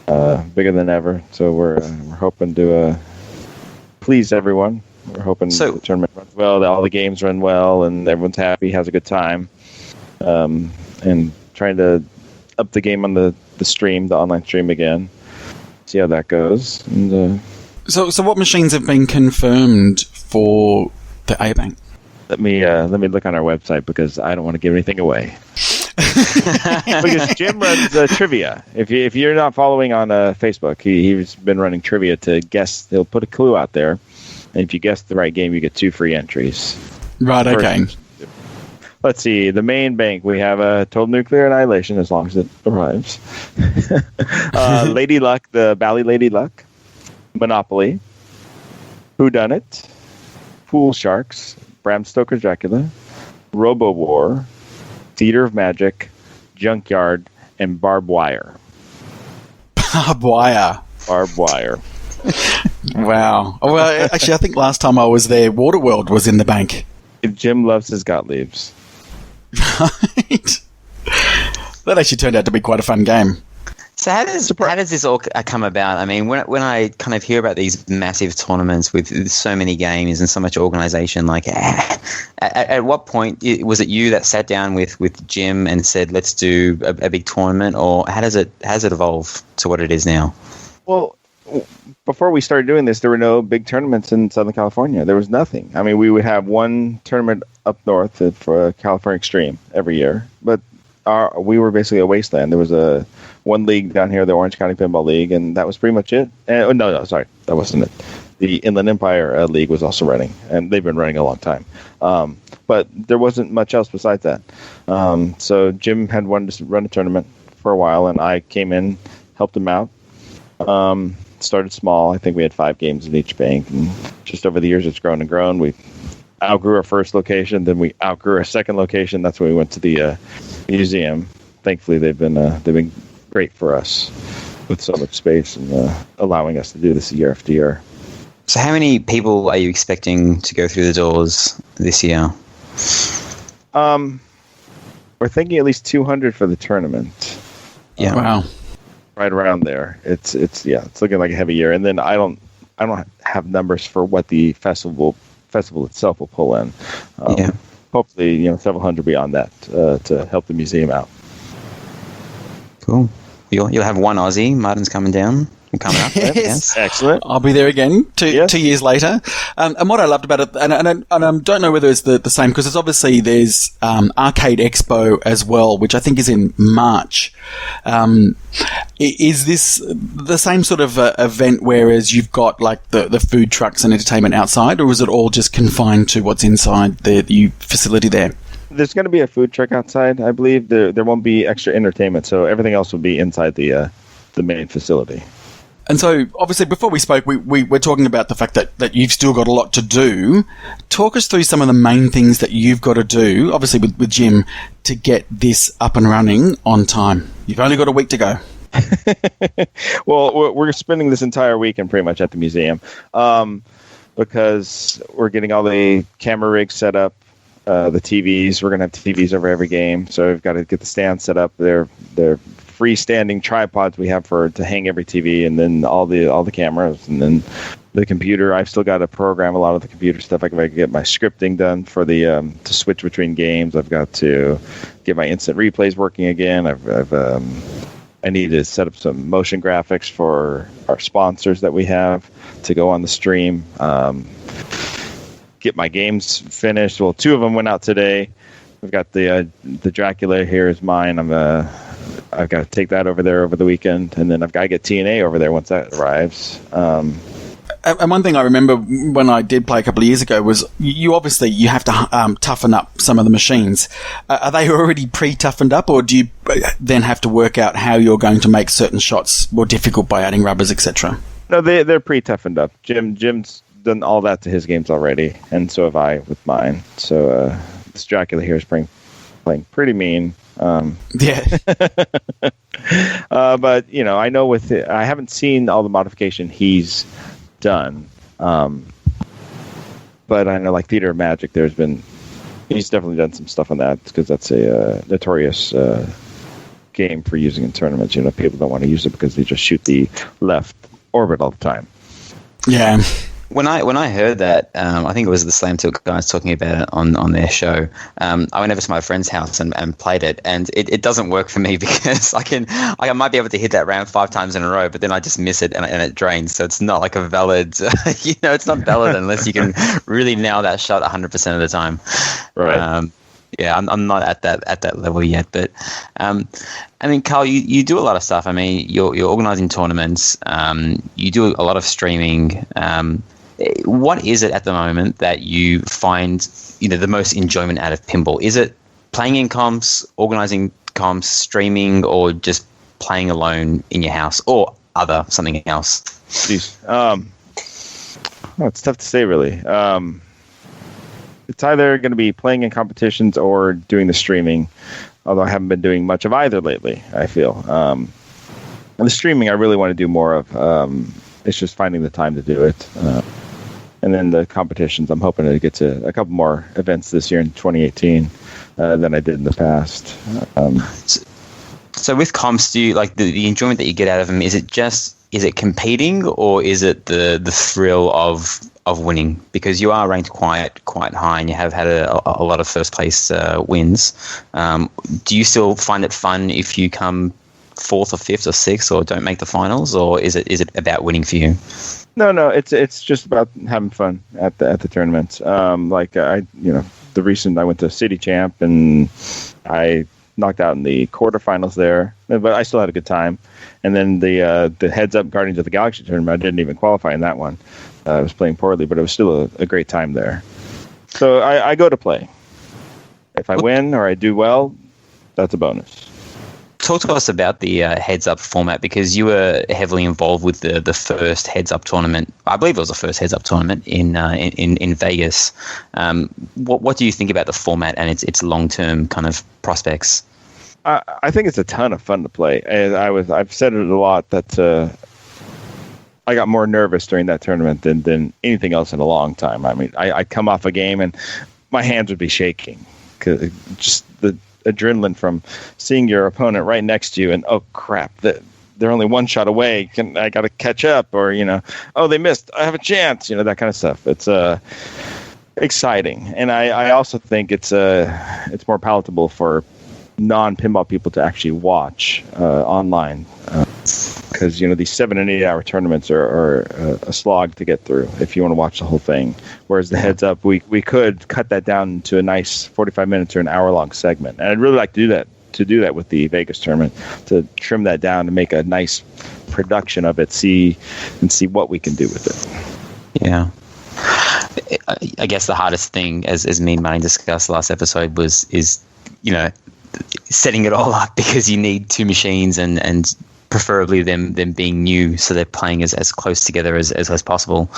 bigger than ever. So we're hoping to please everyone. We're hoping the tournament runs well, that all the games run well, and everyone's happy, has a good time, and trying to up the game on the stream, the online stream again. See how that goes. And, So what machines have been confirmed for the A-Bank? Let me look on our website because I don't want to give anything away. Because Jim runs trivia. If you're not following on Facebook, he's been running trivia to guess. He'll put a clue out there. And if you guess the right game, you get 2 free entries. Right, okay. Let's see. The main bank, we have a Total Nuclear Annihilation, as long as it arrives. Lady Luck, the Bally Lady Luck. Monopoly. Whodunit. Pool Sharks. Bram Stoker's Dracula. Robo War. Theater of Magic. Junkyard. And Barbed Wire. Barbed Wire. Barbed Wire. Wow. Well, actually, I think last time I was there, Waterworld was in the bank. Jim loves his Gottliebs. Right. That actually turned out to be quite a fun game. So how does this all come about? I mean, when I kind of hear about these massive tournaments with so many games and so much organization, like at what point was it you that sat down with Jim and said, let's do a big tournament, or how does it evolve to what it is now? Well, before we started doing this, there were no big tournaments in Southern California. There was nothing. I mean, we would have one tournament up north for California Extreme every year, but we were basically a wasteland. There was one league down here, the Orange County Pinball League, and that was pretty much it. No, sorry, that wasn't it. The Inland Empire League was also running, and they've been running a long time. But there wasn't much else besides that. So Jim had wanted to run a tournament for a while, and I came in, helped him out. Started small. I think we had 5 games in each bank, and just over the years it's grown and grown. We outgrew our first location, then we outgrew our second location. That's when we went to the museum. Thankfully, they've been great for us with so much space and allowing us to do this year after year. So how many people are you expecting to go through the doors this year? We're thinking at least 200 for the tournament. Yeah. Wow. Right around there. It's looking like a heavy year. And then I don't have numbers for what the festival itself will pull in. Hopefully, several hundred beyond that to help the museum out. Cool. You'll have one Aussie. Martin's coming down. Coming up. Yes. Excellent. I'll be there again 2 years later. And what I loved about it, and I don't know whether it's the same, because it's obviously there's Arcade Expo as well, which I think is in March. Is this the same sort of event, whereas you've got like the food trucks and entertainment outside, or is it all just confined to what's inside the facility there? There's going to be a food truck outside, I believe. There won't be extra entertainment, so everything else will be inside the main facility. And so, obviously, before we spoke, we're talking about the fact that you've still got a lot to do. Talk us through some of the main things that you've got to do, obviously with Jim, to get this up and running on time. You've only got a week to go. Well, we're spending this entire weekend pretty much at the museum because we're getting all the camera rigs set up. the TVs. We're gonna have TVs over every game, so we've got to get the stands set up. They're freestanding tripods we have to hang every TV, and then all the cameras, and then the computer. I've still got to program a lot of the computer stuff. I got to get my scripting done for the to switch between games. I've got to get my instant replays working again. I need to set up some motion graphics for our sponsors that we have to go on the stream. Get my games finished. Well, 2 of them went out today. We've got the Dracula here is mine. I've got to take that over there over the weekend, and then I've got to get TNA over there once that arrives. And one thing I remember when I did play a couple of years ago was you have to toughen up some of the machines. Are they already pre-toughened up, or do you then have to work out how you're going to make certain shots more difficult by adding rubbers, etc.? No, they're pre-toughened up. Jim's done all that to his games already, and so have I with mine. So this Dracula here is playing pretty mean. Yeah. But I know with it, I haven't seen all the modification he's done. But I know like Theater of Magic, he's definitely done some stuff on that, because that's a notorious game for using in tournaments. People don't want to use it because they just shoot the left orbit all the time. Yeah. When I heard that, I think it was the Slam Tilt guys talking about it on their show. I went over to my friend's house and played it, and it doesn't work for me because I might be able to hit that round 5 times in a row, but then I just miss it and it drains. So it's not like a valid, it's not valid unless you can really nail that shot 100% of the time. Right. Yeah, I'm not at that level yet, but Karl, you do a lot of stuff. You're organizing tournaments. You do a lot of streaming. What is it at the moment that you find the most enjoyment out of pinball? Is it playing in comps, organizing comps, streaming, or just playing alone in your house, or something else? Jeez. It's tough to say, really. It's either going to be playing in competitions or doing the streaming, although I haven't been doing much of either lately, I feel. And the streaming I really want to do more of. It's just finding the time to do it. And then the competitions, I'm hoping to get to a couple more events this year in 2018 than I did in the past. So with comps, do you like the enjoyment that you get out of them? Is it competing, or is it the thrill of winning? Because you are ranked quite high, and you have had a lot of first place wins. Do you still find it fun if you come 4th or 5th or 6th, or don't make the finals, or is it about winning for you? No, it's just about having fun at the tournaments. The recent I went to City Champ and I knocked out in the quarterfinals there, but I still had a good time. And then the Heads Up Guardians of the Galaxy tournament, I didn't even qualify in that one. I was playing poorly, but it was still a great time there. So I go to play. If I win or I do well, that's a bonus. Talk to us about the Heads Up format, because you were heavily involved with the first Heads Up tournament. I believe it was the first Heads Up tournament in Vegas. What do you think about the format and its long-term kind of prospects? I think it's a ton of fun to play. And I've said it a lot that I got more nervous during that tournament than anything else in a long time. I'd come off a game and my hands would be shaking, because just the adrenaline from seeing your opponent right next to you, and oh crap, they're only one shot away. I got to catch up, or oh, they missed, I have a chance. That kind of stuff. It's exciting, and I also think it's more palatable for non-pinball people to actually watch online, because these 7 and 8 hour tournaments are a slog to get through if you want to watch the whole thing. Whereas the Heads Up, we could cut that down to a nice 45 minutes or an hour long segment, and I'd really like to do that with the Vegas tournament, to trim that down and make a nice production of it, see what we can do with it. Yeah. I guess the hardest thing, as me and Manny discussed last episode, is setting it all up, because you need 2 machines and preferably them being new, so they're playing as close together as possible.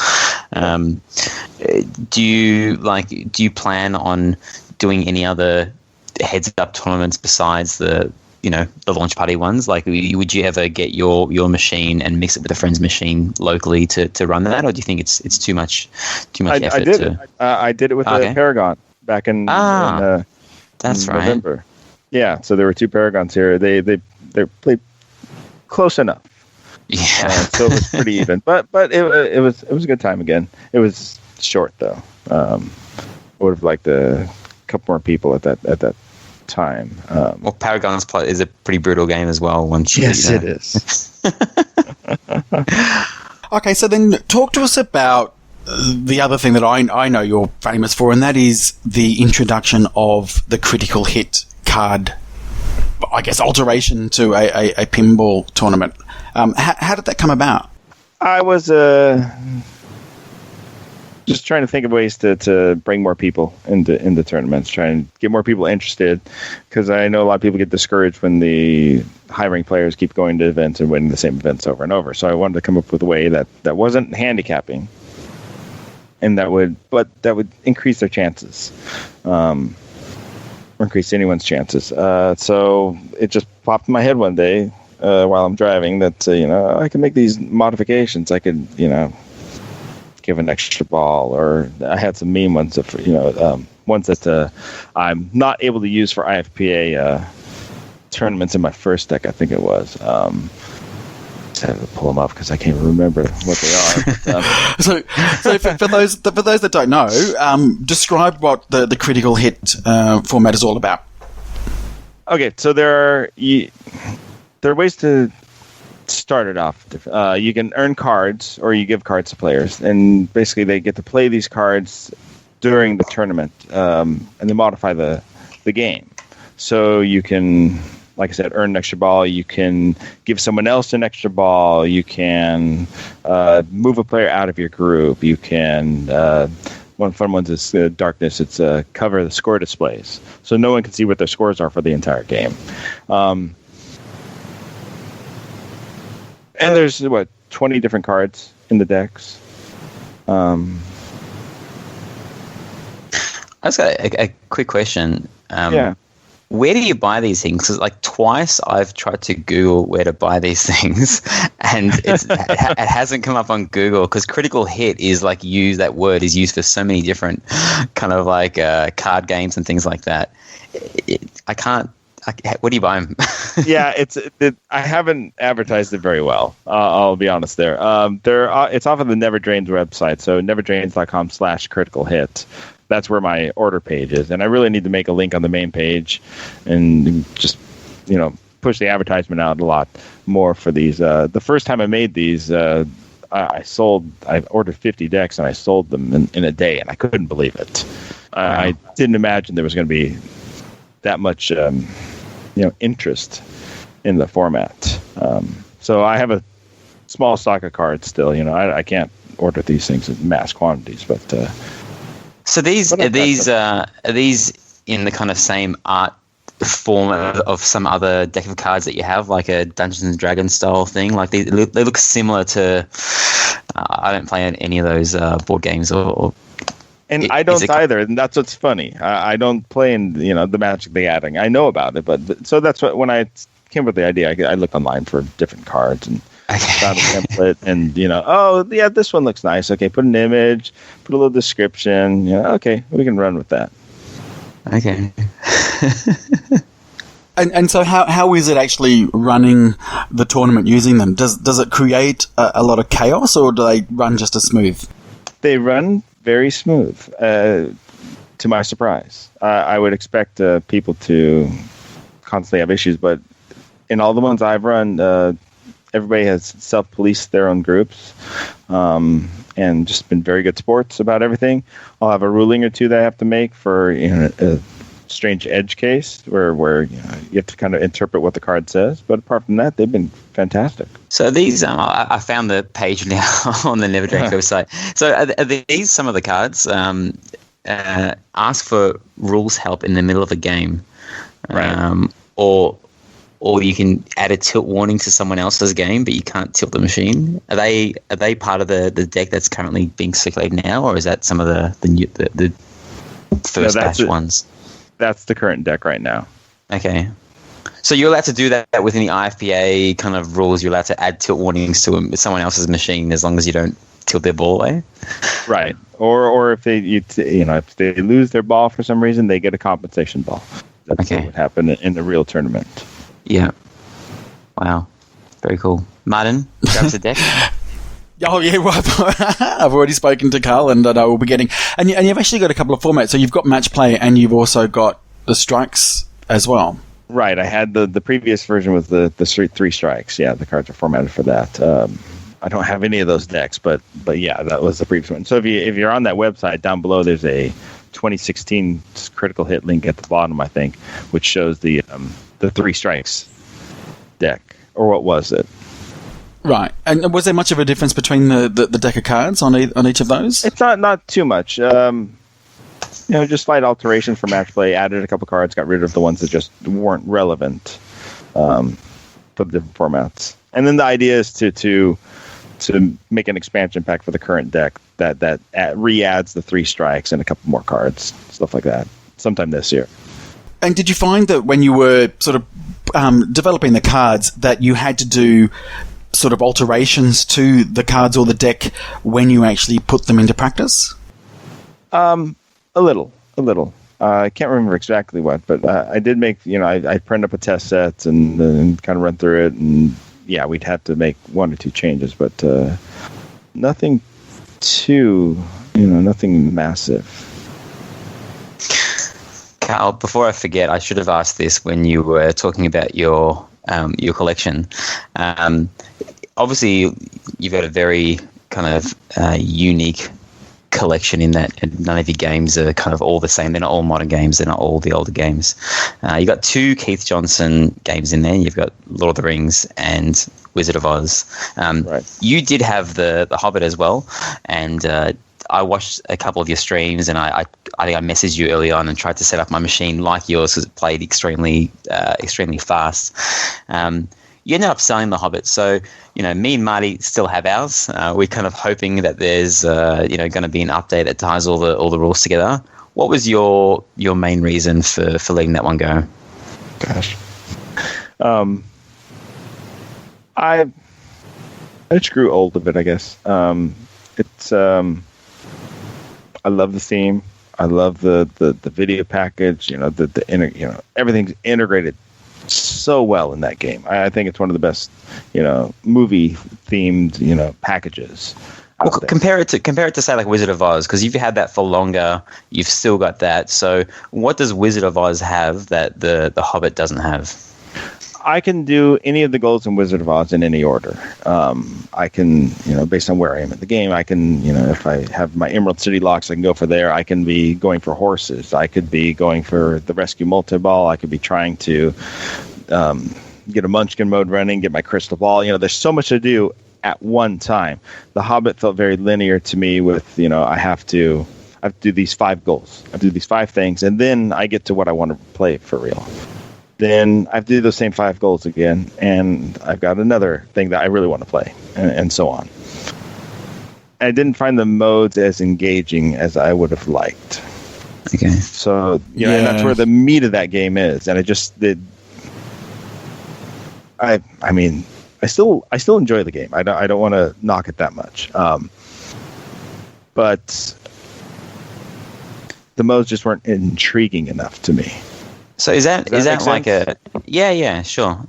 Do you plan on doing any other Heads Up tournaments besides the launch party ones? Like, would you ever get your machine and mix it with a friend's machine locally to run that, or do you think it's too much effort? I did it with the Paragon. back in that's in right. November. Yeah, so there were 2 Paragons here. They played close enough. Yeah. So it was pretty even, but it was a good time again. It was short though. I would have liked a couple more people at that time. Well, Paragon's is a pretty brutal game as well. Yes, it is. Okay, so then talk to us about the other thing that I know you're famous for, and that is the introduction of the critical hit card, I guess, alteration to a pinball tournament. How did that come about? I was just trying to think of ways to bring more people into tournaments, trying to get more people interested, because I know a lot of people get discouraged when the high-ranked players keep going to events and winning the same events over and over. So I wanted to come up with a way that wasn't handicapping, and that would increase their chances, or increase anyone's chances. So it just popped in my head one day while I'm driving that I can make these modifications. I could give an extra ball, or I had some mean ones of ones that I'm not able to use for IFPA tournaments in my first deck. I think it was. I have to pull them up because I can't remember what they are. So for those that don't know, describe what the critical hit format is all about. Okay, so there are ways to start it off. You can earn cards, or you give cards to players, and basically they get to play these cards during the tournament, and they modify the game. So you can, like I said, earn an extra ball. You can give someone else an extra ball. You can move a player out of your group. You can one of the fun ones is darkness. It's cover the score displays, so no one can see what their scores are for the entire game. And there's 20 different cards in the decks. I just got a quick question. Yeah. Where do you buy these things? Because twice I've tried to Google where to buy these things, and it hasn't come up on Google, because critical hit is used. That word is used for so many different kind of card games and things like that. I can't. Where do you buy them? Yeah, I haven't advertised it very well. I'll be honest there. It's off of the Never Drains website, so neverdrains.com/critical hit. That's where my order page is, and I really need to make a link on the main page and just push the advertisement out a lot more for these. The first time I made these, I ordered 50 decks and I sold them in a day, and I couldn't believe it. Wow. I didn't imagine there was going to be that much interest in the format. So I have a small stock of cards still. I can't order these things in mass quantities, but so are these in the kind of same art form of some other deck of cards that you have, like a Dungeons and Dragons style thing? They look similar to. I don't play any of those board games or And I don't either, and that's what's funny. I don't play in the Magic the Gathering. I know about it, but so that's what, when I came up with the idea, I looked online for different cards and found a template, and this one looks nice. Okay, put an image, put a little description. Okay, we can run with that. Okay. And so how is it actually running the tournament using them? Does it create a lot of chaos, or do they run just as smooth? They run very smooth, to my surprise. I would expect people to constantly have issues, but in all the ones I've run, everybody has self-policed their own groups, and just been very good sports about everything. I'll have a ruling or two that I have to make for a strange edge case where you have to kind of interpret what the card says, but apart from that, they've been fantastic. So these, I found the page now on the Never Drains website. So are these some of the cards? Ask for rules help in the middle of a game, right? Or you can add a tilt warning to someone else's game, but you can't tilt the machine. Are they part of the deck that's currently being circulated now, or is that some of the first batch ones? That's the current deck right now. Okay. So you're allowed to do that within the IFPA kind of rules. You're allowed to add tilt warnings to someone else's machine as long as you don't tilt their ball away. Right. Or if if they lose their ball for some reason, they get a compensation ball. That's what would happen in the real tournament. Yeah. Wow. Very cool. Martin, grab the deck. Oh yeah, well, I've already spoken to Karl, and I know we'll be getting. And you've actually got a couple of formats. So you've got match play, and you've also got the strikes as well. Right. I had the previous version with the three strikes. Yeah, the cards are formatted for that. I don't have any of those decks, but yeah, that was the previous one. So if you're on that website, down below there's a 2016 critical hit link at the bottom, I think, which shows the three strikes deck, or what was it? Right. And was there much of a difference between the deck of cards on each of those? It's not too much. Just slight alteration for match play. Added a couple cards, got rid of the ones that just weren't relevant for the different formats. And then the idea is to make an expansion pack for the current deck that re-adds the three strikes and a couple more cards, stuff like that, sometime this year. And did you find that when you were sort of developing the cards that you had to do sort of alterations to the cards or the deck when you actually put them into practice? A little. I can't remember exactly what, but I did make, I printed up a test set and kind of run through it, and yeah, we'd have to make one or two changes, but nothing nothing massive. Karl, before I forget, I should have asked this when you were talking about your collection. Obviously, you've got a very kind of unique collection in that none of your games are kind of all the same. They're not all modern games. They're not all the older games. You've got two Keith Johnson games in there. You've got Lord of the Rings and Wizard of Oz. Right. You did have the Hobbit as well, and I watched a couple of your streams, and I think I messaged you early on and tried to set up my machine like yours because it played extremely fast. You ended up selling the Hobbit, so me and Marty still have ours. We're kind of hoping that there's going to be an update that ties all the rules together. What was your main reason for letting that one go? Gosh, I just grew old a bit, I guess. It's I love the theme. I love the video package. Everything's integrated so well in that game. I think it's one of the best, movie themed, packages. Well, compare it to say like Wizard of Oz, because you've had that for longer. You've still got that. So, what does Wizard of Oz have that the Hobbit doesn't have? I can do any of the goals in Wizard of Oz in any order. I can, based on where I am in the game, I can, if I have my Emerald City locks, I can go for there. I can be going for horses. I could be going for the Rescue Multi-Ball. I could be trying to get a Munchkin mode running, get my Crystal Ball. There's so much to do at one time. The Hobbit felt very linear to me with, I have to do these 5 goals. I have to do these 5 things, and then I get to what I want to play for real. Then I do those same 5 goals again, and I've got another thing that I really want to play, and so on. I didn't find the modes as engaging as I would have liked. Okay. So, and that's where the meat of that game is, and I still enjoy the game. I don't want to knock it that much. But the modes just weren't intriguing enough to me. So is that like a sure.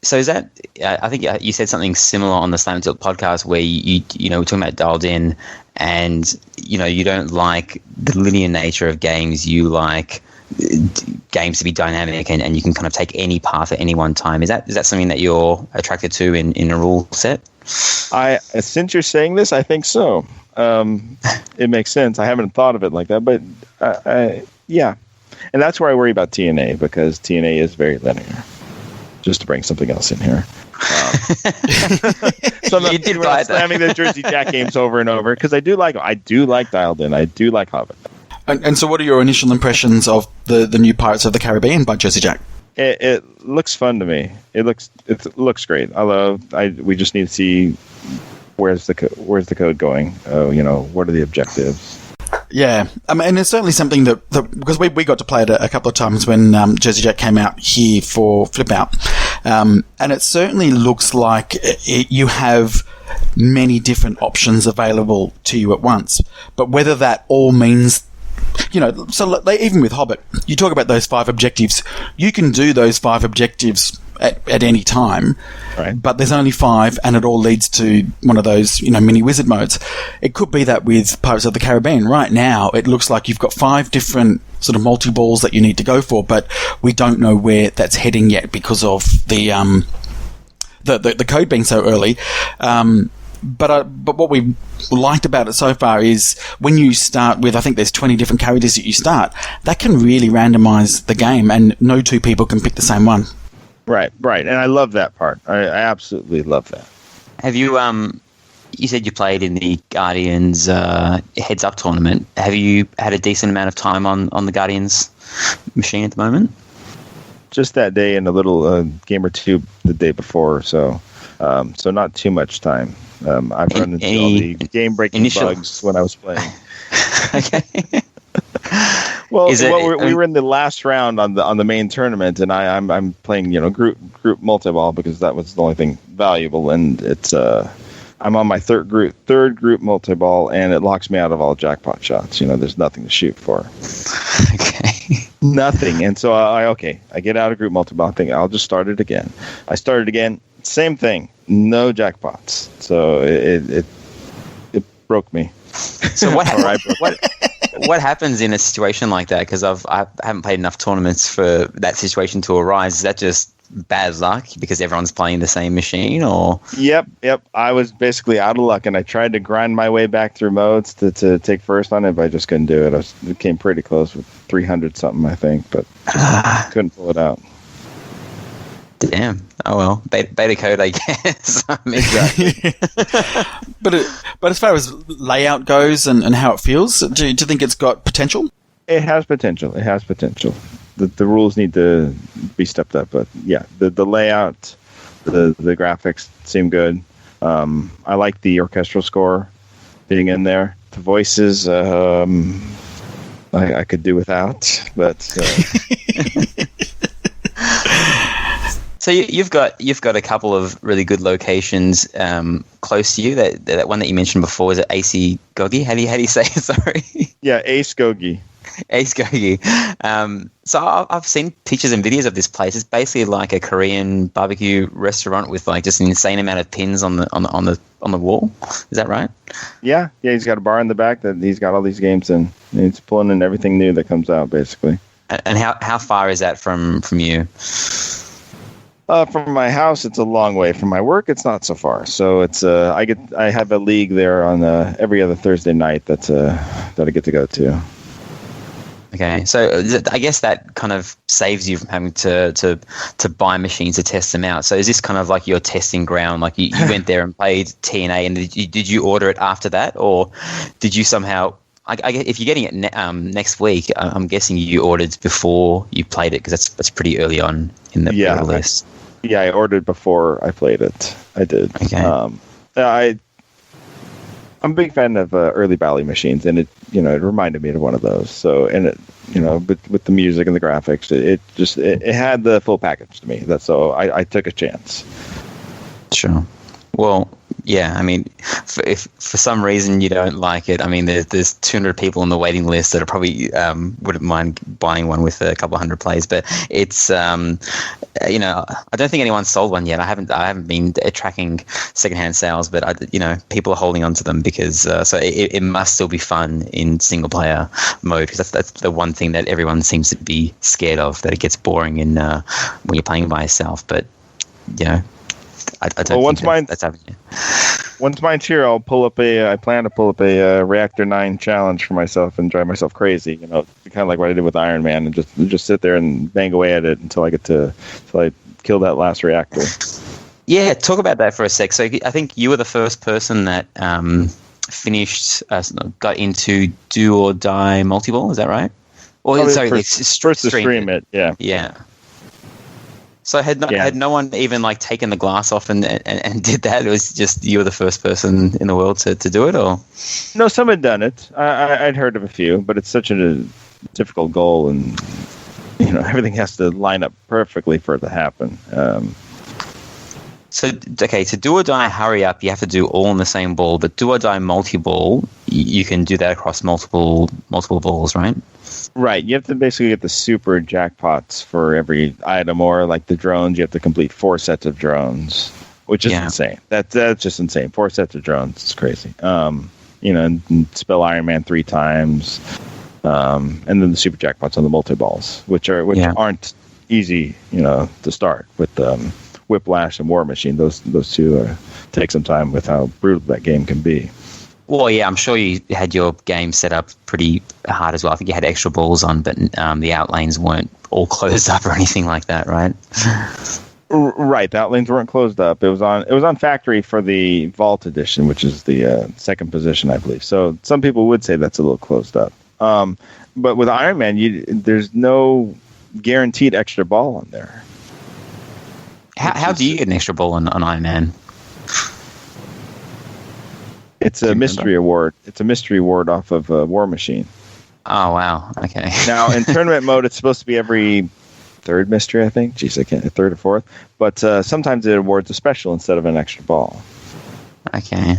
So is that I think you said something similar on the Slam Tilt podcast where you we're talking about dialed in, and you don't like the linear nature of games. You like games to be dynamic and you can kind of take any path at any one time. Is that something that you're attracted to in a rule set? Since you're saying this, I think so. It makes sense. I haven't thought of it like that, but yeah. And that's where I worry about TNA, because TNA is very linear. Just to bring something else in here. So you did right. Slamming the Jersey Jack games over and over, because I do like Dialed In. I do like Hobbit. And so what are your initial impressions of the new Pirates of the Caribbean by Jersey Jack? It looks fun to me. It looks great. We just need to see where's the code going. What are the objectives? Yeah, and it's certainly something that because we got to play it a couple of times when Jersey Jack came out here for Flip Out, And it certainly looks like you have many different options available to you at once. But whether that all means, so even with Hobbit, you talk about those 5 objectives. You can do those 5 objectives at any time, right? But there's only 5, and it all leads to one of those, mini wizard modes. It could be that with Pirates of the Caribbean, right now, it looks like you've got 5 different sort of multi-balls that you need to go for, but we don't know where that's heading yet because of the code being so early. But what we liked about it so far is when you start with, I think there's 20 different characters that you start, that can really randomize the game, and no 2 people can pick the same one. Right. And I love that part. I absolutely love that. Have you, you said you played in the Guardians Heads Up tournament. Have you had a decent amount of time on the Guardians machine at the moment? Just that day and a little game or two the day before, so not too much time. I've run into all the game-breaking bugs when I was playing. Okay. Well, we were in the last round on the main tournament, and I'm playing group multi-ball because that was the only thing valuable, and it's I'm on my third group multi-ball, and it locks me out of all jackpot shots. There's nothing to shoot for. Okay. Nothing, and so I get out of group multi-ball. I think I'll just start it again. I started again, same thing, no jackpots. So it broke me. So what happens in a situation like that? Because I haven't played enough tournaments for that situation to arise. Is that just bad luck because everyone's playing the same machine, or? Yep. I was basically out of luck, and I tried to grind my way back through modes to take first on it, but I just couldn't do it. It came pretty close with 300 something, I think, but couldn't pull it out. Damn. Oh well, beta code, I guess. Exactly. But as far as layout goes and how it feels, do you think it's got potential? It has potential. The rules need to be stepped up, but yeah, the layout, the graphics seem good. I like the orchestral score being in there. The voices, I could do without, but. So you've got a couple of really good locations close to you. That one that you mentioned before, is it AC Gogi? How do you say it? Sorry. Yeah, Ace Gogi. Ace Gogi. So I've seen pictures and videos of this place. It's basically like a Korean barbecue restaurant with like just an insane amount of pins on the wall. Is that right? Yeah. He's got a bar in the back that he's got all these games in. And he's pulling in everything new that comes out, basically. And how far is that from you? From my house, it's a long way. From my work, it's not so far. So it's I have a league there on every other Thursday night that I get to go to. Okay, so I guess that kind of saves you from having to buy machines to test them out. So is this kind of like your testing ground? Like you went there and played TNA, and did you order it after that, or did you somehow? If you're getting it next week, I'm guessing you ordered before you played it, because that's pretty early on in the list. I ordered before I played it. I did. Okay. I'm a big fan of early Bally machines, and it reminded me of one of those. So, and it with the music and the graphics, it had the full package to me. So I took a chance. Sure. Well, yeah, I mean, if for some reason you don't like it, I mean, there's 200 people on the waiting list that are probably wouldn't mind buying one with a couple hundred plays, but it's I don't think anyone's sold one yet. I haven't been tracking secondhand sales, but people are holding on to them because so it must still be fun in single player mode, because that's the one thing that everyone seems to be scared of, that it gets boring in when you're playing by yourself. But I don't think that's happening. Once mine's here, I plan to pull up a Reactor 9 challenge for myself and drive myself crazy. Kind of like what I did with Iron Man, and just sit there and bang away at it until I kill that last reactor. Yeah, talk about that for a sec. So I think you were the first person that got into do or die multi-ball. Is that right? Or first to stream it. Yeah. Yeah. So had no one even taken the glass off and did that? It was just you were the first person in the world to do it, or? No, some had done it. I'd heard of a few, but it's such a difficult goal, and everything has to line up perfectly for it to happen. So, okay, to do or die hurry up, you have to do all on the same ball, but do or die multi-ball, you can do that across multiple balls, right? Right. You have to basically get the super jackpots for every item, or like the drones, you have to complete 4 sets of drones, which is insane. That's just insane. 4 sets of drones. It's crazy. And spell Iron Man 3 times. And then the super jackpots on the multi-balls, which aren't easy, to start with Whiplash and War Machine. Those two take some time with how brutal that game can be. Well, yeah, I'm sure you had your game set up pretty hard as well. I think you had extra balls on, but the outlanes weren't all closed up or anything like that, right? Right, the outlanes weren't closed up. It was on factory for the Vault Edition, which is the second position, I believe. So some people would say that's a little closed up. But with Iron Man, there's no guaranteed extra ball on there. How do you get an extra ball on Iron Man? It's a mystery award. It's a mystery award off of War Machine. Oh, wow. Okay. Now, in tournament mode, it's supposed to be every third mystery, I think. Jeez, I can't. Third or fourth. But sometimes it awards a special instead of an extra ball. Okay.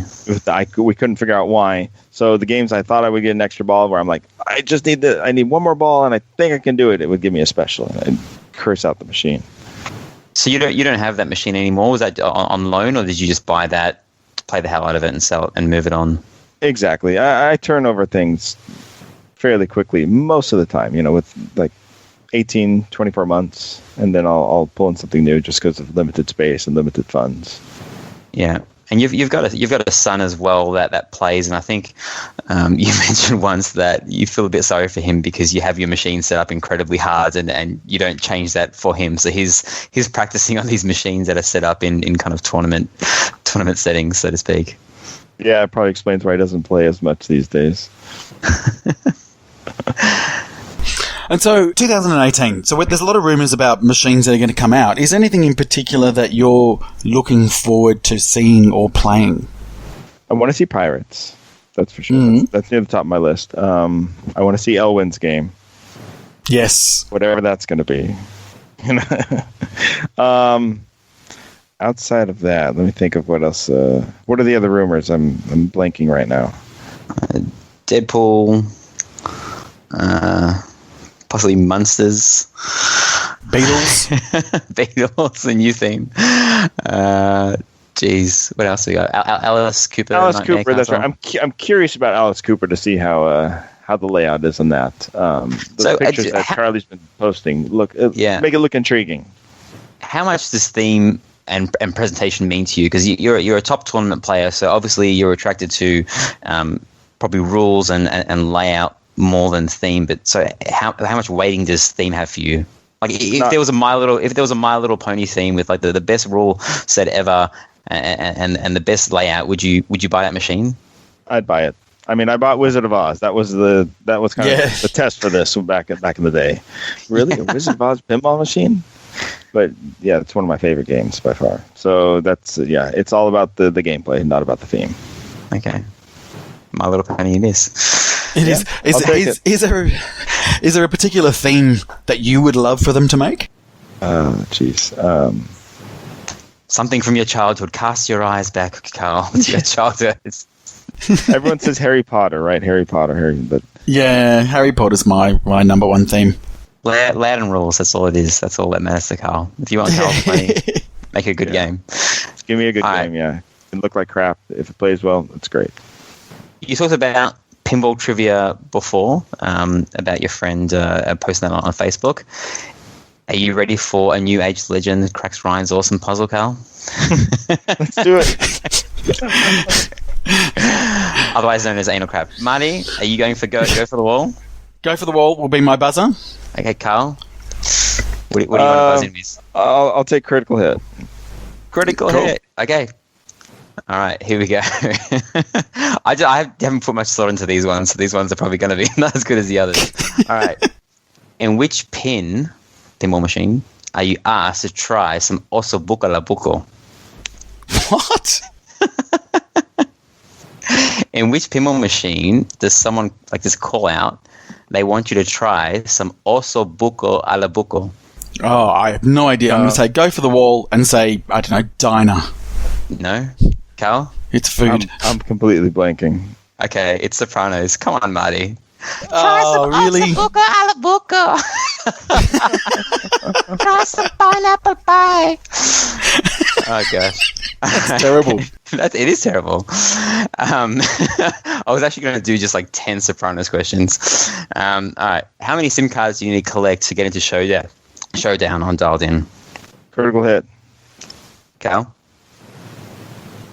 We couldn't figure out why. So the games I thought I would get an extra ball, where I'm like, I need one more ball, and I think I can do it. It would give me a special, and I'd curse out the machine. So you don't have that machine anymore? Was that on loan, or did you just buy that, play the hell out of it, and sell it and move it on? Exactly. I turn over things fairly quickly most of the time. With like 18, 24 months, and then I'll pull in something new just because of limited space and limited funds. Yeah. And you've got a son as well that plays, and I think you mentioned once that you feel a bit sorry for him because you have your machine set up incredibly hard, and you don't change that for him. So he's practicing on these machines that are set up in kind of tournament settings, so to speak. Yeah, it probably explains why he doesn't play as much these days. And so, 2018. So, there's a lot of rumors about machines that are going to come out. Is there anything in particular that you're looking forward to seeing or playing? I want to see Pirates. That's for sure. Mm-hmm. That's near the top of my list. I want to see Elwyn's game. Yes. Whatever that's going to be. Outside of that, let me think of what else. What are the other rumors? I'm blanking right now. Deadpool. Possibly Munsters. Beatles. Beatles, a new theme. Jeez, what else we got? Alice Cooper. Alice Cooper, that's right. I'm curious about Alice Cooper to see how the layout is on that. The pictures that Charlie's been posting make it look intriguing. How much does theme and presentation mean to you? Because you're a top tournament player, so obviously you're attracted to probably rules and layout more than theme. But so how much weighting does theme have for you? Like if there was a My Little Pony theme with like the best rule set ever and the best layout, would you buy that machine? I'd buy it. I mean, I bought Wizard of Oz. That was kind of the test for this back in the day. Really, a Wizard of Oz pinball machine? But yeah, it's one of my favorite games by far. So that's it's all about the gameplay, not about the theme. Okay, My Little Pony it is. It is. Is there a particular theme that you would love for them to make? Jeez. Something from your childhood. Cast your eyes back, Karl, to your childhood. Everyone says Harry Potter, right? Harry Potter, but yeah, Harry Potter's my number one theme. Loud and rules. That's all it is. That's all that matters to Karl. If you want Karl to play, make a good game. Give me a good game. Yeah, it can look like crap. If it plays well, it's great. You talked about pinball trivia before, about your friend posting that on Facebook. Are you ready for a new age legend cracks Ryan's awesome puzzle, Karl? Let's do it. Otherwise known as anal crap. Marty, are you going for go for the wall? Go for the wall will be my buzzer. Okay, Karl. What do you want to buzz in with? I'll take critical hit. Critical hit. Okay. All right, here we go. I haven't put much thought into these ones, so these ones are probably going to be not as good as the others. All right. In which pinball machine, are you asked to try some osso buco la buco? What? In which pinball machine does someone like this call out? They want you to try some osso buco a la buco. Oh, I have no idea. I'm going to say go for the wall and say, I don't know, diner. No? Carl? It's food. I'm completely blanking. Okay, it's Sopranos. Come on, Marty. Oh, really? Try some pineapple pie. Oh, gosh. That's terrible. It is terrible. I was actually going to do just like 10 Sopranos questions. All right. How many SIM cards do you need to collect to get into Showdown on Dialed In? Critical hit. Cal?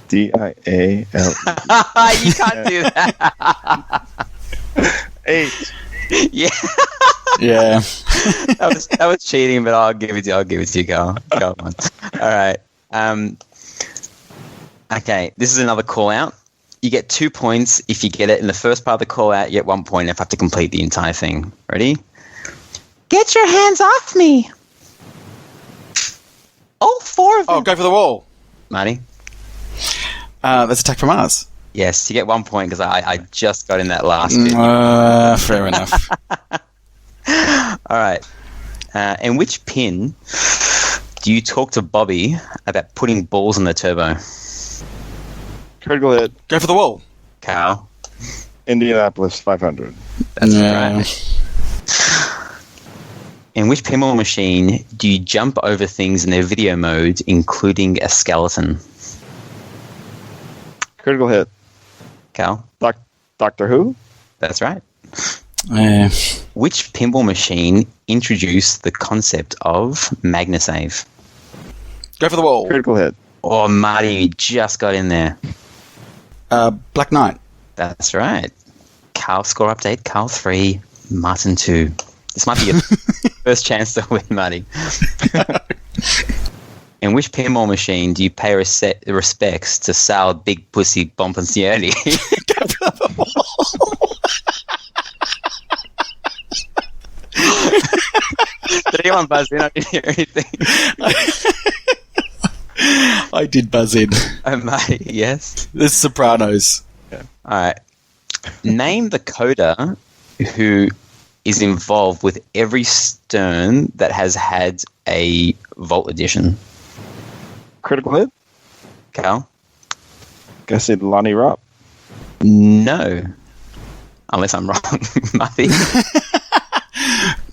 DIAL. You can't do that. 8. Yeah. Yeah. That was cheating, but I'll give it to you, Carl. Go on. All right. Okay, this is another call out. You get 2 points if you get it in the first part of the call out. You get 1 point if I have to complete the entire thing. Ready? Get your hands off me. All 4 of them. Oh, go for the wall. Marty? That's Attack from Mars. Yes, you get 1 point because I just got in that last bit. Fair enough. All right. In which pin do you talk to Bobby about putting balls on the turbo? Critical hit. Go for the wall. Carl? Indianapolis 500. That's Yeah. right. In which pinball machine do you jump over things in their video mode, including a skeleton? Critical hit. Carl? Doctor Who? That's right. Yeah. Which pinball machine introduced the concept of MagnaSave? Go for the wall. Critical hit. Oh, Marty, you just got in there. Black Knight. That's right. Carl, score update. Carl 3, Martin 2. This might be your first chance to win, Marty. In which pinball machine do you pay respects to Sal Big Pussy Bompensioni? Go for the wall. Did anyone buzz in? I didn't hear anything. I did buzz in. Oh, mate, yes. The Sopranos. All right. Name the coder who is involved with every Stern that has had a Vault edition. Critical hit. Cal? Guess it Lonnie Ropp. No. Unless I'm wrong, Marty.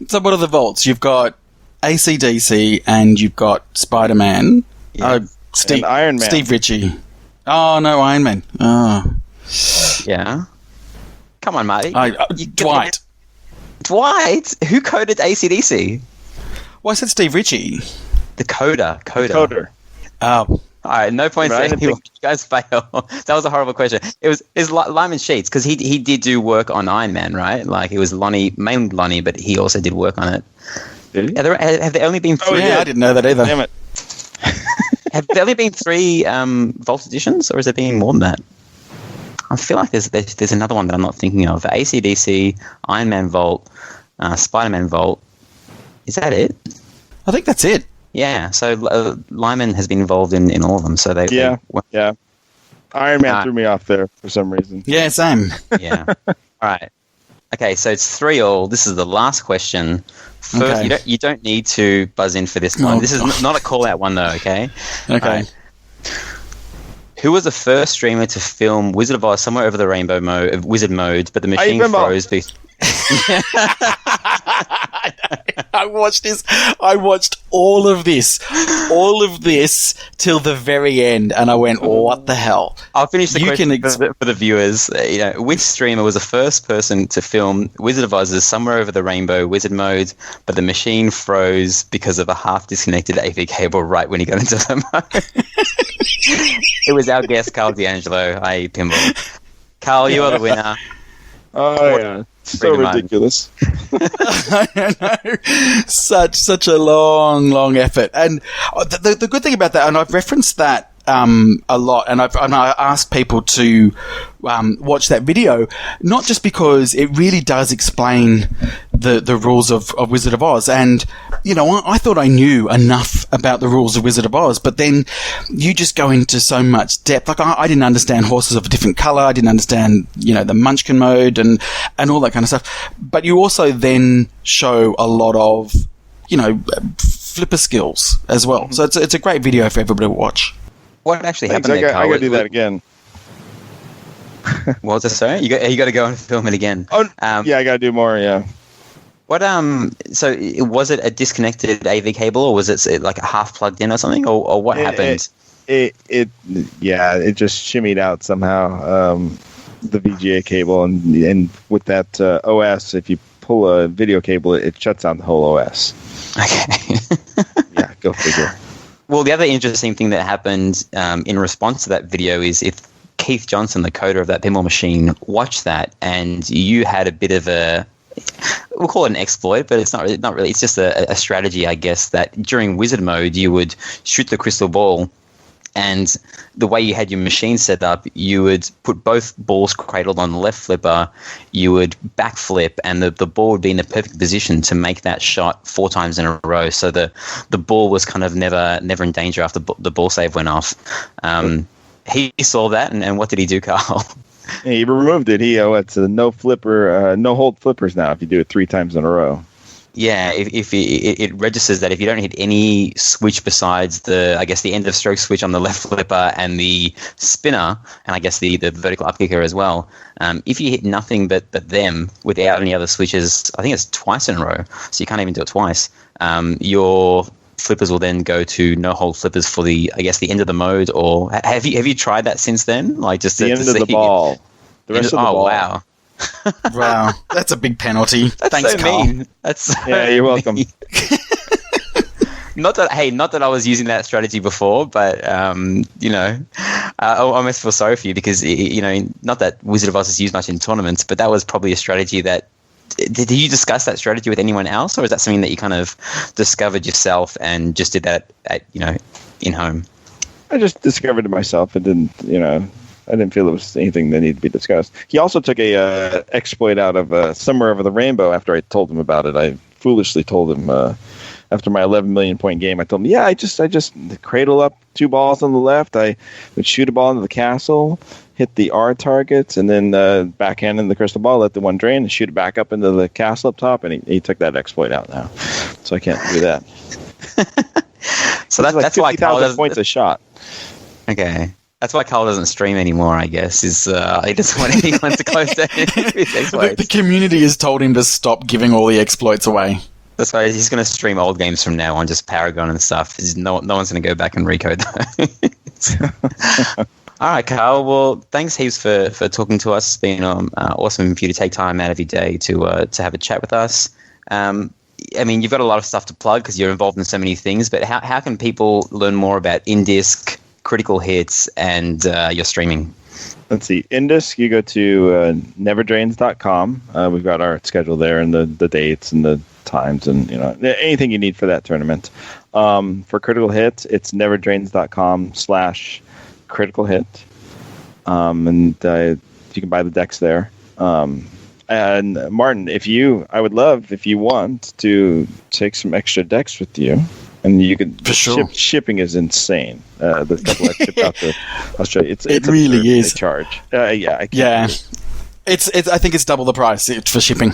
So what are the vaults? You've got AC/DC and you've got Spider-Man. Yeah. And Iron Man. Steve Ritchie. Oh, no, Iron Man. Oh. Yeah. Come on, Marty. Dwight. Dwight? Who coded AC/DC? Well, I said Steve Ritchie. The coder. Coder. Oh. All right, no points Right, there. You guys fail. That was a horrible question. It was Lyman Sheets because he did do work on Iron Man, right? Like it was Lonnie, mainly Lonnie, but he also did work on it. Did he? Have there only been 3? Oh, yeah, I didn't know that either. Damn it. Have there only been 3 Vault editions, or has there been more than that? I feel like there's another one that I'm not thinking of. AC/DC, Iron Man Vault, Spider-Man Vault. Is that it? I think that's it. Yeah. So Lyman has been involved in all of them. So Yeah. Iron Man threw me off there for some reason. Yeah, same. Yeah. All right. Okay, so it's 3-3. This is the last question. First, Okay. you don't need to buzz in for this one. Oh, This is not a call out one though. Okay. Okay. All right. Who was the first streamer to film Wizard of Oz somewhere over the rainbow wizard mode, but the machine froze? I watched this. I watched all of this till the very end, and I went, "What the hell?" I'll finish the You question can for the viewers. Which streamer was the first person to film Wizard of Oz as somewhere over the rainbow wizard mode, but the machine froze because of a half disconnected AV cable right when he got into the mode? It was our guest, Karl DeAngelo, i.e. Pinball. Karl, you are the winner. Oh, yeah. So ridiculous. I know. Such a long effort. And the good thing about that, and I've referenced that a lot, and I asked people to watch that video, not just because it really does explain the rules of Wizard of Oz. And, I thought I knew enough about the rules of Wizard of Oz, but then you just go into so much depth. Like, I didn't understand horses of a different color. I didn't understand, the Munchkin mode and all that kind of stuff. But you also then show a lot of, flipper skills as well. So it's a great video for everybody to watch. What actually Thanks, happened there, I Karl? got to do that again. What was it, sorry? You got to go and film it again. Oh, yeah, I got to do more, yeah. What so was it a disconnected AV cable, or was it like a half plugged in or something, or what happened? It just shimmied out somehow, the VGA cable, and with that OS, if you pull a video cable, it shuts down the whole OS. Okay. Yeah, go figure. Well, the other interesting thing that happened in response to that video is if Keith Johnson, the coder of that pinball machine, watched that, and you had a bit of a, we'll call it an exploit, but it's not really. It's just a strategy, I guess, that during wizard mode you would shoot the crystal ball, and the way you had your machine set up, you would put both balls cradled on the left flipper, you would backflip, and the ball would be in the perfect position to make that shot 4 times in a row. So the ball was kind of never in danger after the ball save went off. He saw that, and what did he do, Karl? He removed it. It's a no hold flippers now if you do it 3 times in a row. Yeah, if it registers that if you don't hit any switch besides the end of stroke switch on the left flipper and the spinner, and I guess the vertical up kicker as well, if you hit nothing but them without any other switches, I think it's twice in a row, so you can't even do it twice, your flippers will then go to no hold flippers for the end of the mode. Or have you tried that since then? Like just the end of the ball. The rest of the ball. Wow. Wow, that's a big penalty. Thanks, so Karl. mean. That's so yeah, you're welcome. Not that I was using that strategy before, but I almost feel sorry for you because not that Wizard of Oz is used much in tournaments, but that was probably a strategy that. Did you discuss that strategy with anyone else, or is that something that you kind of discovered yourself and just did that at in home? I just discovered it myself. It didn't, I didn't feel it was anything that needed to be discussed. He also took a exploit out of Summer Over the Rainbow after I told him about it. I foolishly told him after my 11 million point game. I told him, yeah, I just cradle up 2 balls on the left. I would shoot a ball into the castle, hit the R targets, and then backhand in the crystal ball, let the one drain, and shoot it back up into the castle up top. And he took that exploit out now, so I can't do that. So that's why Karl doesn't points a shot. Okay. That's why Karl doesn't stream anymore, I guess, is he doesn't want anyone to close down his exploits. The community has told him to stop giving all the exploits away. That's why he's going to stream old games from now on, just Paragon and stuff. No one's going to go back and recode those. All right, Karl. Well, thanks heaps for talking to us. It's been awesome for you to take time out of your day to have a chat with us. You've got a lot of stuff to plug because you're involved in so many things, but how can people learn more about in-disc, critical hits, and your streaming? Let's see. In-disc, you go to neverdrains.com. We've got our schedule there and the dates and the times and anything you need for that tournament. For critical hits, it's neverdrains.com/critical hit. And you can buy the decks there. And Martin, I would love if you want to take some extra decks with you. And you can for sure. Shipping is insane. The couple I shipped out to Australia, it really is. Charge. I think it's double the price for shipping.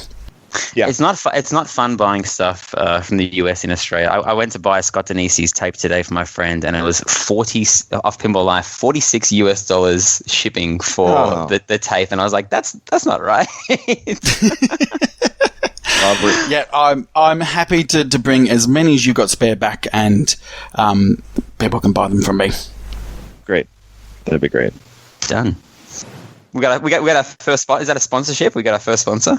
Yeah, it's not fun buying stuff from the US in Australia. I went to buy Scott Danesi's tape today for my friend, and it was $40 off Pinball Life, $46 shipping for the tape, and I was like, that's not right. Yeah, I'm happy to bring as many as you've got spare back, and people can buy them from me. Great, that'd be great. Done. We got our first spot. Is that a sponsorship? We got our first sponsor.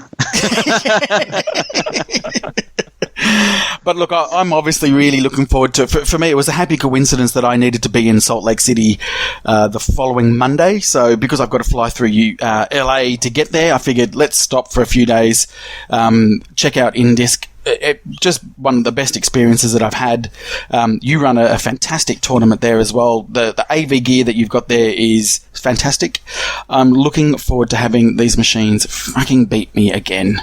But look, I'm obviously really looking forward to. For me, it was a happy coincidence that I needed to be in Salt Lake City the following Monday. So because I've got to fly through LA to get there, I figured let's stop for a few days, check out in-disc. Just one of the best experiences that I've had. You run a fantastic tournament there as well. The AV gear that you've got there is fantastic. I'm looking forward to having these machines fucking beat me again.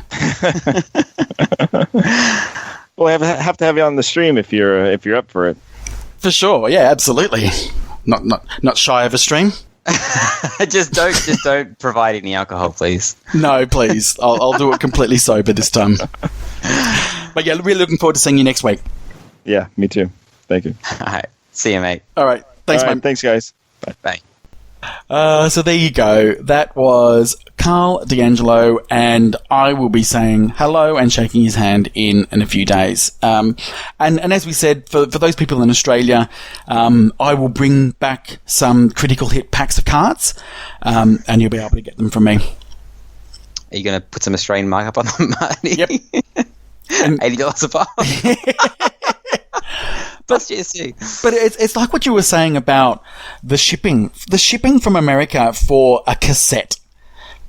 Well, I have to have you on the stream if you're up for it. For sure, yeah, absolutely. Not shy of a stream. just don't provide any alcohol, please. No, please. I'll do it completely sober this time. But yeah, really looking forward to seeing you next week. Yeah, me too. Thank you. All right. See you, mate. All right. Thanks, All right, mate. thanks, guys. Bye. So there you go. That was Karl DeAngelo, and I will be saying hello and shaking his hand in a few days. And as we said, for those people in Australia, I will bring back some critical hit packs of cards, and you'll be able to get them from me. Are you going to put some Australian markup on them, Marty? Yep. $80 a pop. Plus GST. But it's like what you were saying about the shipping. The shipping from America for a cassette,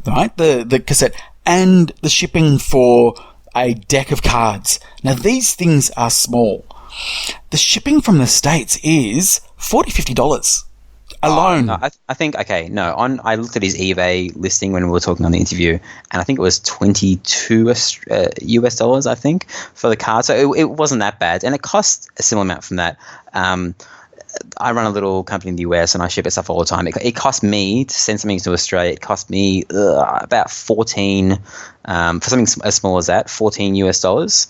right? The cassette. And the shipping for a deck of cards. Now, these things are small. The shipping from the States is $40, $50 alone. No, I think, okay, no. I looked at his eBay listing when we were talking on the interview, and I think it was $22 US dollars, I think, for the card. So it wasn't that bad, and it cost a similar amount from that. I run a little company in the US, and I ship it stuff all the time. It cost me to send something to Australia. It cost me about 14 for something as small as that, $14 US dollars.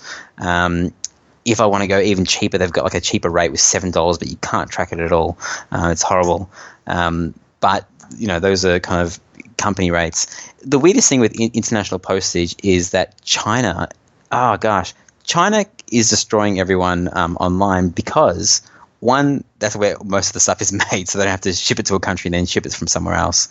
If I want to go even cheaper, they've got like a cheaper rate with $7, but you can't track it at all. It's horrible. But those are kind of company rates. The weirdest thing with international postage is that China. Oh gosh, China is destroying everyone online because, one, that's where most of the stuff is made, so they don't have to ship it to a country and then ship it from somewhere else.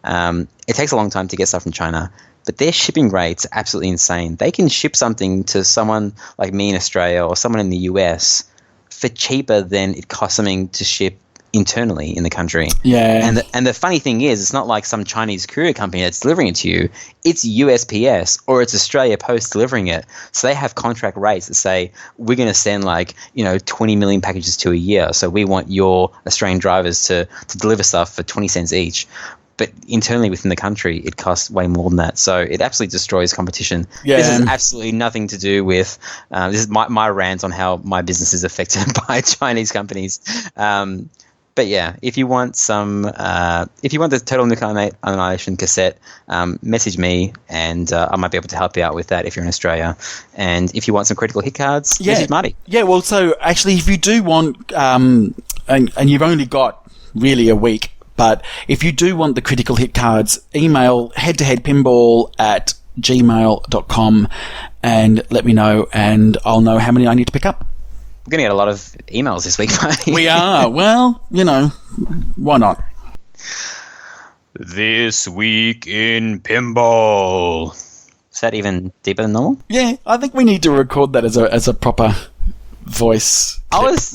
It takes a long time to get stuff from China, but their shipping rates are absolutely insane. They can ship something to someone like me in Australia or someone in the US for cheaper than it costs something to ship internally in the country. Yeah. And the funny thing is, it's not like some Chinese courier company that's delivering it to you. It's USPS or it's Australia Post delivering it. So they have contract rates that say, we're going to send 20 million packages to a year. So we want your Australian drivers to deliver stuff for 20 cents each. But internally within the country, it costs way more than that. So it absolutely destroys competition. Yeah. This has absolutely nothing to do with this is my rant on how my business is affected by Chinese companies. But yeah, if you want the Total Nuclear Annihilation cassette, message me, and I might be able to help you out with that if you're in Australia. And if you want some critical hit cards, message Marty. Yeah, well, so actually, if you do want, and you've only got really a week, but if you do want the critical hit cards, email head2headpinball@gmail.com and let me know, and I'll know how many I need to pick up. We're going to get a lot of emails this week, Marty. We are. Well, why not? This week in pinball. Is that even deeper than normal? Yeah, I think we need to record that as a proper voice. I was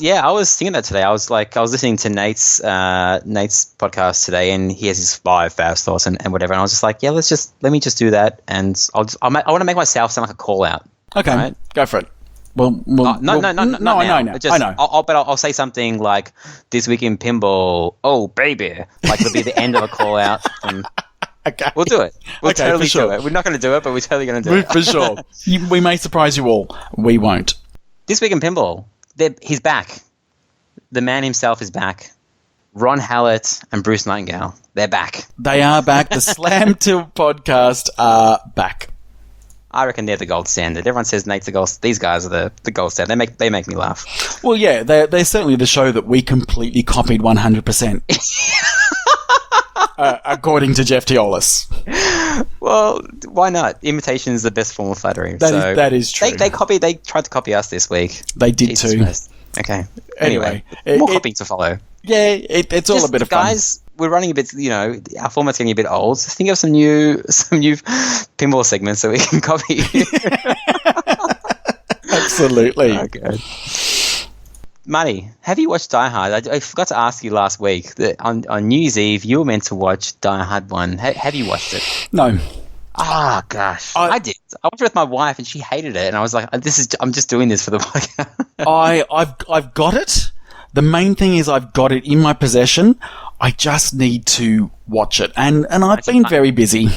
thinking that today. I was listening to Nate's podcast today, and he has his 5 fast thoughts and whatever. And I was just like, yeah, let me just do that, and I want to make myself sound like a call out. Okay, right? Go for it. Well, no, I know now. I know. I'll say something like, "This week in pinball, oh baby!" Like it'll be the end of a call out. Okay, we'll do it. We'll totally sure. do it. We're not going to do it, but we're totally going to do it for sure. We may surprise you all. We won't. This week in pinball, he's back. The man himself is back. Ron Hallett and Bruce Nightingale. They're back. They are back. The Slam Tilt podcast are back. I reckon they're the gold standard. Everyone says Nate's the gold. These guys are the gold standard. They make me laugh. Well, yeah, they're certainly the show that we completely copied 100%. According to Jeff Teolis. Well, why not? Imitation is the best form of flattery. That is true. They tried to copy us this week. They did Jesus too. Christ. Okay. Anyway, more copying to follow. Yeah, it's all a bit of fun. Guys, we're running a bit, our format's getting a bit old. So think of some new pinball segments that we can copy. Absolutely. Okay. Marty, have you watched Die Hard? I forgot to ask you last week that on New Year's Eve you were meant to watch Die Hard 1. Have you watched it? No. Ah, gosh. I did. I watched it with my wife and she hated it, and I was like, I'm just doing this for the podcast. I've got it. The main thing is I've got it in my possession. I just need to watch it, and I've been very busy.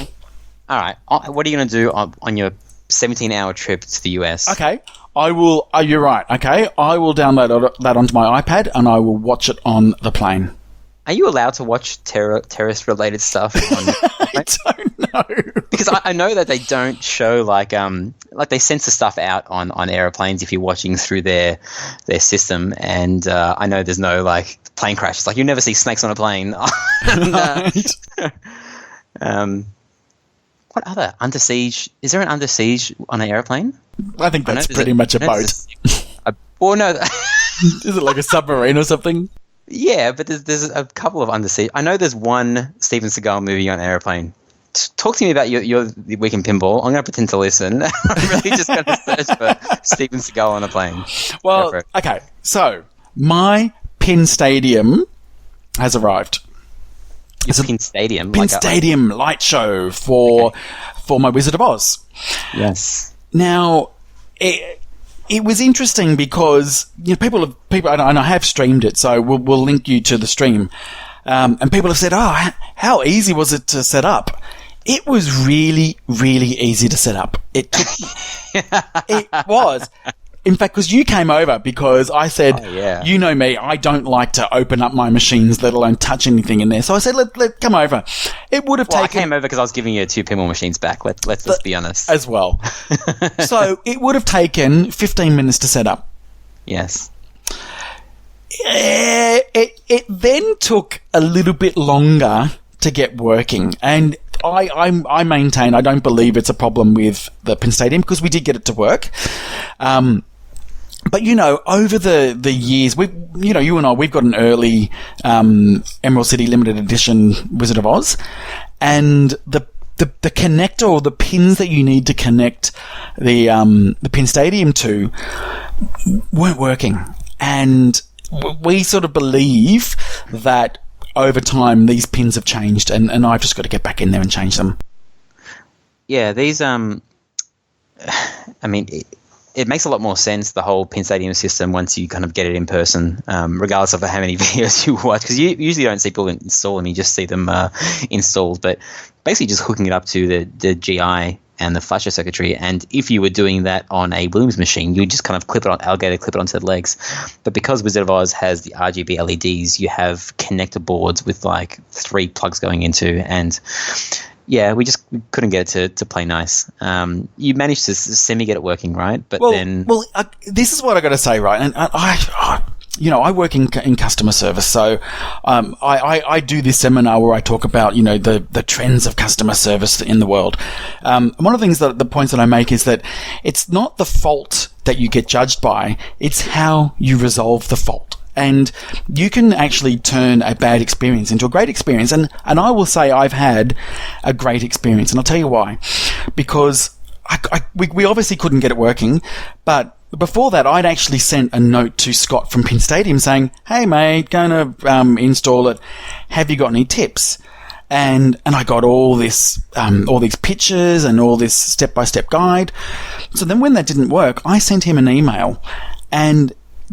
All right. What are you going to do on your 17-hour trip to the US? Okay. I will. You're right. Okay. I will download that onto my iPad, and I will watch it on the plane. Are you allowed to watch terrorist-related stuff on I don't know. Because I know that they don't show like they censor stuff out on airplanes if you're watching through their system, and I know there's no like plane crashes. Like you never see snakes on a plane. And, what other under siege? Is there an under siege on an airplane? I think that's pretty much a boat. Well, no. Is it like a submarine or something? Yeah, but there's a couple of under siege. I know there's one Steven Seagal movie on an airplane. Talk to me about your Week in Pinball. I'm going to pretend to listen. I'm really just going to search for Steven Seagal on a plane. Well, okay. So, my Pin Stadium has arrived. It's a Pin Stadium? Pin Stadium light show for my Wizard of Oz. Yes. Now, it was interesting because people, and I have streamed it, so we'll link you to the stream. And people have said, "Oh, how easy was it to set up?" It was really, really easy to set up. It was. In fact, because you came over because I said, you know me, I don't like to open up my machines, let alone touch anything in there. So I said, let come over. It would have taken... I came over because I was giving you 2 pinball machines back. Let's be honest. As well. So it would have taken 15 minutes to set up. Yes. It then took a little bit longer to get working, and I maintain I don't believe it's a problem with the Pin Stadium because we did get it to work. But over the years, you and I, we've got an early Emerald City limited edition Wizard of Oz, and the connector or the pins that you need to connect the Pin Stadium to weren't working, and we sort of believe that over time these pins have changed, and I've just got to get back in there and change them. Yeah, these it makes a lot more sense, the whole Pin Stadium system, once you kind of get it in person, regardless of how many videos you watch, because you usually don't see people install them, you just see them installed. But basically just hooking it up to the GI and the flasher circuitry, and if you were doing that on a Williams machine, you would just kind of clip it onto the legs. But because Wizard of Oz has the RGB LEDs, you have connector boards with like 3 plugs going into, and yeah, we couldn't get it to play nice. You managed to semi get it working, right? But this is what I got to say, right? And I work in customer service, so I do this seminar where I talk about the trends of customer service in the world. One of the things the points that I make is that it's not the fault that you get judged by; it's how you resolve the fault. And you can actually turn a bad experience into a great experience. And I will say I've had a great experience. And I'll tell you why. Because we obviously couldn't get it working. But before that, I'd actually sent a note to Scott from Pin Stadium saying, "Hey, mate, going to install it. Have you got any tips?" And I got all these pictures and all this step-by-step guide. So then when that didn't work, I sent him an email. And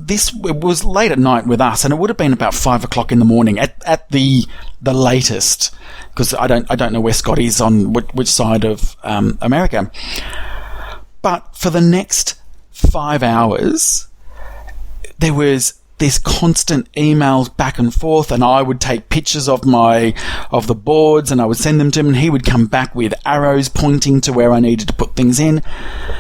it was late at night with us, and it would have been about 5 o'clock in the morning at the latest, because I don't know where Scott is on which side of America. But for the next 5 hours, there was this constant emails back and forth, and I would take pictures of the boards and I would send them to him, and he would come back with arrows pointing to where I needed to put things in.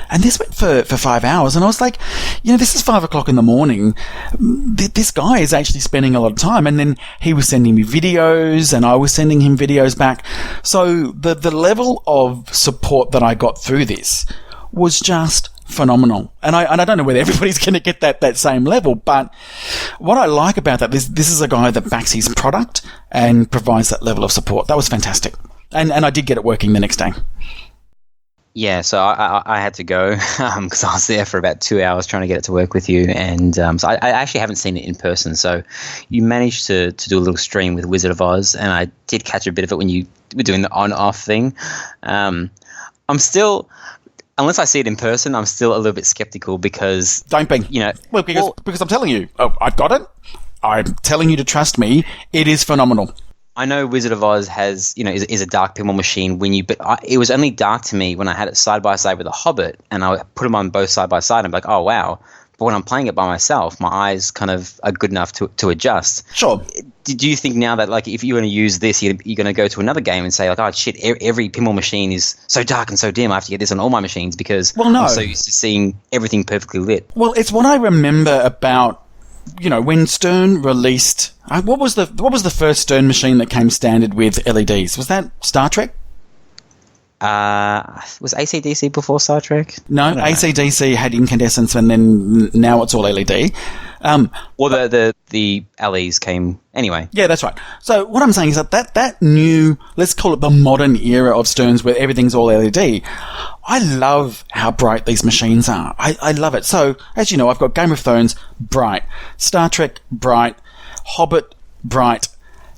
And this went for 5 hours, and I was like, this is 5 o'clock in the morning. This guy is actually spending a lot of time. And then he was sending me videos, and I was sending him videos back. So the level of support that I got through this was just phenomenal. And I don't know whether everybody's going to get that same level, but what I like about that, this is a guy that backs his product and provides that level of support. That was fantastic. And I did get it working the next day. Yeah, so I had to go because I was there for about 2 hours trying to get it to work with you, and so I actually haven't seen it in person. So you managed to do a little stream with Wizard of Oz, and I did catch a bit of it when you were doing the on-off thing. I'm still, unless I see it in person, I'm still a little bit skeptical because don't be, because I'm telling you, I've got it. I'm telling you to trust me. It is phenomenal. I know Wizard of Oz has, is a dark pinball machine it was only dark to me when I had it side by side with a Hobbit, and I put them on both side by side and I'm like, oh wow, But when I'm playing it by myself, my eyes kind of are good enough to adjust. Sure. Do you think now that, like, if you're going to use this, you're going to go to another game and say, like, oh, shit, every pinball machine is so dark and so dim, I have to get this on all my machines because I'm so used to seeing everything perfectly lit? Well, it's what I remember about, when Stern released... what was the first Stern machine that came standard with LEDs? Was that Star Trek? Was AC/DC before Star Trek? No, AC/DC had incandescence, and then now it's all LED. Well, the LEs came anyway. Yeah, that's right. So what I'm saying is that new, let's call it the modern era of Sterns where everything's all LED. I love how bright these machines are. I love it. So, as you know, I've got Game of Thrones, bright. Star Trek, bright. Hobbit, bright.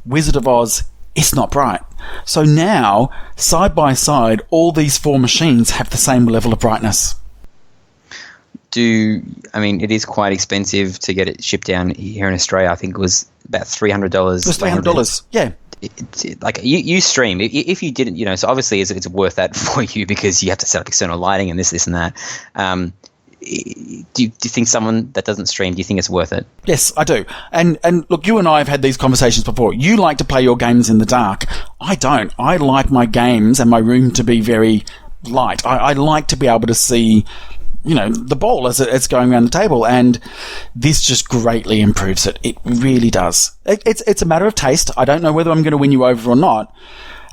Wizard of Oz, it's not bright. So now, side by side, all these 4 machines have the same level of brightness. It is quite expensive to get it shipped down here in Australia. I think it was about $300. It was $300, yeah. Like you stream, if you didn't, so obviously it's worth that for you because you have to set up external lighting and this and that. Do you think someone that doesn't stream, do you think it's worth it? Yes, I do. And look, you and I have had these conversations before. You like to play your games in the dark. I don't. I like my games and my room to be very light. I like to be able to see, the ball as it's going around the table, and this just greatly improves it. It really does. It's a matter of taste. I don't know whether I'm going to win you over or not,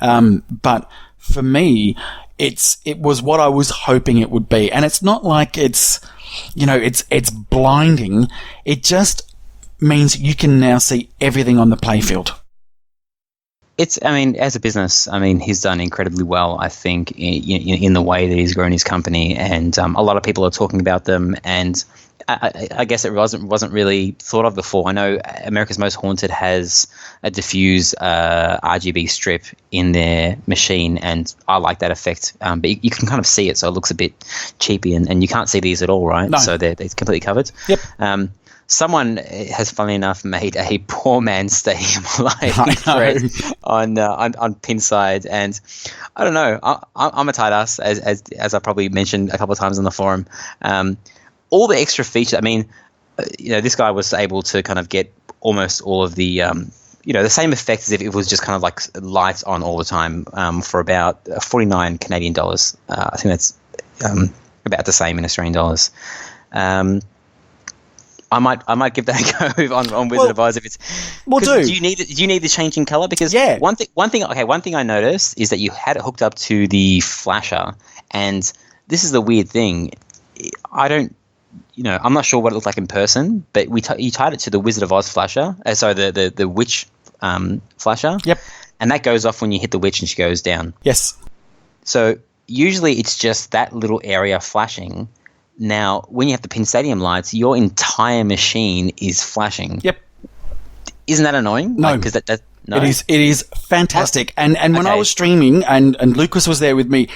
but for me, it was what I was hoping it would be. And it's not like it's blinding. It just means you can now see everything on the playfield. As a business, he's done incredibly well, I think, in the way that he's grown his company. And a lot of people are talking about them. And I guess it wasn't really thought of before. I know America's Most Haunted has a diffuse RGB strip in their machine, and I like that effect. But you can kind of see it, so it looks a bit cheapy, and you can't see these at all, right? No. So they're completely covered. Yep. Someone has, funnily enough, made a poor man's stadium lighting thread on Pinside, and I don't know. I'm a tight ass, as I probably mentioned a couple of times on the forum. All the extra features. This guy was able to kind of get almost all of the, the same effect as if it was just kind of like lights on all the time for about 49 Canadian dollars. I think that's about the same in Australian dollars. I might give that a go on Wizard of Oz if it's. Well, do you need the change in color? Because one thing I noticed is that you had it hooked up to the flasher, and this is the weird thing. I'm not sure what it looked like in person, but you tied it to the Wizard of Oz flasher. The witch flasher. Yep. And that goes off when you hit the witch and she goes down. Yes. So usually it's just that little area flashing. Now, when you have the Pin Stadium lights, your entire machine is flashing. Yep. Isn't that annoying? No. Because no. It is fantastic. And when I was streaming and Lucas was there with me,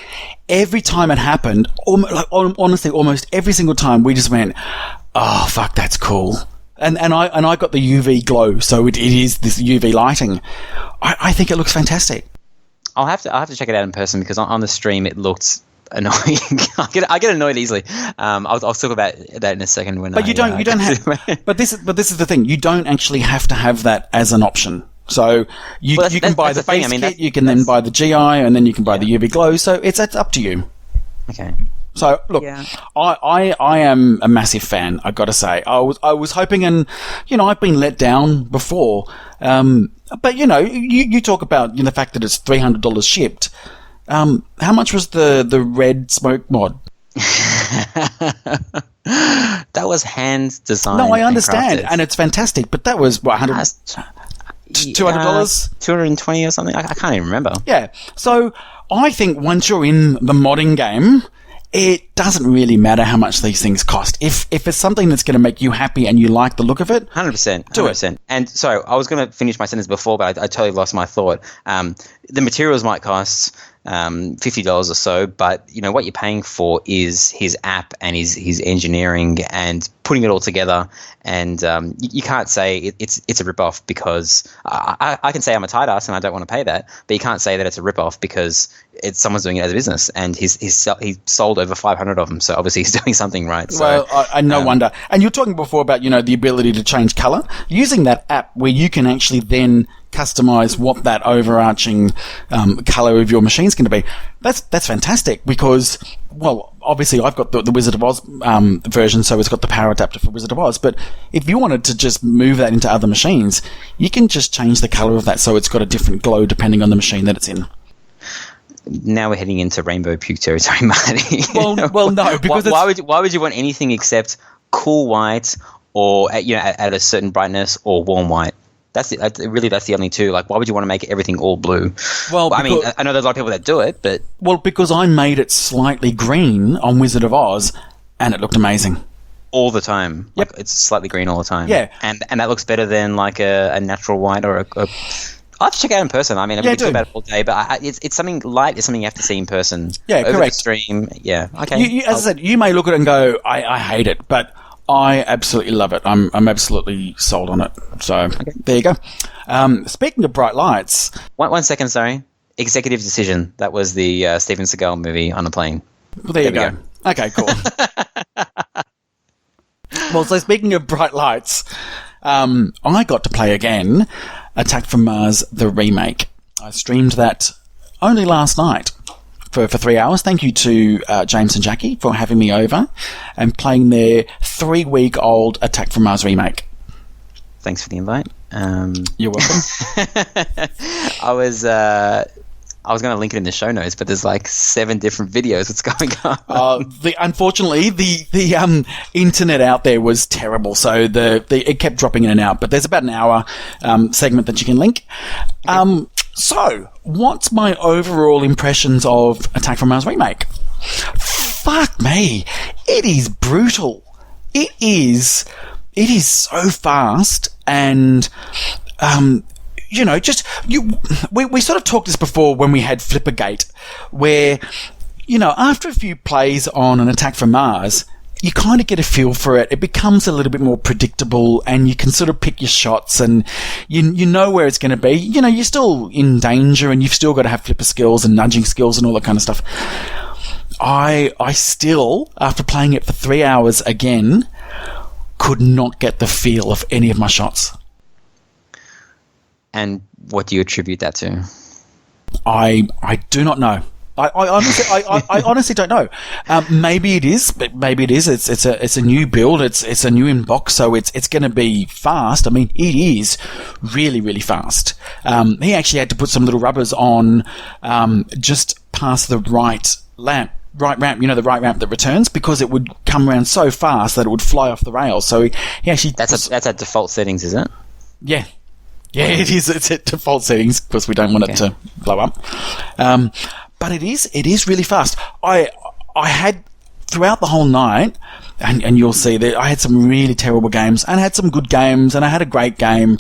every time it happened, honestly, almost every single time, we just went, "Oh fuck, that's cool." And I got the UV glow, so it is this UV lighting. I think it looks fantastic. I'll have to check it out in person because on the stream it looked annoying. I get annoyed easily. I'll talk about that in a second. But you don't have. But this is the thing. You don't actually have to have that as an option. So you can buy the base kit. You can then buy the GI, and then you can buy the UV glow. So it's up to you. Okay. So look, I am a massive fan. I've got to say, I was hoping, and I've been let down before. But you talk about the fact that it's $300 shipped. How much was the red smoke mod? That was hand designed. No, I understand, and it's fantastic. But that was what, $200, $220 or something. I can't even remember. Yeah. So I think once you're in the modding game, it doesn't really matter how much these things cost. If it's something that's going to make you happy and you like the look of it, 100%. Do it. And so I was going to finish my sentence before, but I totally lost my thought. The materials might cost $50 or so, but what you're paying for is his app and his engineering and putting it all together. And you can't say it's a rip-off because I can say I'm a tight ass and I don't want to pay that, but you can't say that it's a rip-off because it's someone's doing it as a business, and he sold over 500 of them. So obviously he's doing something right. So, well, no wonder. And you're talking before about the ability to change color using that app where you can actually then customize what that overarching color of your machine is going to be. That's fantastic because, well, obviously I've got the Wizard of Oz version, so it's got the power adapter for Wizard of Oz. But if you wanted to just move that into other machines, you can just change the color of that so it's got a different glow depending on the machine that it's in. Now we're heading into rainbow puke territory, Marty. Well, no, because why would you want anything except cool white or at a certain brightness or warm white? That's the only two. Like, why would you want to make everything all blue? Well, I mean, I know there's a lot of people that do it, but because I made it slightly green on Wizard of Oz, and it looked amazing all the time. Yep, like, it's slightly green all the time. Yeah, and that looks better than like a natural white or a I'll have to check it out in person. I mean, we can talk about it all day, but it's something light. It's something you have to see in person. Yeah, over correct. The stream, yeah, okay. As I said, you may look at it and go, I hate it, but I absolutely love it. I'm absolutely sold on it. So There you go. Speaking of bright lights, one second, sorry. Executive Decision. That was the Steven Seagal movie on a plane. Well, there you go. Okay, cool. Well, so speaking of bright lights, I got to play again Attack from Mars, the remake. I streamed that only last night for 3 hours. Thank you to James and Jackie for having me over and playing their 3-week-old Attack from Mars remake. Thanks for the invite. You're welcome. I was going to link it in the show notes, but there's like 7 different videos. What's going on? Unfortunately, the internet out there was terrible, so it kept dropping in and out. But there's about an hour segment that you can link. So, what's my overall impressions of Attack from Mars remake? Fuck me, it is brutal. It is so fast and we sort of talked this before when we had Flippergate, where, after a few plays on an Attack from Mars, you kind of get a feel for it. It becomes a little bit more predictable and you can sort of pick your shots and you know where it's going to be. You're still in danger and you've still got to have flipper skills and nudging skills and all that kind of stuff. I still, after playing it for 3 hours again, could not get the feel of any of my shots. And what do you attribute that to? I do not know. I honestly don't know. Maybe it is, but maybe it is. It's a new build. It's a new inbox, so it's going to be fast. I mean, it is really, really fast. He actually had to put some little rubbers on just past the right ramp, the right ramp that returns, because it would come around so fast that it would fly off the rails. So he actually that's at default settings, is it? Yeah. Yeah, it is. It's at default settings because we don't want it to blow up. But it is really fast. I had throughout the whole night, and you'll see that I had some really terrible games and I had some good games and I had a great game,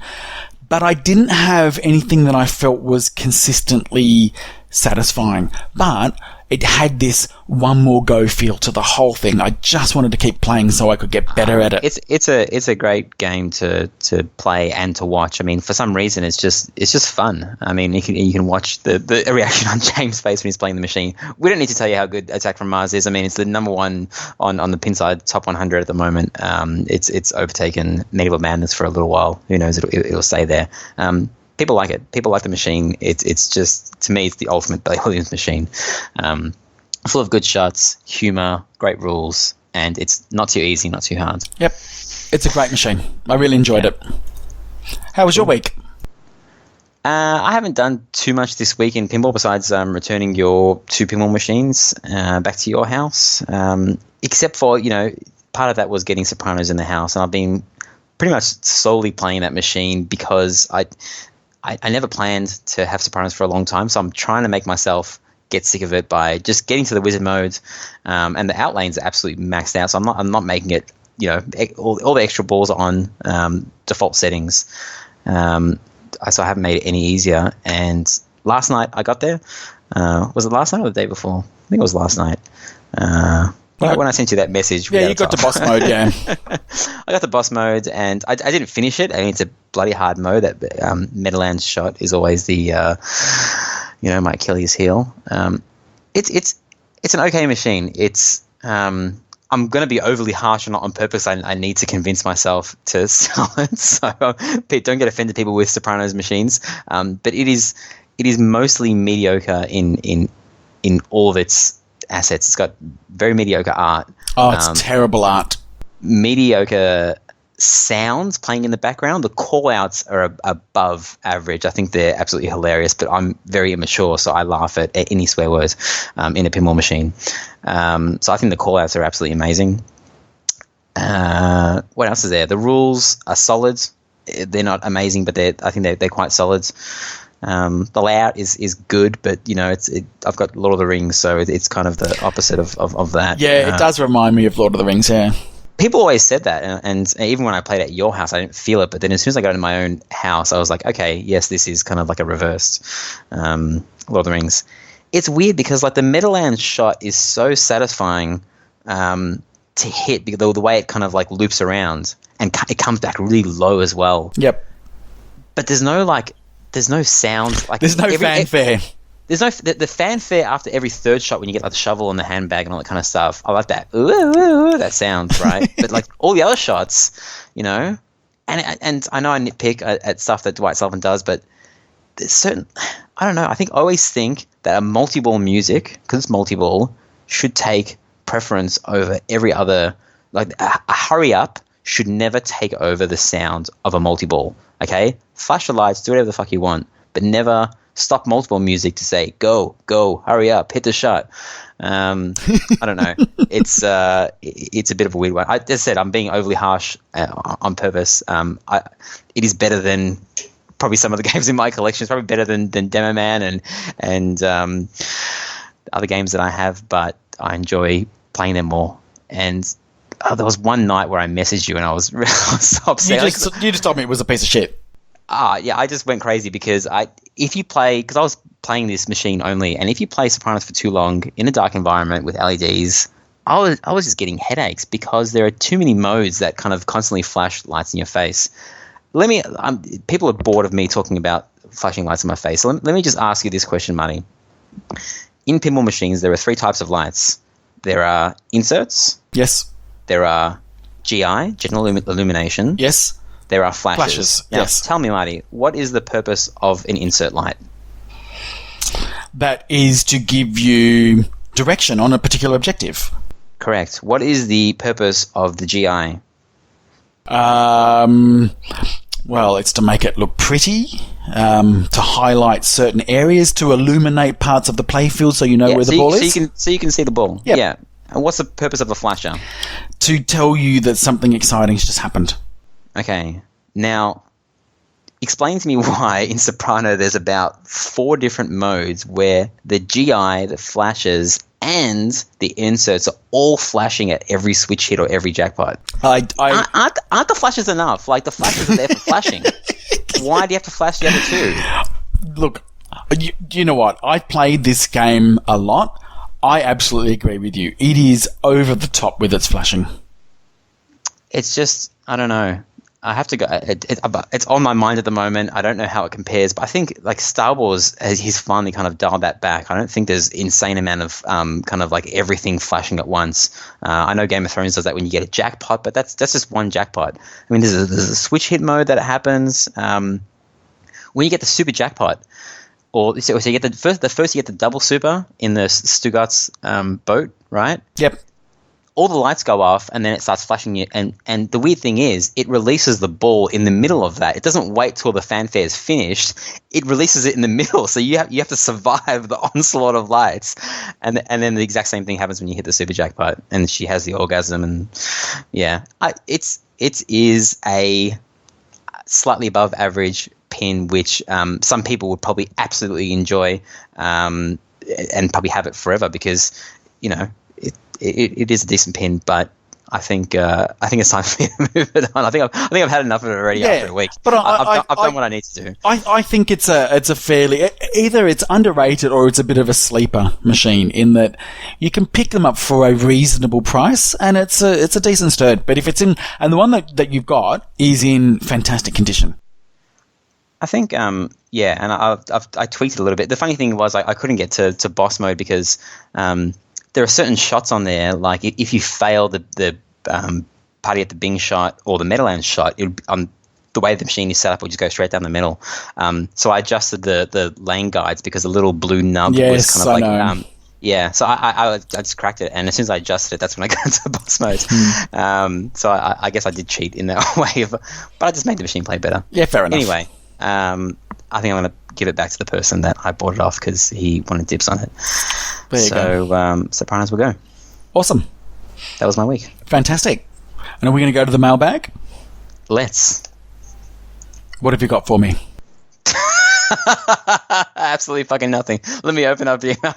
but I didn't have anything that I felt was consistently satisfying. But it had this one more go feel to the whole thing. I just wanted to keep playing so I could get better at it. It's a great game to play and to watch. I mean, for some reason, it's just fun. I mean, you can watch the reaction on James' face when he's playing the machine. We don't need to tell you how good Attack from Mars is. I mean, it's the number one on the Pinside Top 100 at the moment. It's overtaken Medieval Madness for a little while. Who knows? It'll stay there. People like it. People like the machine. It's just, to me, it's the ultimate Billy Williams machine. Full of good shots, humor, great rules, and it's not too easy, not too hard. Yep. It's a great machine. I really enjoyed it. How was your week? I haven't done too much this week in pinball besides returning your 2 pinball machines back to your house. Except for, part of that was getting Sopranos in the house, and I've been pretty much solely playing that machine because I never planned to have Sopranos for a long time, so I'm trying to make myself get sick of it by just getting to the wizard mode, and the outlanes are absolutely maxed out, so I'm not making it, all the extra balls are on default settings, so I haven't made it any easier. And last night I got there, was it last night or the day before? I think it was last night. When I sent you that message. Yeah, you got to boss mode, yeah. I got the boss mode, and I didn't finish it. I mean, it's a bloody hard mode. That Meadowlands shot is always the my Achilles heel. It's an okay machine. It's I'm going to be overly harsh on purpose. I need to convince myself to sell it. So don't get offended, people with Sopranos machines. But it is mostly mediocre in all of its assets. It's got very mediocre art. Oh, it's terrible art. Mediocre sounds playing in the background. The call-outs are above average. I think they're absolutely hilarious, but I'm very immature, so I laugh at any swear words in a pinball machine. So I think the call-outs are absolutely amazing. What else is there? The rules are solid. They're not amazing, but I think they're quite solid. The layout is good, but I've got Lord of the Rings, so it's kind of the opposite of that. Yeah, it does remind me of Lord of the Rings. Yeah. People always said that, and even when I played at your house, I didn't feel it. But then as soon as I got into my own house, I was like, okay, yes, this is kind of like a reversed Lord of the Rings. It's weird because like the Meadowlands shot is so satisfying to hit because the way it kind of like loops around and it comes back really low as well. Yep. But there's no sound. Like there's no fanfare. There's no the fanfare after every third shot when you get like the shovel and the handbag and all that kind of stuff. I like that. Ooh, ooh, ooh, that sound, right? But like all the other shots, and I know I nitpick at stuff that Dwight Sullivan does, but there's certain. I don't know. I always think that a multi-ball music, because it's multi-ball, should take preference over every other. Like a hurry up should never take over the sound of a multi-ball. Okay, flash the lights, do whatever the fuck you want, but never stop multiple music to say go, hurry up, hit the shot. I don't know. It's a bit of a weird one. As I said, I'm being overly harsh on purpose. It is better than probably some of the games in my collection. It's probably better than Demo Man and other games that I have, but I enjoy playing them more. And there was one night where I messaged you and I was so upset. You just told me it was a piece of shit. Yeah, I just went crazy because I was playing this machine only, and if you play Sopranos for too long in a dark environment with LEDs, I was just getting headaches because there are too many modes that kind of constantly flash lights in your face. People are bored of me talking about flashing lights in my face. So let me just ask you this question, Marty. In pinball machines, there are 3 types of lights. There are inserts. Yes. There are GI, general illumination. Yes. There are flashes. Now, yes. Tell me, Marty, what is the purpose of an insert light? That is to give you direction on a particular objective. Correct. What is the purpose of the GI? Well, it's to make it look pretty, to highlight certain areas, to illuminate parts of the playfield so you know where the ball is. So you can see the ball. Yep. Yeah. And what's the purpose of a flasher? To tell you that something exciting has just happened. Okay. Now, explain to me why in Soprano there's about 4 different modes where the GI, the flashes, and the inserts are all flashing at every switch hit or every jackpot. Aren't the flashes enough? Like, the flashes are there for flashing. Why do you have to flash the other 2? Look, you know what? I played this game a lot. I absolutely agree with you. It is over the top with its flashing. It's just, I don't know. I have to go. It's on my mind at the moment. I don't know how it compares, but I think like Star Wars, he's finally kind of dialed that back. I don't think there's insane amount of kind of like everything flashing at once. I know Game of Thrones does that when you get a jackpot, but that's just one jackpot. I mean, there's a switch hit mode that happens when you get the super jackpot, or so you get the first you get the double super in the Stugat's boat, right? Yep. All the lights go off, and then it starts flashing you. And the weird thing is, it releases the ball in the middle of that. It doesn't wait till the fanfare is finished. It releases it in the middle, so you have to survive the onslaught of lights. And then the exact same thing happens when you hit the super jackpot, and she has the orgasm. And yeah, it is a slightly above average pin, which some people would probably absolutely enjoy and probably have it forever because It is a decent pin, but I think it's time for me to move it on. I think I've had enough of it already after a week. But I've done what I need to do. I think it's a fairly either it's underrated or it's a bit of a sleeper machine in that you can pick them up for a reasonable price and it's a decent stud. But if it's in and the one that you've got is in fantastic condition. I think Yeah, and I tweaked it a little bit. The funny thing was I couldn't get to boss mode because there are certain shots on there, like if you fail the party at the Bing shot or the Meadowlands shot, the way the machine is set up will just go straight down the middle. So I adjusted the lane guides because the little blue nub was kind of like yeah. So I just cracked it, and as soon as I adjusted it, that's when I got into boss mode. So I guess I did cheat in that way, but I just made the machine play better. Yeah, fair enough. Anyway, I think I'm going to give it back to the person that I bought it off because he wanted dips on it. There you go. Sopranos will go. Awesome. That was my week. Fantastic. And are we going to go to the mailbag? Let's. What have you got for me? Absolutely fucking nothing. Let me open up the email.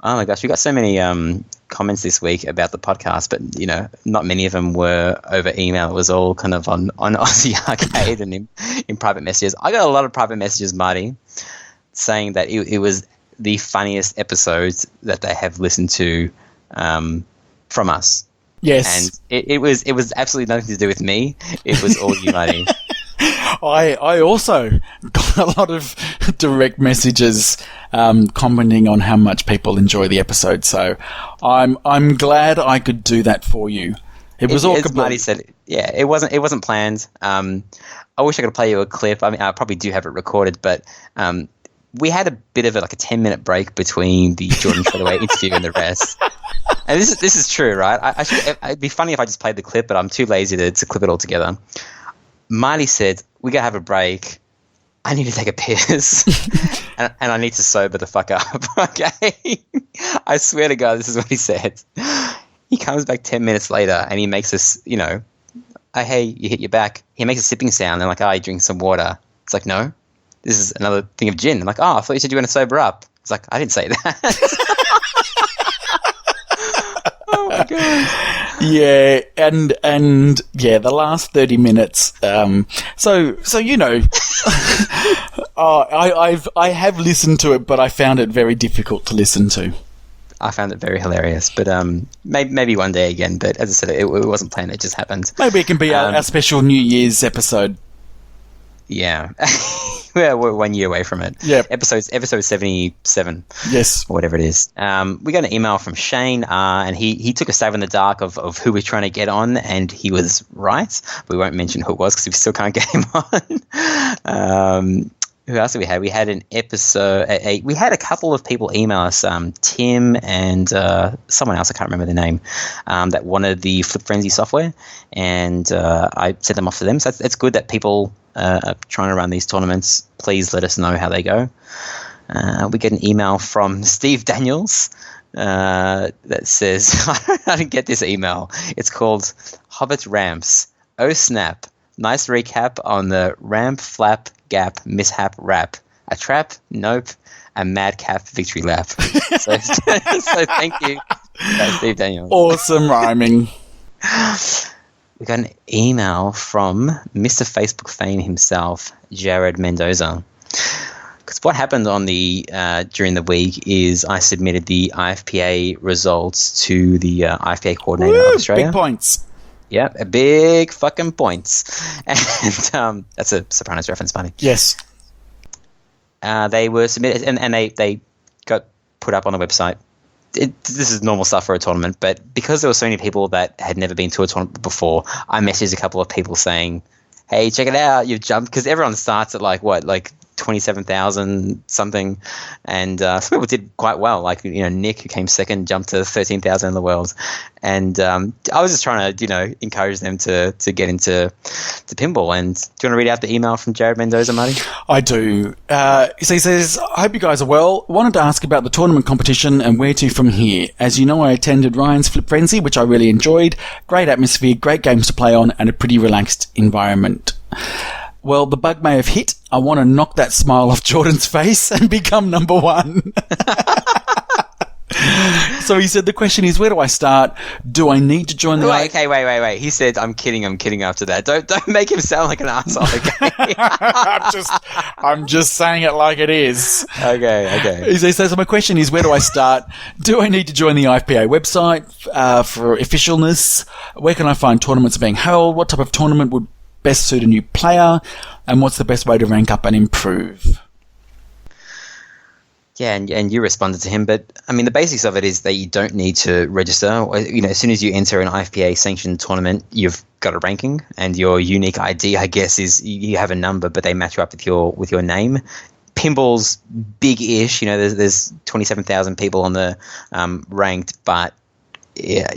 Oh my gosh, we got so many comments this week about the podcast, but not many of them were over email. It was all kind of on Aussie Arcade and in private messages. I got a lot of private messages, Marty, saying that it was the funniest episodes that they have listened to from us. Yes, and it was absolutely nothing to do with me. It was all you, Marty. I also got a lot of direct messages commenting on how much people enjoy the episode. So I'm glad I could do that for you. It was all as Marty said. Yeah, it wasn't planned. I wish I could play you a clip. I mean, I probably do have it recorded, but we had a bit of a 10-minute break between the Jordan Treadaway interview and the rest. And this is true, right? It'd be funny if I just played the clip, but I'm too lazy to clip it all together. Marty said, "We gotta have a break. I need to take a piss, and I need to sober the fuck up." Okay, I swear to God, this is what he said. He comes back 10 minutes later, and he makes this, hey, you hit your back. He makes a sipping sound, and like, you drink some water. It's like, no, this is another thing of gin. I'm like, I thought you said you were gonna sober up. It's like, I didn't say that. Oh my God. Yeah, and yeah, the last 30 minutes. I have listened to it, but I found it very difficult to listen to. I found it very hilarious, but maybe one day again. But as I said, it wasn't planned; it just happened. Maybe it can be our special New Year's episode. Yeah. We're 1 year away from it. Yeah. Episode 77. Yes. Or whatever it is. We got an email from Shane, and he took a stab in the dark of who we're trying to get on, and he was right. We won't mention who it was because we still can't get him on. Who else did we have? We had an episode. We had a couple of people email us, Tim and someone else, I can't remember the name, that wanted the Flip Frenzy software, and I sent them off to them. So it's good that people are trying to run these tournaments. Please let us know how they go. We get an email from Steve Daniels that says, I didn't get this email. It's called Hobbit Ramps. Oh snap. Nice recap on the ramp, flap, gap, mishap, rap. A trap, nope, a madcap victory lap. So thank you, Steve Daniels. Awesome rhyming. We got an email from Mr. Facebook fame himself, Jared Mendoza. Because what happened on during the week is I submitted the IFPA results to the IFPA coordinator of Australia. Big points. Yeah, a big fucking points. And that's a Sopranos reference, buddy. Yes. They were submitted, and they got put up on the website. This is normal stuff for a tournament, but because there were so many people that had never been to a tournament before, I messaged a couple of people saying, hey, check it out, you've jumped, because everyone starts at like 27,000 something, and some people did quite well. Like Nick, who came second, jumped to 13,000 in the world, and I was just trying to encourage them to get into pinball. And do you want to read out the email from Jared Mendoza, Marty? I do. So he says, I hope you guys are well. Wanted to ask about the tournament competition and where to from here. As you know, I attended Ryan's Flip Frenzy, which I really enjoyed. Great atmosphere, great games to play on, and a pretty relaxed environment. Well, the bug may have hit. I want to knock that smile off Jordan's face and become number one. So he said, the question is, where do I start? Do I need to join the... Wait. He said, I'm kidding after that. Don't make him sound like an asshole, okay? I'm just saying it like it is. Okay. He says, so my question is, where do I start? Do I need to join the IFPA website for officialness? Where can I find tournaments being held? What type of tournament would best suit a new player, and what's the best way to rank up and improve? Yeah, and you responded to him, but I mean the basics of it is that you don't need to register. As soon as you enter an IFPA sanctioned tournament, you've got a ranking, and your unique ID, I guess, is you have a number, but they match you up with your name. Pinball's big-ish. There's 27,000 people on the ranked, but yeah,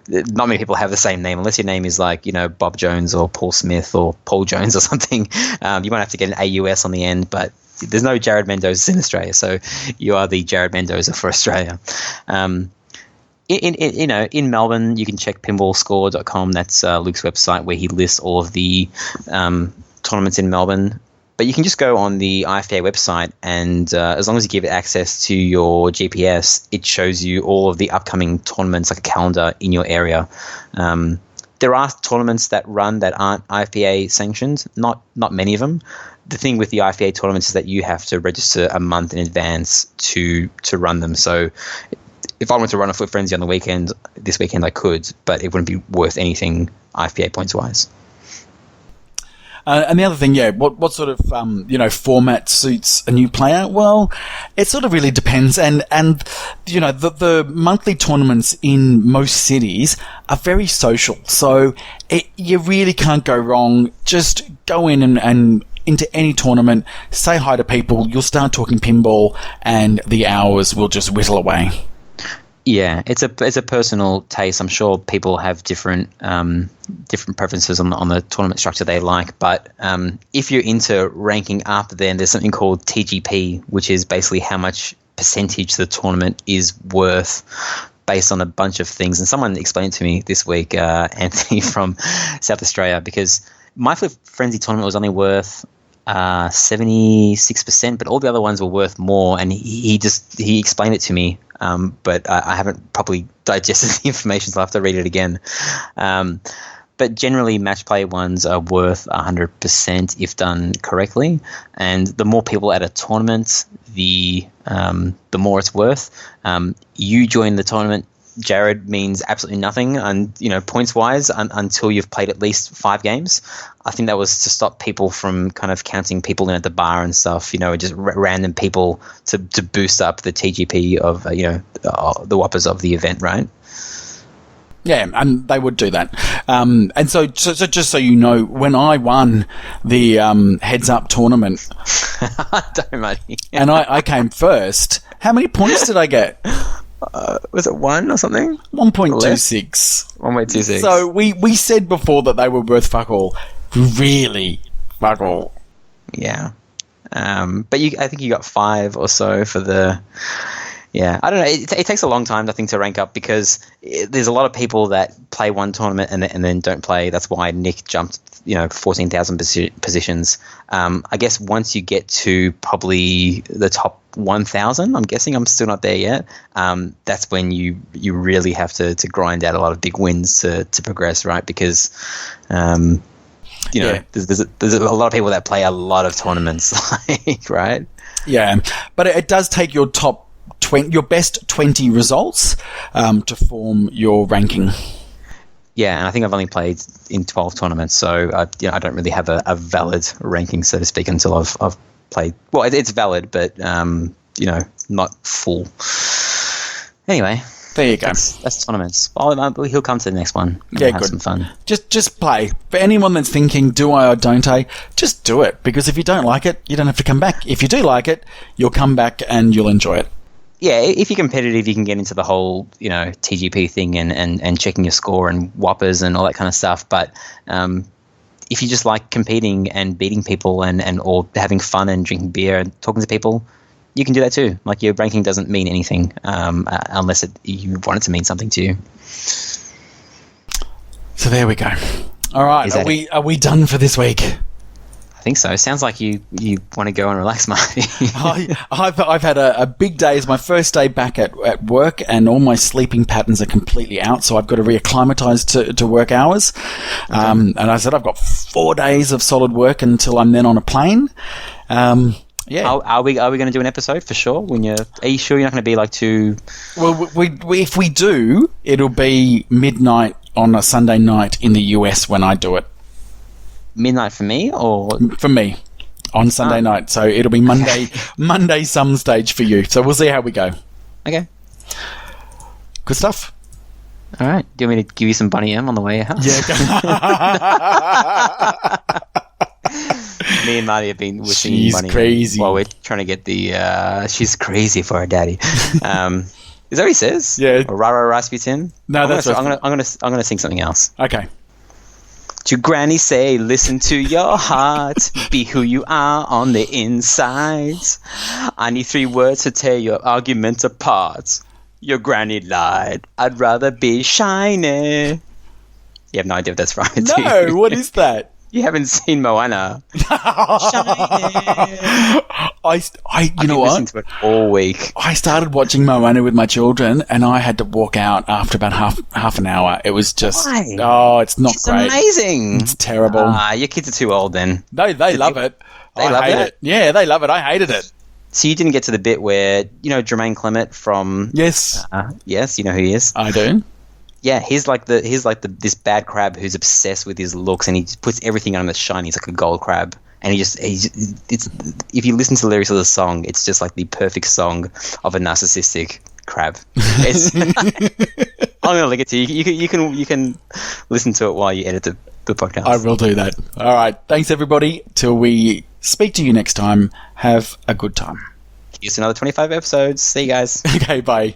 not many people have the same name unless your name is like Bob Jones or Paul Smith or Paul Jones or something. You might have to get an AUS on the end, but there's no Jared Mendoza in Australia, so you are the Jared Mendoza for Australia. In Melbourne, you can check pinballscore.com. That's Luke's website where he lists all of the tournaments in Melbourne. But you can just go on the IFA website, and as long as you give it access to your GPS, it shows you all of the upcoming tournaments, like a calendar in your area. There are tournaments that run that aren't IFPA sanctioned, not many of them. The thing with the IFPA tournaments is that you have to register a month in advance to run them. So if I wanted to run a Flip Frenzy on the weekend, this weekend I could, but it wouldn't be worth anything IFPA points-wise. And the other thing, what sort of format suits a new player? Well, it sort of really depends, and the monthly tournaments in most cities are very social, so you really can't go wrong. Just go in and into any tournament, say hi to people. You'll start talking pinball, and the hours will just whittle away. Yeah, it's a personal taste. I'm sure people have different preferences on the tournament structure they like. But if you're into ranking up, then there's something called TGP, which is basically how much percentage the tournament is worth based on a bunch of things. And someone explained it to me this week, Anthony from South Australia, because my Flip Frenzy tournament was only worth 76%, but all the other ones were worth more. And he explained it to me. But I haven't properly digested the information, so I'll have to read it again. But generally, match play ones are worth 100% if done correctly. And the more people at a tournament, the more it's worth. You join the tournament, Jared, means absolutely nothing, and points wise, until you've played at least 5 games. I think that was to stop people from kind of counting people in at the bar and stuff. Just random people to boost up the TGP of the whoppers of the event, right? Yeah, and they would do that. And so just so you know, when I won the Heads Up tournament, don't mind. And I came first, how many points did I get? Was it 1 or something? 1.26. 1.26. So we said before that they were worth fuck all. Really fuck all. Yeah. But I think you got 5 or so for the... Yeah, I don't know. It takes a long time, I think, to rank up, because there's a lot of people that play one tournament and then don't play. That's why Nick jumped, 14,000 positions. I guess once you get to probably the top 1,000, I'm guessing, I'm still not there yet. That's when you really have to grind out a lot of big wins to progress, right? Because there's a lot of people that play a lot of tournaments, right? Yeah, but it does take your your best 20 results to form your ranking. Yeah, and I think I've only played in 12 tournaments, so I don't really have a valid ranking, so to speak, until I've played. Well, it's valid, but not full. Anyway, there you go. That's tournaments. He'll come to the next one. Yeah, have good. Some fun. Just play. For anyone that's thinking, do I or don't I? Just do it, because if you don't like it, you don't have to come back. If you do like it, you'll come back and you'll enjoy it. Yeah, if you're competitive, you can get into the whole, TGP thing and checking your score and whoppers and all that kind of stuff. But if you just like competing and beating people and or having fun and drinking beer and talking to people, you can do that too. Like, your ranking doesn't mean anything unless you want it to mean something to you. So there we go. All right, are we done for this week? I think so. Sounds like you want to go and relax, Marty. I've had a big day. It's my first day back at work, and all my sleeping patterns are completely out, so I've got to reacclimatise to work hours. Okay. And I said I've got 4 days of solid work until I'm then on a plane. Yeah. Are we going to do an episode for sure? Are you sure you're not going to be like too... Well, if we do, it'll be midnight on a Sunday night in the US when I do it. midnight for me, or For me, on Sunday night. So it'll be Monday some stage for you. So we'll see how we go. okay? Good stuff. All right. Do you want me to give you some Bunny M on the way out? Yeah. Me and Marty have been singing She's Bunny M crazy. while we're trying to get the. She's crazy for her daddy. Is that what he says? Yeah. Or Rara Rasputin? No, I'm that's gonna sing something else. Okay. To Granny say, listen to your heart, be who you are on the inside. I need 3 words to tear your argument apart. Your granny lied. I'd rather be shiny. You have no idea what that's from. do you? No, what is that? You haven't seen Moana. Shiny. You know what? Listening to it all week. I started watching Moana with my children, and I had to walk out after about half an hour. It was just, Why? oh, it's not It's great. amazing. It's terrible. Your kids are too old then. They love it. They I love hate it? it. Yeah, they love it. I hated it. So you didn't get to the bit where, Jermaine Clement from... Yes, yes, you know who he is. I do. Yeah, he's like this bad crab who's obsessed with his looks, and he just puts everything on him that's shiny. He's like a gold crab, and if you listen to the lyrics of the song, it's just like the perfect song of a narcissistic crab. I'm gonna link it to you. You can listen to it while you edit the podcast. I will do that. All right. Thanks, everybody. Till we speak to you next time, have a good time. Here's another 25 episodes. See you guys. Okay, bye.